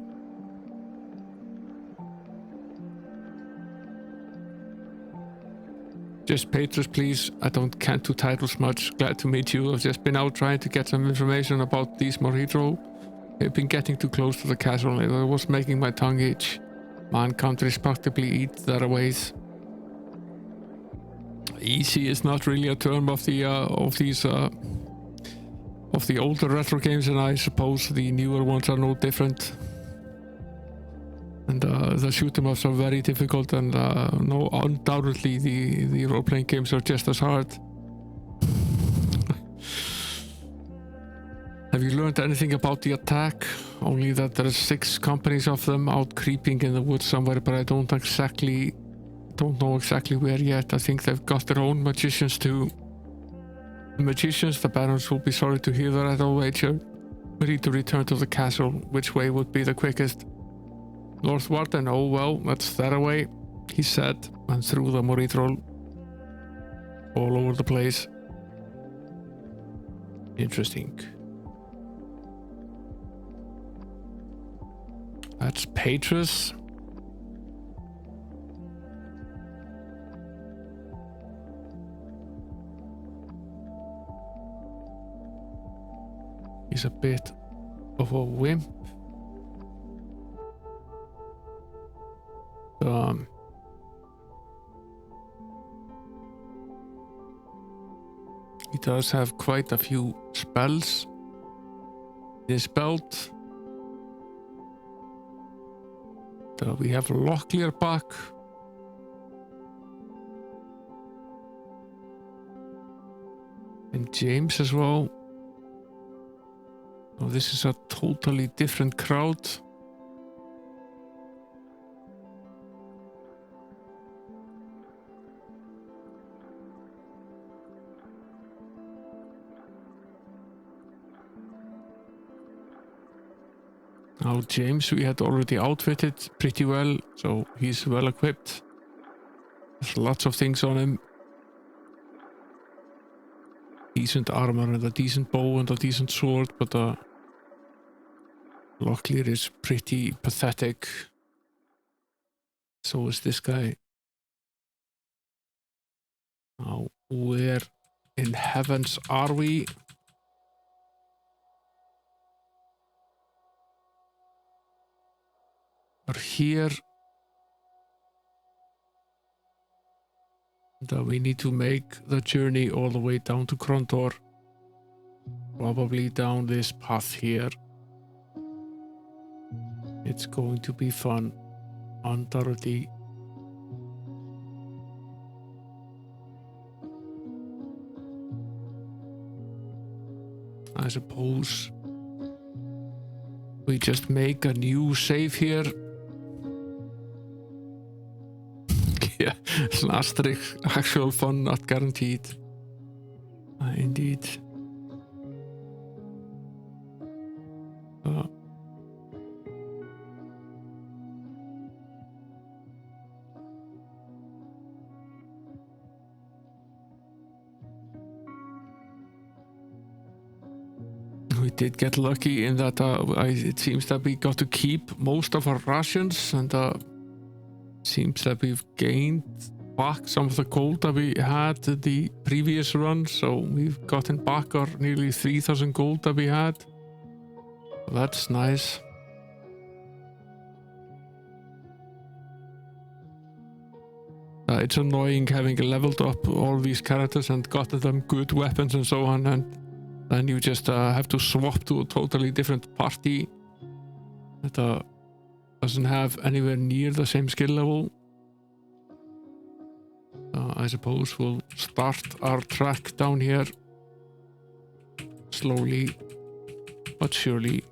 Just Petrus, please. I don't count two titles much. Glad to meet you. I've just been out trying to get some information about these Moritro. They've been getting too close to the castle, and it was making my tongue itch. Man can't respectably eat their ways. Easy is not really a term of the older retro games, and I suppose the newer ones are no different. And the shoot 'em ups are very difficult, and no, undoubtedly the role-playing games are just as hard. Have you learned anything about the attack? Only that there's 6 companies of them out creeping in the woods somewhere, but I don't know exactly where yet. I think they've got their own magicians too. The magicians, the barons, will be sorry to hear that, I'll wager. We need to return to the castle. Which way would be the quickest? Northwarden, oh well, that's that away. he said, and threw the Morithrol all over the place. Interesting. That's Petrus. He's a bit of a wimp. He does have quite a few spells in his belt. So we have Locklear back. And James as well. So this is a totally different crowd. Now James we had already outfitted pretty well, so he's well equipped. There's lots of things on him. Decent armor and a decent bow and a decent sword, but Locklear is pretty pathetic. So is this guy. Now where in heavens are we? We're here. We need to make the journey all the way down to Krondor. Probably down this path here. It's going to be fun. Undoubtedly. I suppose we just make a new save here. Yeah, it's an asterisk. Actual fun, not guaranteed. Indeed. We did get lucky in that it seems that we got to keep most of our rations, and seems that we've gained back some of the gold that we had the previous run, so we've gotten back our nearly 3,000 gold that we had. That's nice. It's annoying having leveled up all these characters and gotten them good weapons and so on, and then you just have to swap to a totally different party that doesn't have anywhere near the same skill level. I suppose we'll start our track down here slowly but surely.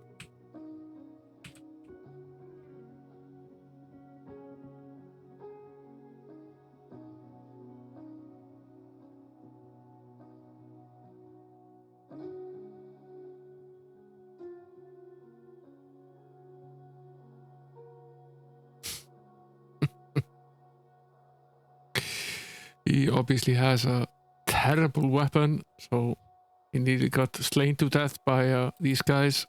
He obviously has a terrible weapon, so he nearly got slain to death by these guys.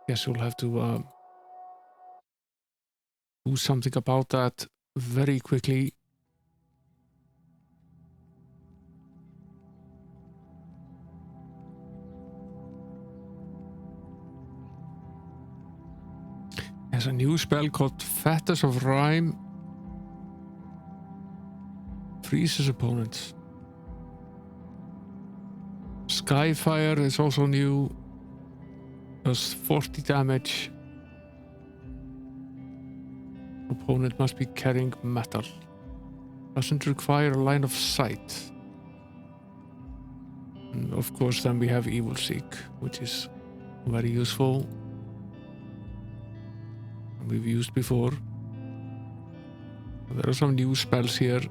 Guess we'll have to do something about that very quickly. There's a new spell called Fetters of Rhyme. Freezes opponents. Skyfire is also new. Does 40 damage. Opponent must be carrying metal. Doesn't require a line of sight. And of course then we have Evil Seek, which is very useful. We've used before. There are some new spells here.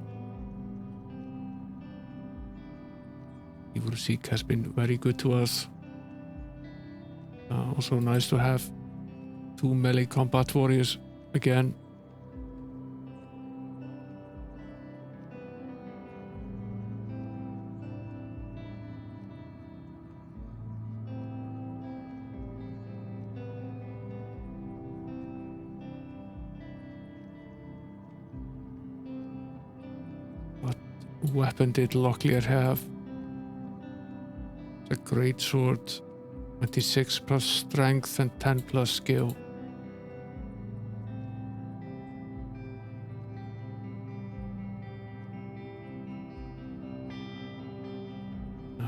Evil Seek has been very good to us. Also nice to have. 2 melee combat warriors again. What weapon did Locklear have? It's a great sword. 26 plus strength and 10 plus skill.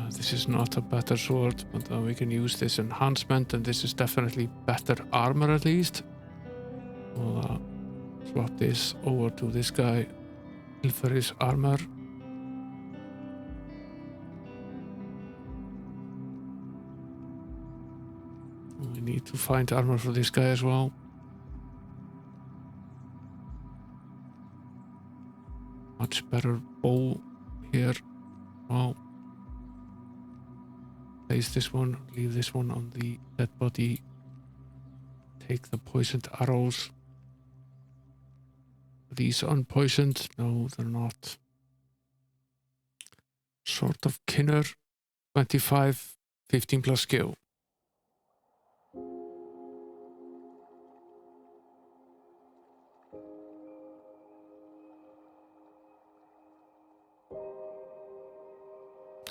This is not a better sword, but we can use this enhancement, and this is definitely better armor at least. We'll swap this over to this guy, for his armor. We need to find armor for this guy as well. Much better bow here. Well, place this one, leave this one on the dead body. Take the poisoned arrows. Are these unpoisoned? No, they're not. Sword of Kinner, 25, 15 plus skill.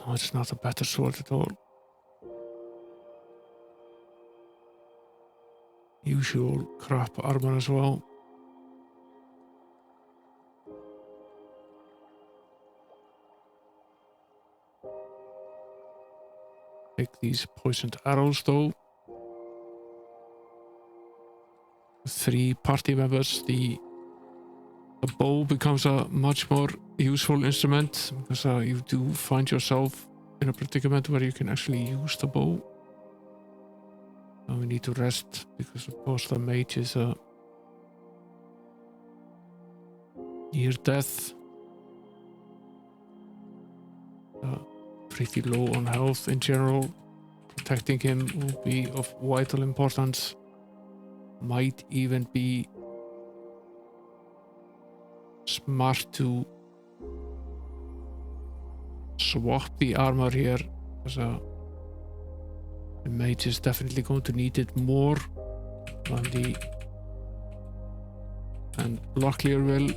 Oh, it's not a better sword at all. Usual crap armor as well. Take these poisoned arrows though. 3 party members. The bow becomes a much more useful instrument because you do find yourself in a predicament where you can actually use the bow. And we need to rest because of course the mage is near death. Pretty low on health in general. Protecting him will be of vital importance. Might even be smart to swap the armor here, because the mage is definitely going to need it more than Locklear will.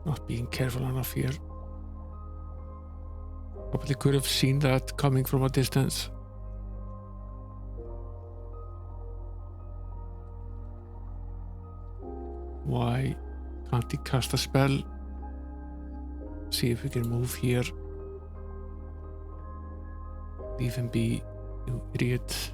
Not being careful enough here. Probably could have seen that coming from a distance. Why can't he cast a spell? See if we can move here. Leave him be, you idiot.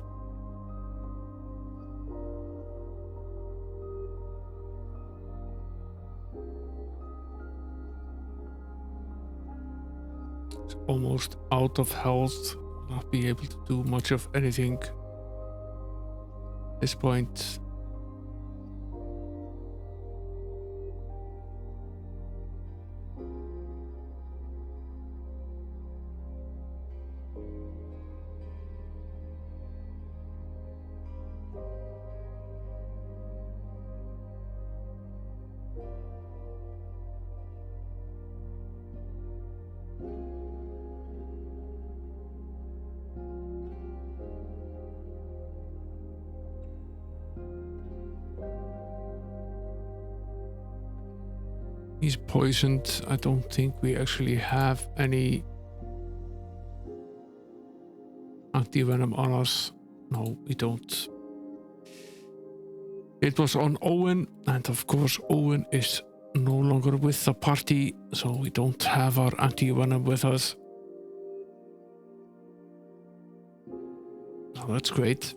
He's almost out of health. Will not be able to do much of anything at this point. He's poisoned. I don't think we actually have any anti-venom on us. No, we don't. It was on Owen, and of course Owen is no longer with the party, so we don't have our anti-venom with us. Oh, that's great.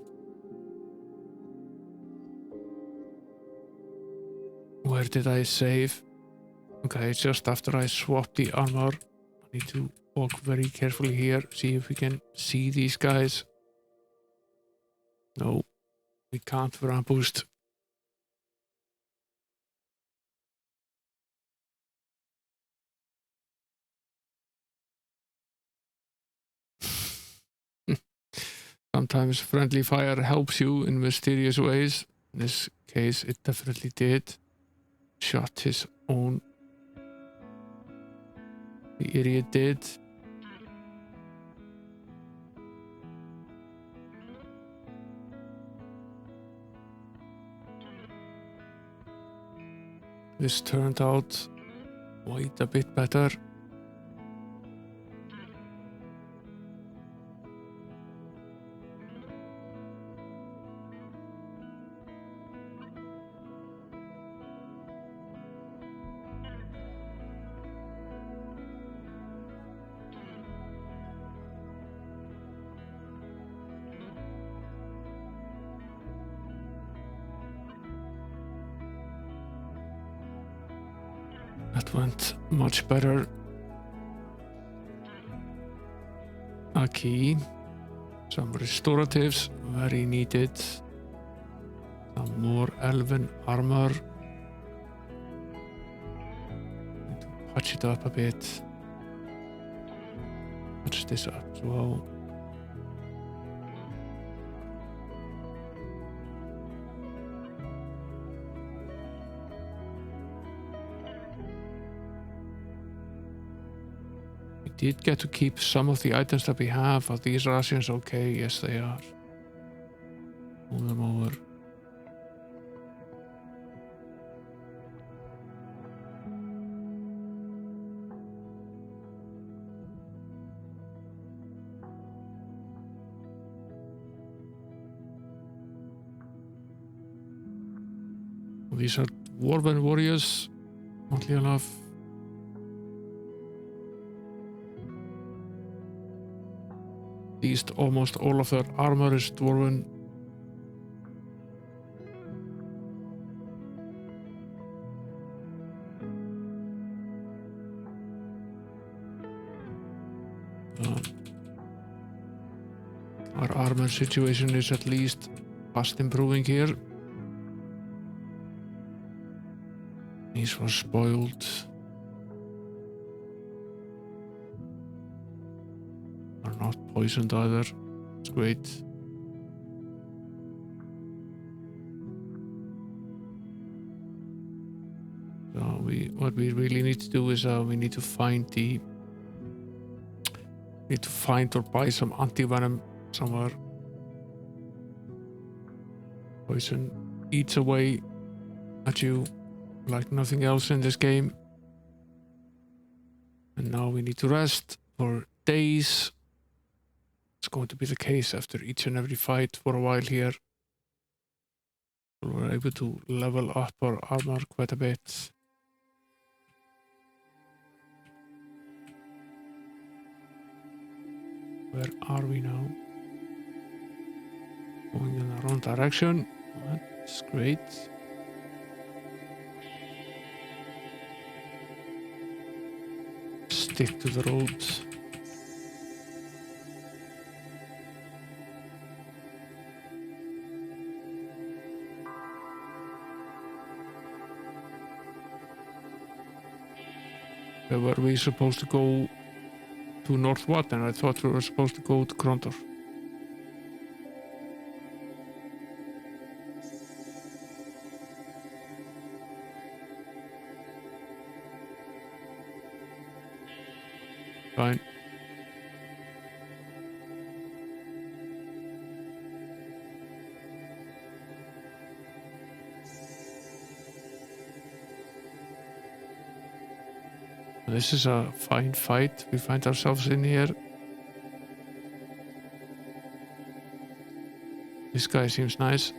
Where did I save? Okay, just after I swap the armor. I need to walk very carefully here, see if we can see these guys. No, we can't. We're ambushed. Sometimes friendly fire helps you in mysterious ways. In this case, it definitely did. Shot his own. The idiot did. This turned out quite a bit better. That went much better. A key. Some restoratives, very needed. Some more elven armor. Need to patch it up a bit. Patch this up as well. Did get to keep some of the items that we have. Are these rations okay? Yes, they are. Move them over. These are dwarven warriors, oddly enough. At least almost all of their armor is dwarven. Our armor situation is at least fast improving here. These were spoiled. Are not poisoned either. It's great. So what we really need to do is we need to find or buy some anti-venom somewhere. Poison eats away at you like nothing else in this game. And now we need to rest for days. It's going to be the case after each and every fight for a while here. We're able to level up our armor quite a bit. Where are we now? Going in the wrong direction. That's great. Stick to the roads. Were we supposed to go to North Watten? I thought we were supposed to go to Krondor. Fine. This is a fine fight we find ourselves in here. This guy seems nice.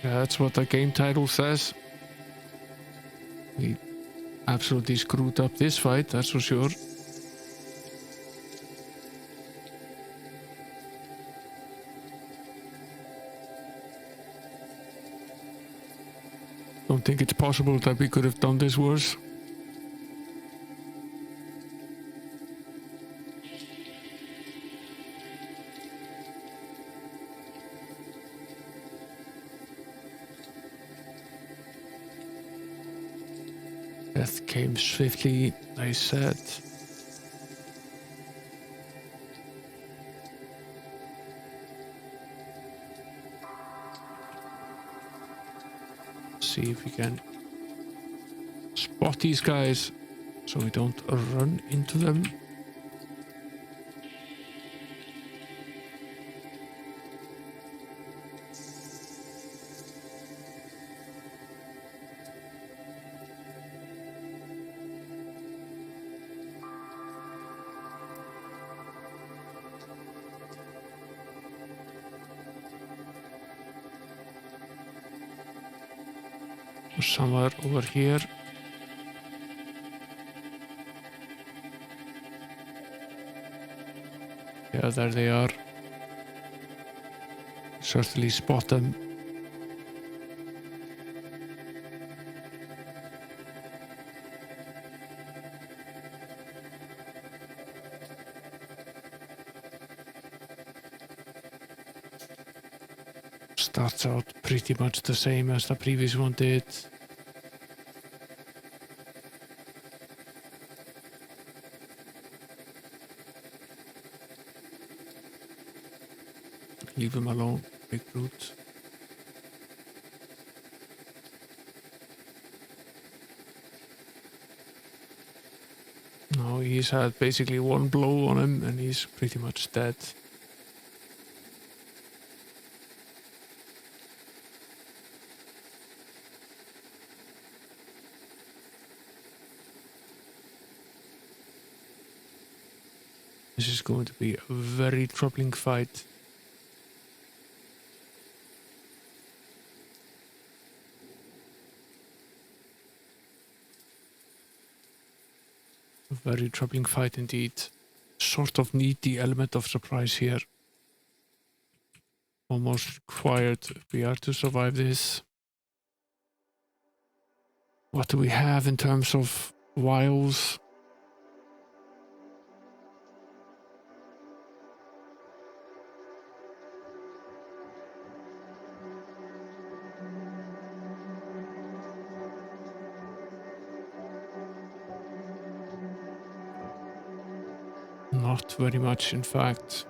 Yeah, that's what the game title says. We absolutely screwed up this fight, that's for sure. Don't think it's possible that we could have done this worse. Death came swiftly, I said. See if we can spot these guys so we don't run into them. Somewhere over here. Yeah, there they are. Certainly spot them. Starts out pretty much the same as the previous one did. Leave him alone, big brute. No, he's had basically one blow on him and he's pretty much dead. This is going to be a very troubling fight. A very troubling fight indeed. Sort of need the element of surprise here. Almost required if we are to survive this. What do we have in terms of vials? Not very much, in fact.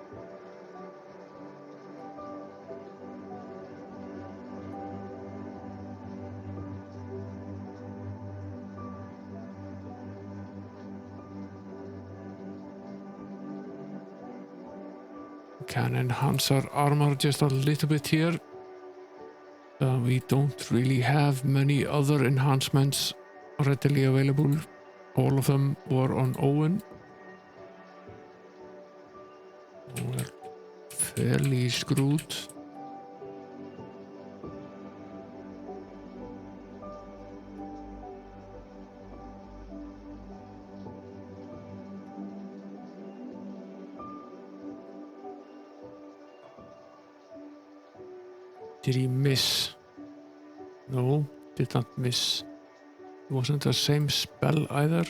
Can enhance our armor just a little bit here. We don't really have many other enhancements readily available. All of them were on Owen. We're fairly screwed. Did he miss? No, did not miss. It wasn't the same spell either.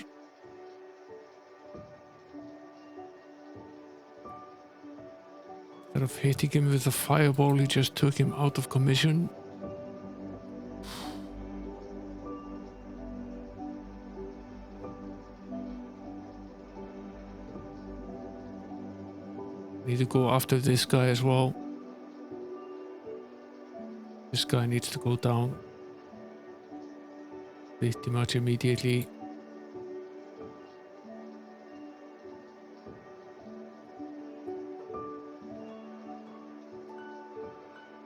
Instead of hitting him with a fireball, he just took him out of commission. Need to go after this guy as well. This guy needs to go down pretty much immediately.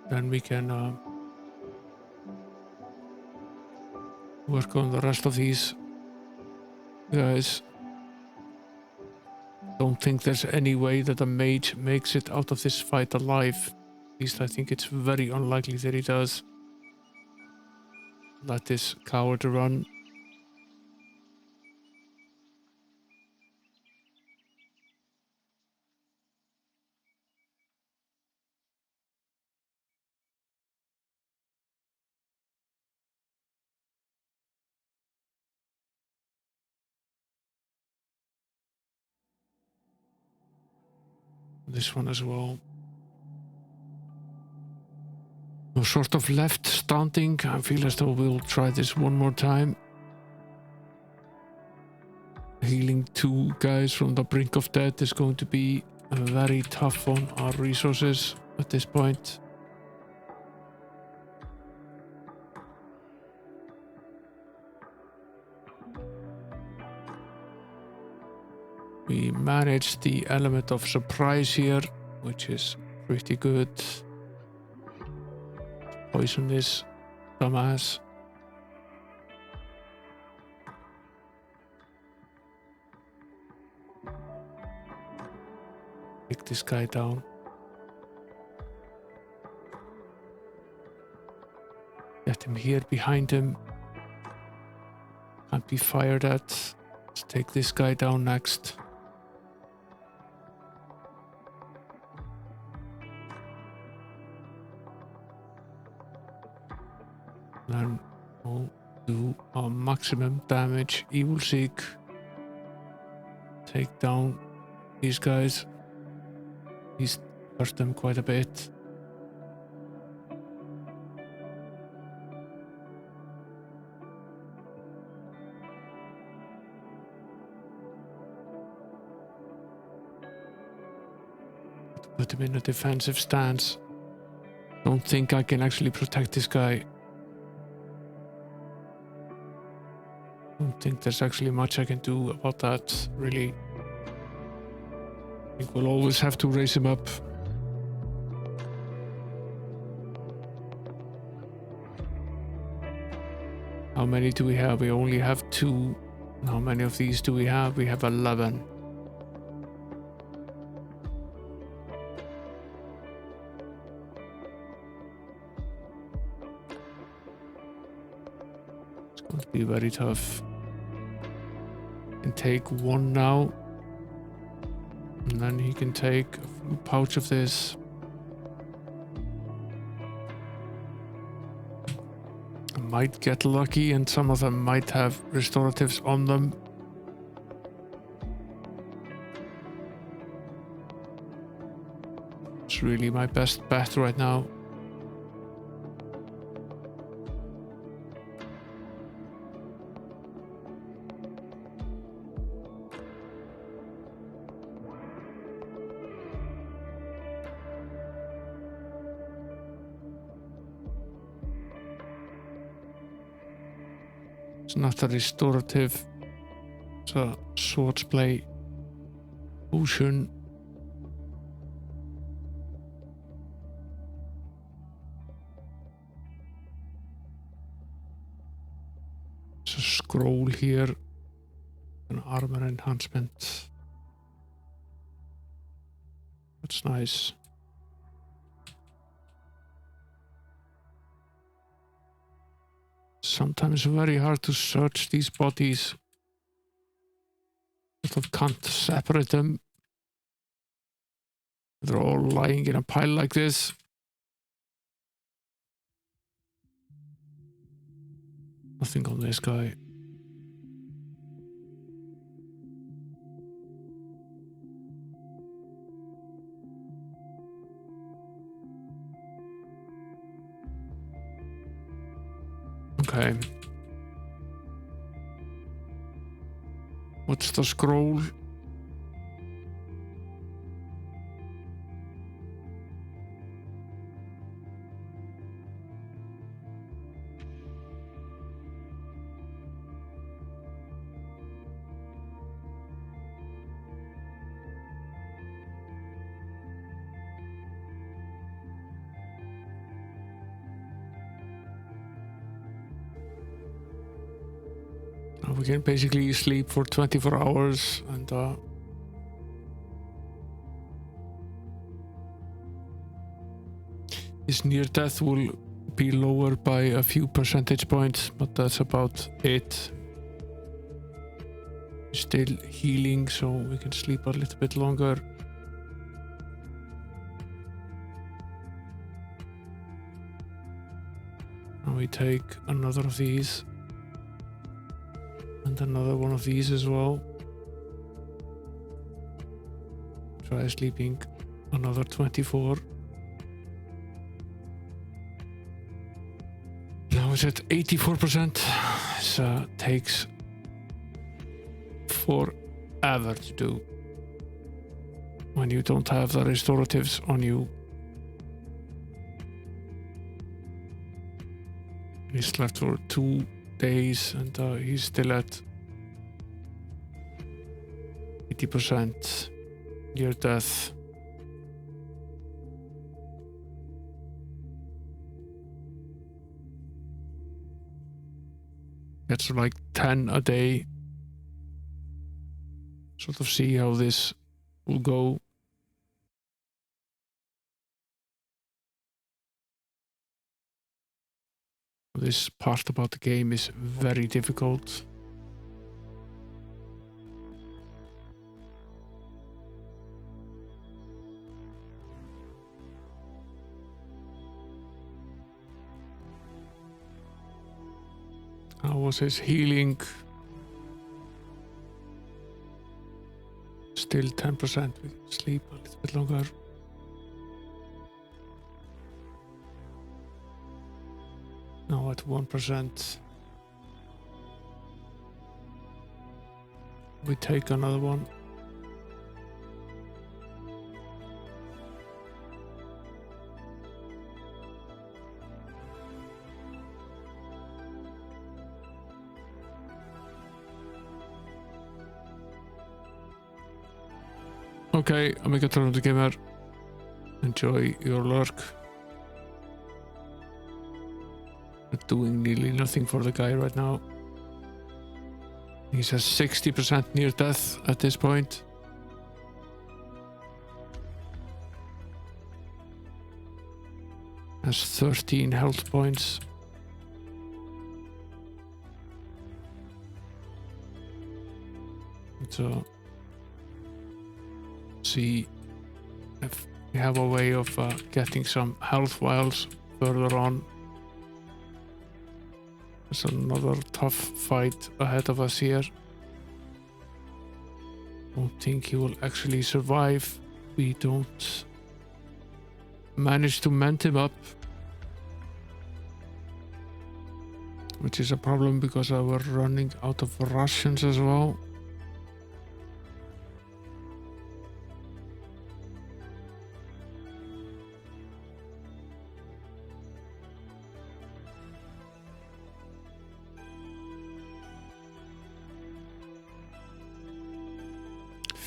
Then we can work on the rest of these guys. Don't think there's any way that a mage makes it out of this fight alive. At least I think it's very unlikely that he does. Let this coward run. This one as well. We're sort of left standing. I feel as though we'll try this one more time. Healing 2 guys from the brink of death is going to be very tough on our resources at this point. We managed the element of surprise here, which is pretty good. Poison this dumbass. Take this guy down. Get him here behind him. Can't be fired at. Let's take this guy down next. Then we'll do our maximum damage. Evil Seek. Take down these guys. He's hurt them quite a bit. Put him in a defensive stance. Don't think I can actually protect this guy. Don't think there's actually much I can do about that, really. I think we'll always have to raise him up. How many do we have? We only have 2. How many of these do we have? We have 11. It's going to be very tough. Can take 1 now. And then he can take a full pouch of this. I might get lucky and some of them might have restoratives on them. It's really my best bet right now. It's not a restorative, it's a swordsplay potion. It's a scroll here, an armor enhancement. That's nice. Sometimes very hard to search these bodies. Sort of can't separate them. They're all lying in a pile like this. Nothing on this guy. Okay. What's the scroll? We can basically sleep for 24 hours and his near death will be lower by a few percentage points, but that's about it. Still healing, so we can sleep a little bit longer. And we take another of these. And another one of these as well. Try sleeping another 24. Now it's at 84%. So takes forever to do when you don't have the restoratives on you. He slept for 2 days and he's still at 80% near death. Gets like 10 a day. Sort of see how this will go. This part about the game is very difficult. How was his healing? Still 10%. We can sleep a little bit longer. Now at 1%. We take another one. Okay, I'm gonna turn on the gamer. Enjoy your lurk. Not doing nearly nothing for the guy right now. He's at 60% near death at this point. Has 13 health points. So see if we have a way of getting some health vials further on. There's another tough fight ahead of us here. Don't think he will actually survive. We don't manage to mend him up, which is a problem because I were running out of rations as well.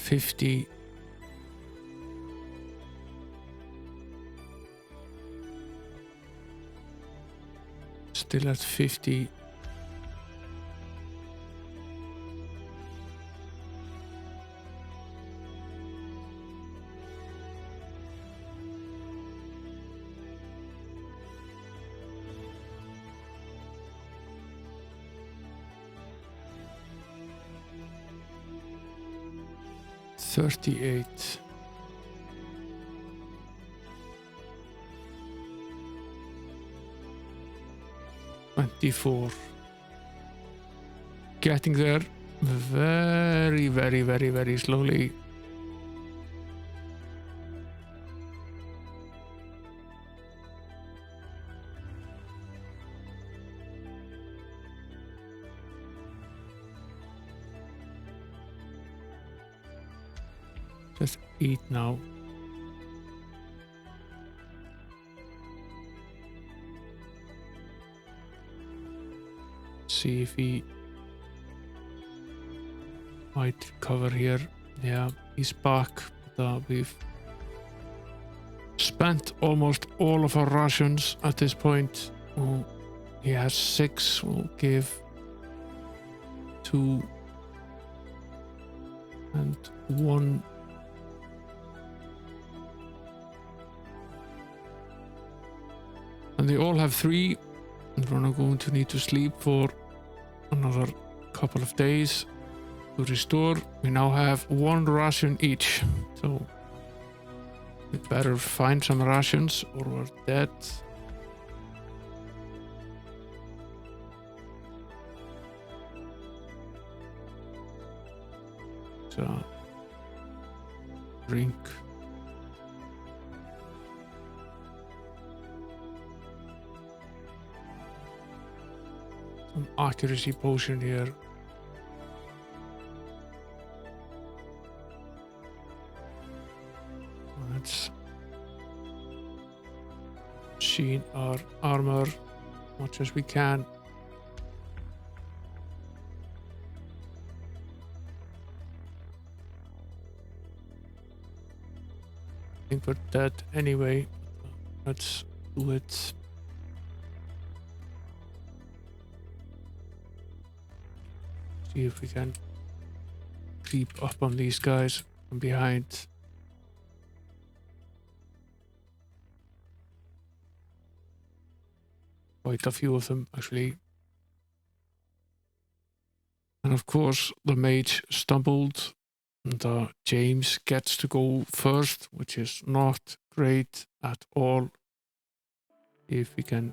$50. Still at 50. $38. $24. Getting there very, very, very, very slowly. Just eat now. See if he might cover here. Yeah, he's back. We've spent almost all of our rations at this point. Oh, he has 6. We'll give 2 and 1. And they all have 3, and we're not going to need to sleep for another couple of days to restore. We now have 1 ration each, so we better find some rations or we're dead. So, drink. Some accuracy potion here. machine our armor much as we can. I think we're dead anyway. Let's do it. See if we can creep up on these guys from behind. Quite a few of them, actually. And of course, the mage stumbled, and James gets to go first, which is not great at all. If we can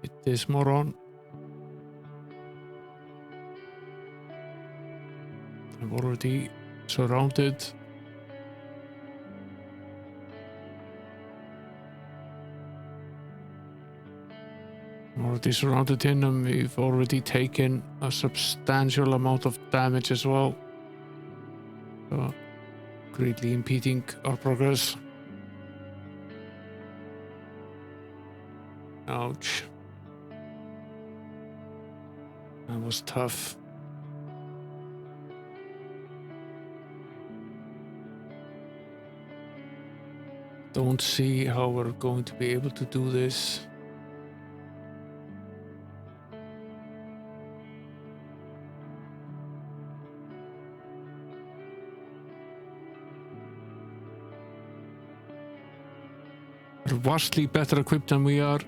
hit this moron. I'm already surrounded. I'm already surrounded in them. We've already taken a substantial amount of damage as well. So, greatly impeding our progress. Ouch. That was tough. Don't see how we're going to be able to do this. We're vastly better equipped than we are.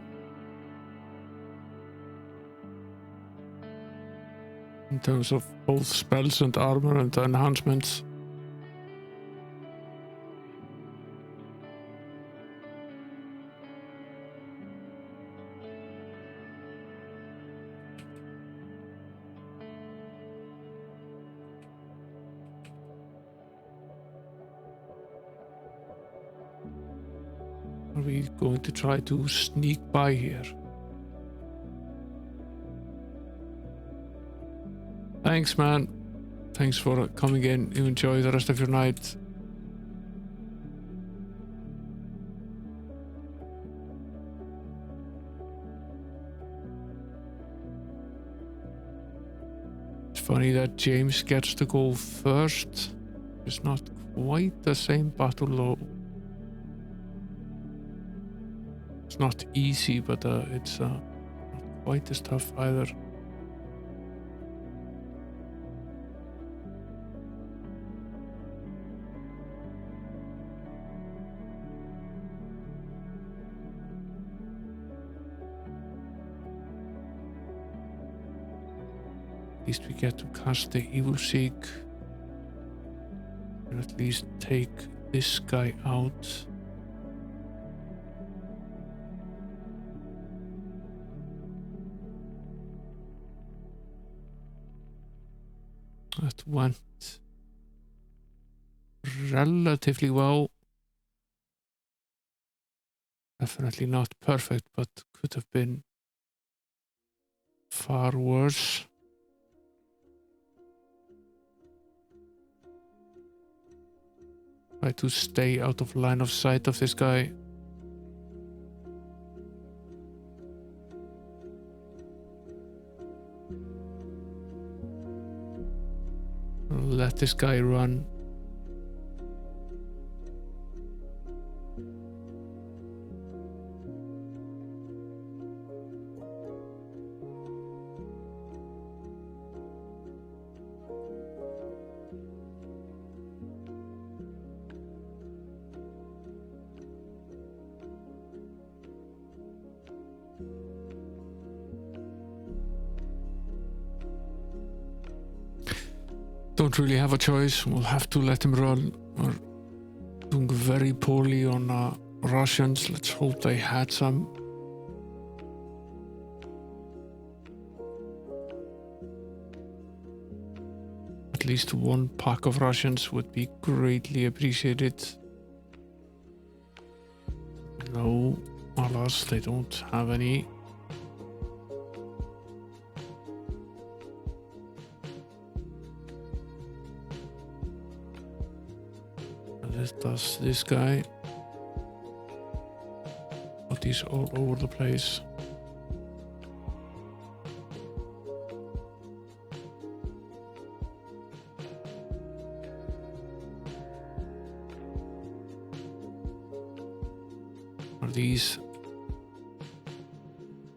In terms of both spells and armor and enhancements. Are we going to try to sneak by here? Thanks, man. Thanks for coming in. You enjoy the rest of your night. It's funny that James gets to go first. It's not quite the same battle though. It's not easy, but it's not quite as tough either. At least we get to cast the Evil Seek. And at least take this guy out. That went relatively well. Definitely not perfect, but could have been far worse. Try to stay out of line of sight of this guy. Let this guy run. Don't really have a choice. We'll have to let him run. We're doing very poorly on Russians. Let's hope they had some. At least one pack of Russians would be greatly appreciated. No, alas, they don't have any. Does this guy. bodies all over the place.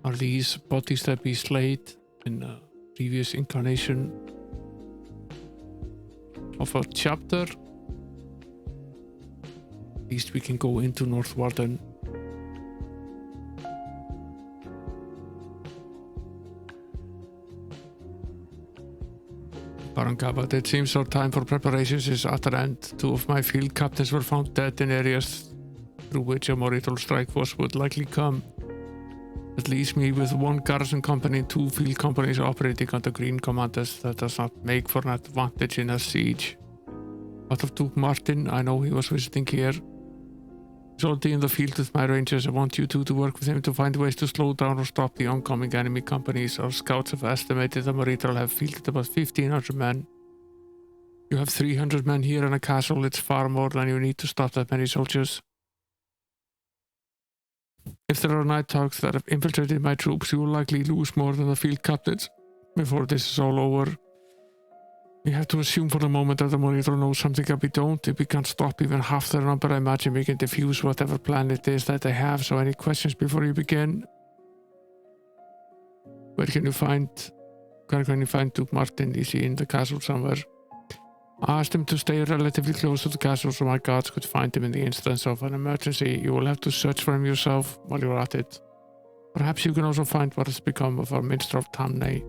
Are these bodies that we slayed in a previous incarnation of a chapter? At least we can go into North Warden. But it seems our time for preparations is at an end. 2 of my field captains were found dead in areas through which a mortal strike force would likely come. That leaves me with 1 garrison company and 2 field companies operating under green commanders. That does not make for an advantage in a siege. Out of Duke Martin, I know he was visiting here. He's already in the field with my rangers. I want you two to work with him to find ways to slow down or stop the oncoming enemy companies. Our scouts have estimated the Marital have fielded about 1,500 men. You have 300 men here in a castle. It's far more than you need to stop that many soldiers. If there are night dogs that have infiltrated my troops, you will likely lose more than the field captains before this is all over. We have to assume for the moment that the Monitor knows something that we don't. If we can't stop even half their number, I imagine we can defuse whatever plan it is that they have. So any questions before you begin? Where can you find Duke Martin? Is he in the castle somewhere? I asked him to stay relatively close to the castle so my guards could find him in the instance of an emergency. You will have to search for him yourself while you're at it. Perhaps you can also find what has become of our Minster of Tamnay.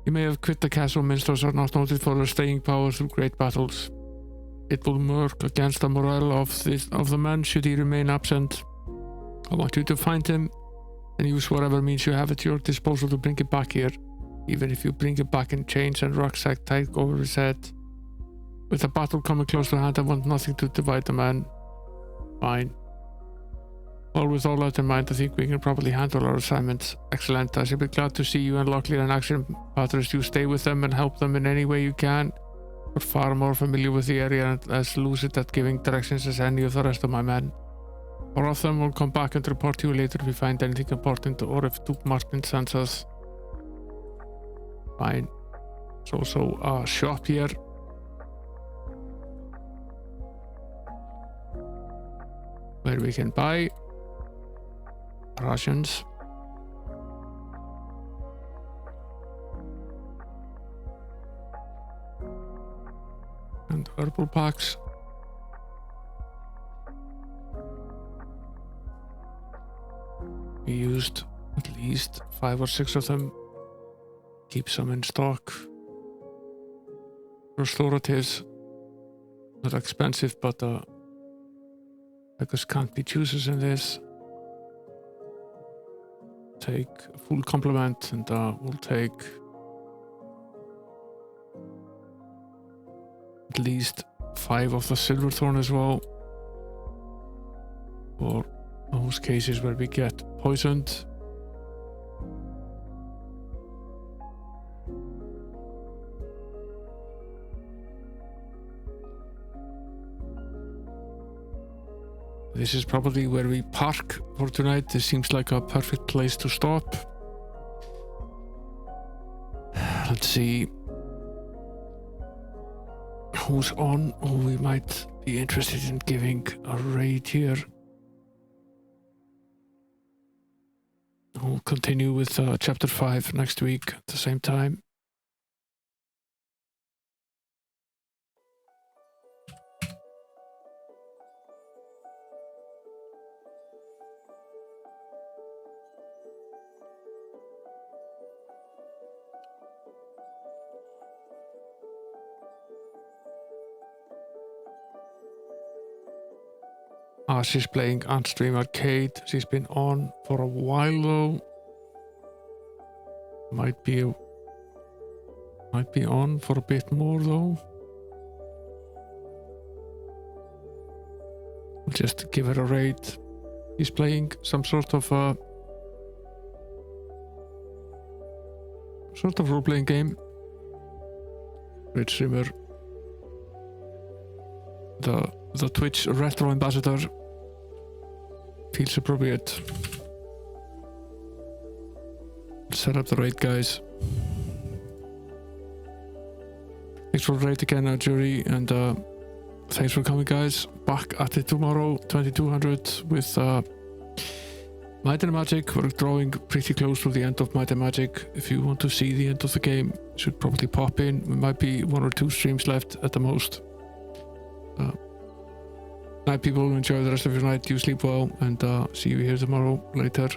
You may have quit the castle. Minsters are not noted for their staying power through great battles. It will work against the morale of the man should he remain absent. I want you to find him and use whatever means you have at your disposal to bring him back here. Even if you bring him back in chains and rucksack tied over his head. With the battle coming close to hand, I want nothing to divide the man. Fine. Well, with all that in mind, I think we can probably handle our assignments. Excellent. I shall be glad to see you and Locklear in action. Patrice, you stay with them and help them in any way you can. You're far more familiar with the area and as lucid at giving directions as any of the rest of my men. More of them will come back and report to you later if we find anything important or if Duke Martin sends us. Fine. There's also a shop here. Where we can buy rations. And herbal packs. We used at least 5 or 6 of them. Keep some in stock. Restoratives. Not expensive, but because can't be choosers in this. Take a full complement and we'll take at least 5 of the Silverthorn as well. For those cases where we get poisoned. This is probably where we park for tonight. This seems like a perfect place to stop. Let's see who's on, who we might be interested in giving a raid here. We'll continue with chapter 5 next week at the same time. She's playing on-stream arcade. She's been on for a while though. Might be on for a bit more though. We'll just give her a raid. She's playing some sort of role-playing game. Great streamer. The Twitch retro ambassador. feels appropriate. Set up the raid, guys. Thanks for the raid again, Jury, and thanks for coming, guys. Back at it tomorrow, 2200 with Might and Magic. We're drawing pretty close to the end of Might and Magic. If you want to see the end of the game, you should probably pop in. There might be 1 or 2 streams left at the most. Night, people. Enjoy the rest of your night. You sleep well, and see you here tomorrow. Later.